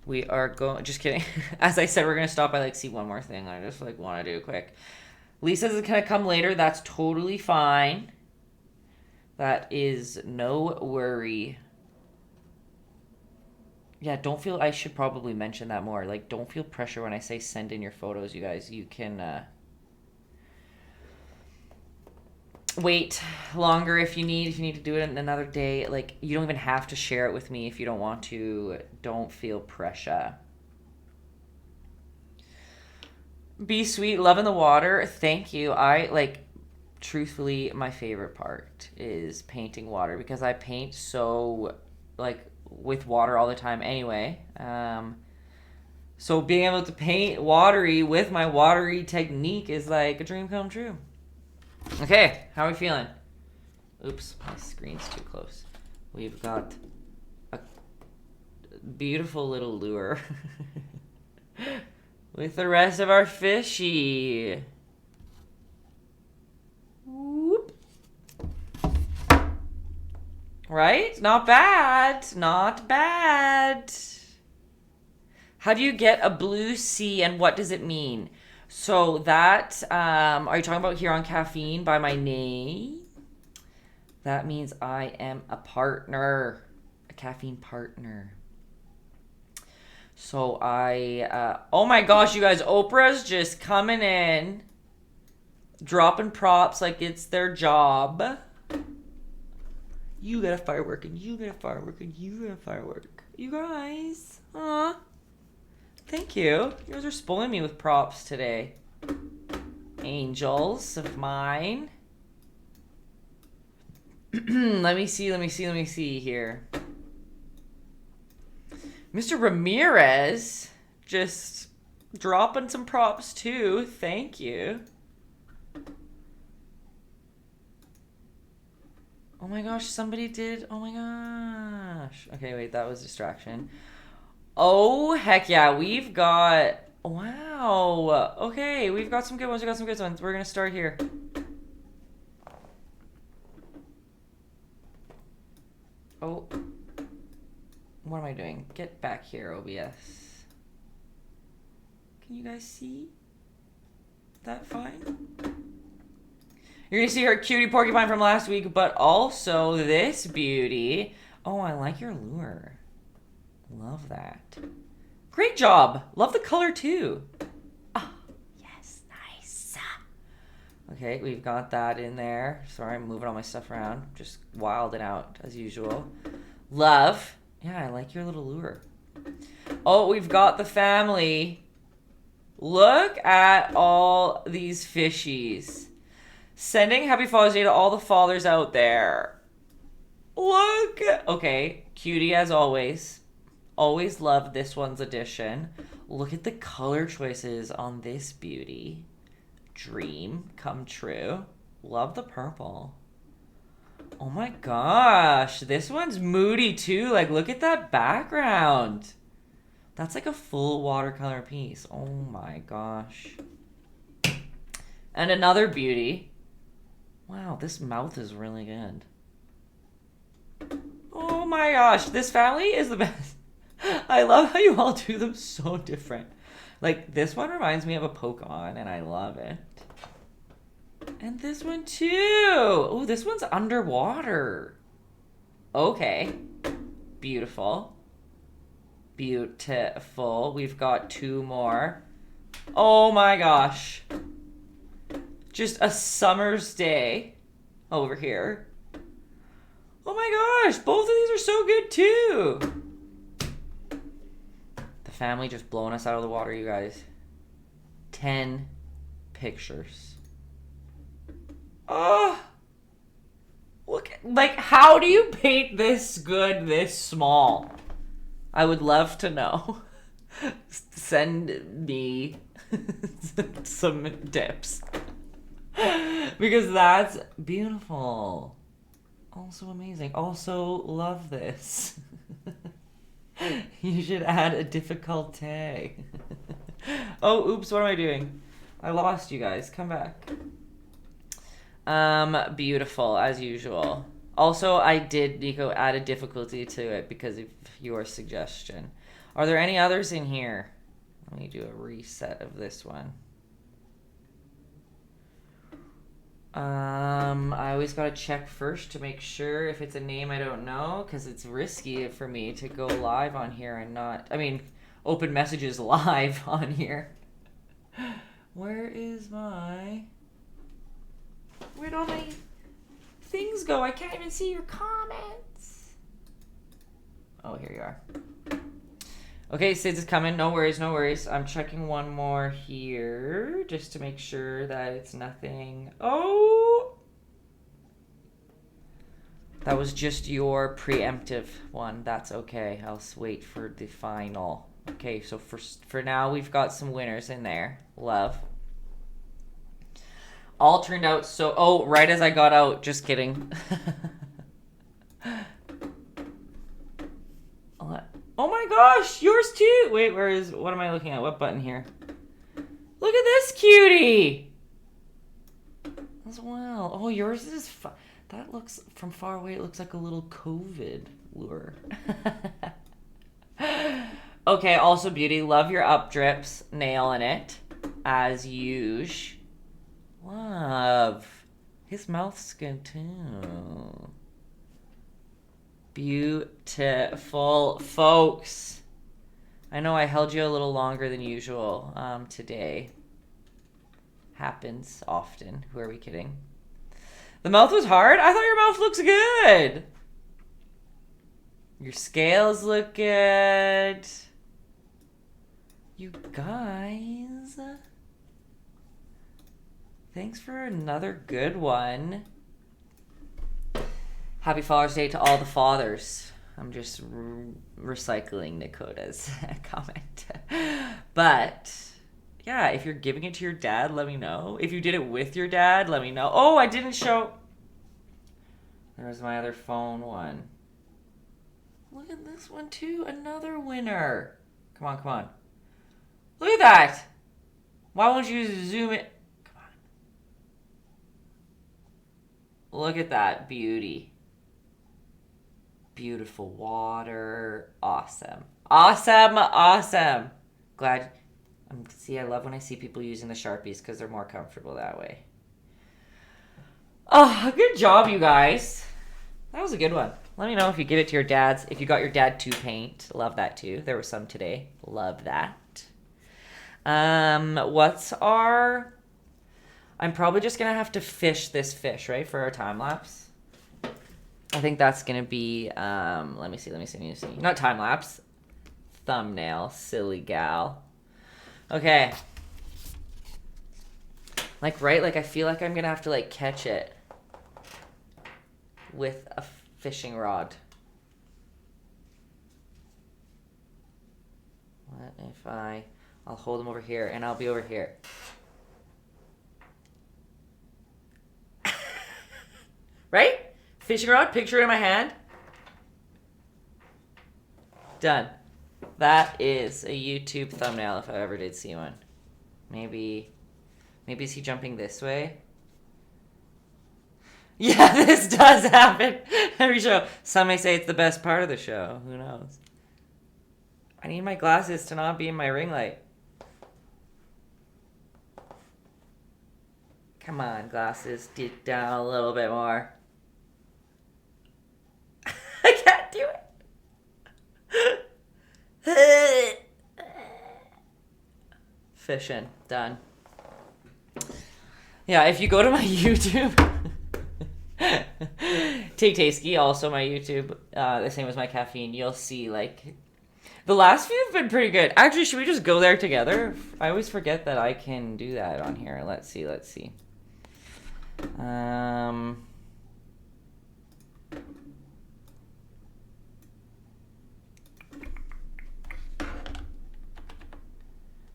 We are going, just kidding. As I said, we're gonna stop. I like see one more thing. I just like want to do quick. Lisa's is gonna come later. That's totally fine. That is no worry. Yeah, don't feel, I should probably mention that more. Like, don't feel pressure when I say send in your photos, you guys. You can wait longer if you need to do it another day. Like, you don't even have to share it with me if you don't want to. Don't feel pressure. Be sweet, love in the water. Thank you. I, like, truthfully, my favorite part is painting water because I paint so, like, with water all the time anyway. So being able to paint watery with my watery technique is like a dream come true. Okay, how are we feeling? Oops, my screen's too close. We've got a beautiful little lure with the rest of our fishy. Whoop. Right? Not bad. Not bad. How do you get a blue sea and what does it mean? So that, are you talking about here on Caffeine by my name? That means I am a partner, a caffeine partner. So oh my gosh, you guys, Oprah's just coming in, dropping props like it's their job. You got a firework, and you got a firework, and you got a firework. You guys, aw, thank you. You guys are spoiling me with props today. Angels of mine. Let me see here. Mr. Ramirez just dropping some props too. Thank you. Oh my gosh, somebody did. Oh my gosh. Okay, wait, that was distraction. Oh, heck yeah. We've got, wow. Okay, we've got some good ones. We're going to start here. Oh. What am I doing? Get back here, OBS. Can you guys see that fine? You're going to see her cutie porcupine from last week, but also this beauty. Oh, I like your lure. Love that. Great job. Love the color too. Oh, yes, nice. Okay, we've got that in there. Sorry, I'm moving all my stuff around. Just wilding out as usual. Love. Yeah, I like your little lure. Oh, we've got the family. Look at all these fishies. Sending Happy Father's Day to all the fathers out there. Look. Okay, cutie as always. Always loved this one's edition. Look at the color choices on this beauty. Dream come true. Love the purple. Oh my gosh. This one's moody too. Like, look at that background. That's like a full watercolor piece. Oh my gosh. And another beauty. Wow, this mouth is really good. Oh my gosh. This family is the best. I love how you all do them so different. Like, this one reminds me of a Pokemon, and I love it. And this one, too. Oh, this one's underwater. Okay. Beautiful. Beautiful. We've got two more. Oh, my gosh. Just a summer's day over here. Oh, my gosh. Both of these are so good, too. Family just blowing us out of the water, you guys. 10 pictures. Oh, look, like, how do you paint this good, this small? I would love to know. Send me some tips. Because that's beautiful. Also amazing. Also love this. You should add a difficulty. Oh, oops, what am I doing? I lost you guys. Come back. Beautiful, as usual. Also, I did, Nico, add a difficulty to it because of your suggestion. Are there any others in here? Let me do a reset of this one. I always gotta check first to make sure if it's a name I don't know, because it's risky for me to go live on here and not, I mean, open messages live on here. Where'd all my things go? I can't even see your comments. Oh, here you are. Okay, Sid's is coming. No worries, no worries. I'm checking one more here just to make sure that it's nothing. Oh! That was just your preemptive one. That's okay. I'll wait for the final. Okay, so for now, we've got some winners in there. Love. All turned out so... Oh, right as I got out. Just kidding. Oh my gosh, yours too. Wait, what am I looking at? What button here? Look at this cutie. As well. Oh, yours is fun. That looks, from far away, it looks like a little COVID lure. Okay, also beauty. Love your up drips. Nailing it. As usual. Love. His mouth's good too. Beautiful, folks. I know I held you a little longer than usual today. Happens often. Who are we kidding? The mouth was hard? I thought your mouth looks good. Your scales look good. You guys. Thanks for another good one. Happy Father's Day to all the fathers. I'm just recycling Nakota's comment. But, yeah, if you're giving it to your dad, let me know. If you did it with your dad, let me know. Oh, I didn't show... There's my other phone one. Look at this one, too. Another winner. Come on, come on. Look at that. Why won't you zoom it? Come on. Look at that beauty. Beautiful water. Awesome. Awesome. Awesome. Glad. See, I love when I see people using the Sharpies because they're more comfortable that way. Oh, good job, you guys. That was a good one. Let me know if you give it to your dads. If you got your dad to paint. Love that too. There was some today. Love that. What's our... I'm probably just going to have to fish this fish, right, for our time lapse. I think that's going to be, let me see. Not time lapse. Thumbnail. Silly gal. Okay. Like, right? Like, I feel like I'm going to have to, like, catch it with a fishing rod. What if I'll hold him over here and I'll be over here. Right? Fishing rod, picture it in my hand. Done. That is a YouTube thumbnail if I ever did see one. Maybe is he jumping this way? Yeah, this does happen every show. Some may say it's the best part of the show. Who knows? I need my glasses to not be in my ring light. Come on, glasses. Dip down a little bit more. I can't do it. Fishing. Done. Yeah, if you go to my YouTube... Taytayski, also my YouTube, the same as my caffeine, you'll see, like... The last few have been pretty good. Actually, should we just go there together? I always forget that I can do that on here. Let's see.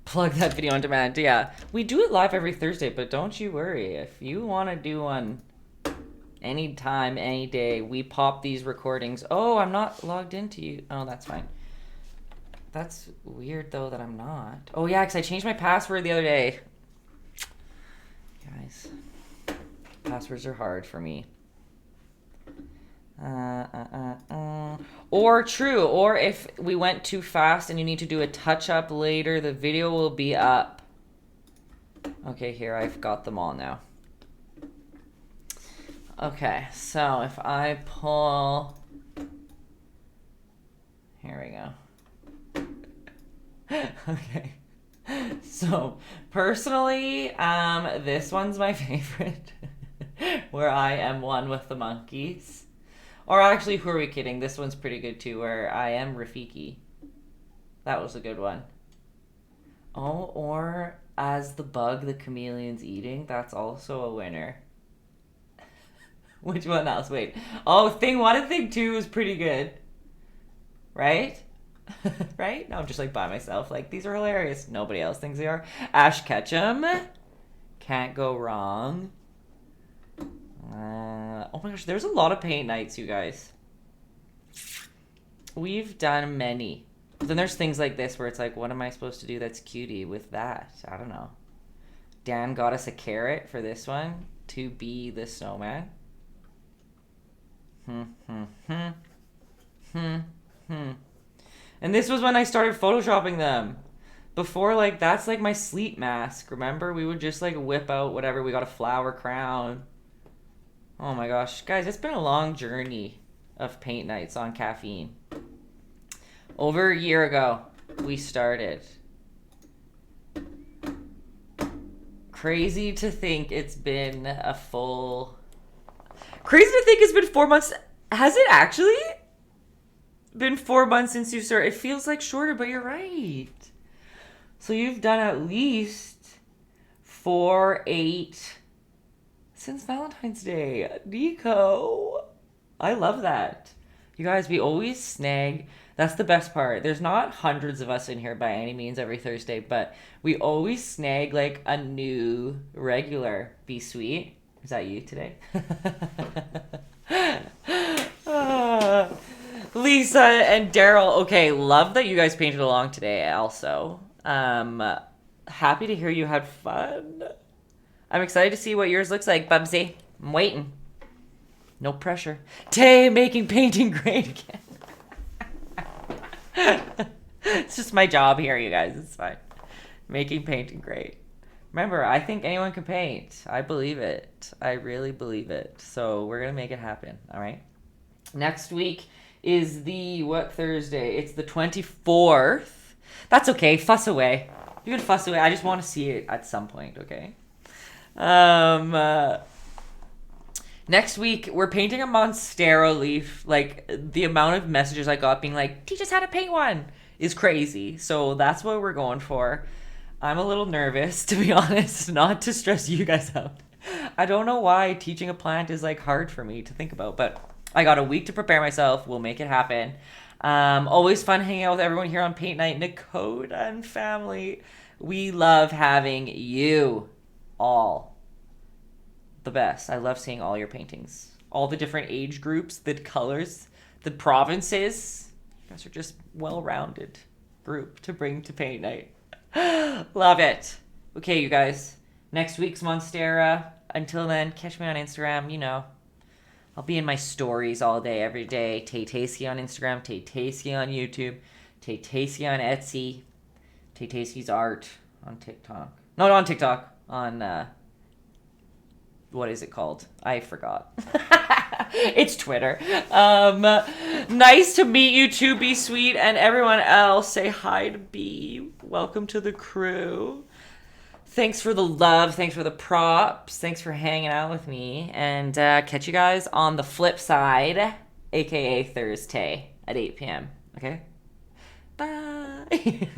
Plug that video on demand. Yeah, we do it live every Thursday, but don't you worry. If you want to do one anytime, any day, we pop these recordings. Oh, I'm not logged into you. Oh, that's fine. That's weird, though, that I'm not. Oh, yeah, because I changed my password the other day. Guys, passwords are hard for me. Or true, or if we went too fast and you need to do a touch-up later, the video will be up. Okay, here, I've got them all now. Okay, so if I pull... Here we go. Okay. So, personally, this one's my favorite. Where I am one with the monkeys. Or actually, who are we kidding? This one's pretty good too, where I am Rafiki. That was a good one. Oh, or as the bug the chameleon's eating. That's also a winner. Which one else? Wait. Oh, thing 1 and thing 2 is pretty good. Right? Right? No, I'm just like by myself. Like, these are hilarious. Nobody else thinks they are. Ash Ketchum. Can't go wrong. Oh my gosh, there's a lot of paint nights, you guys. We've done many. But then there's things like this where it's like, what am I supposed to do that's cutie with that? I don't know. Dan got us a carrot for this one to be the snowman. And this was when I started photoshopping them. Before, like, that's like my sleep mask. Remember? We would just like whip out whatever. We got a flower crown. Oh my gosh. Guys, it's been a long journey of paint nights on caffeine. Over a year ago, we started. Crazy to think it's been a full... Crazy to think it's been 4 months. Has it actually been 4 months since you started? It feels like shorter, but you're right. So you've done at least 4, 8... since Valentine's Day. Nico. I love that. You guys, we always snag. That's the best part. There's not hundreds of us in here by any means every Thursday, but we always snag like a new regular. Be sweet. Is that you today? Lisa and Daryl. Okay, love that you guys painted along today also. Happy to hear you had fun. I'm excited to see what yours looks like, Bubsy. I'm waiting. No pressure. Tay making painting great again. It's just my job here, you guys. It's fine. Making painting great. Remember, I think anyone can paint. I believe it. I really believe it. So we're going to make it happen, all right? Next week is what Thursday? It's the 24th. That's okay. Fuss away. You can fuss away. I just want to see it at some point, okay? Next week, we're painting a Monstera leaf. Like, the amount of messages I got being like, teach us how to paint one is crazy. So that's what we're going for. I'm a little nervous, to be honest, not to stress you guys out. I don't know why teaching a plant is, like, hard for me to think about, but I got a week to prepare myself. We'll make it happen. Always fun hanging out with everyone here on Paint Night. Nakoda and family. We love having you all. The best. I love seeing all your paintings. All the different age groups, the colors, the provinces. You guys are just well-rounded group to bring to Paint Night. Love it. Okay, you guys. Next week's Monstera. Until then, catch me on Instagram. You know, I'll be in my stories all day, every day. Taytayski on Instagram. Taytayski on YouTube. Taytayski on Etsy. Taytayski's art on TikTok. No, not on TikTok. On, what is it called? I forgot. It's Twitter. Nice to meet you too, Be Sweet, and everyone else. Say hi to B. Welcome to the crew. Thanks for the love. Thanks for the props. Thanks for hanging out with me. And catch you guys on the flip side, aka Thursday at 8 p.m. Okay? Bye.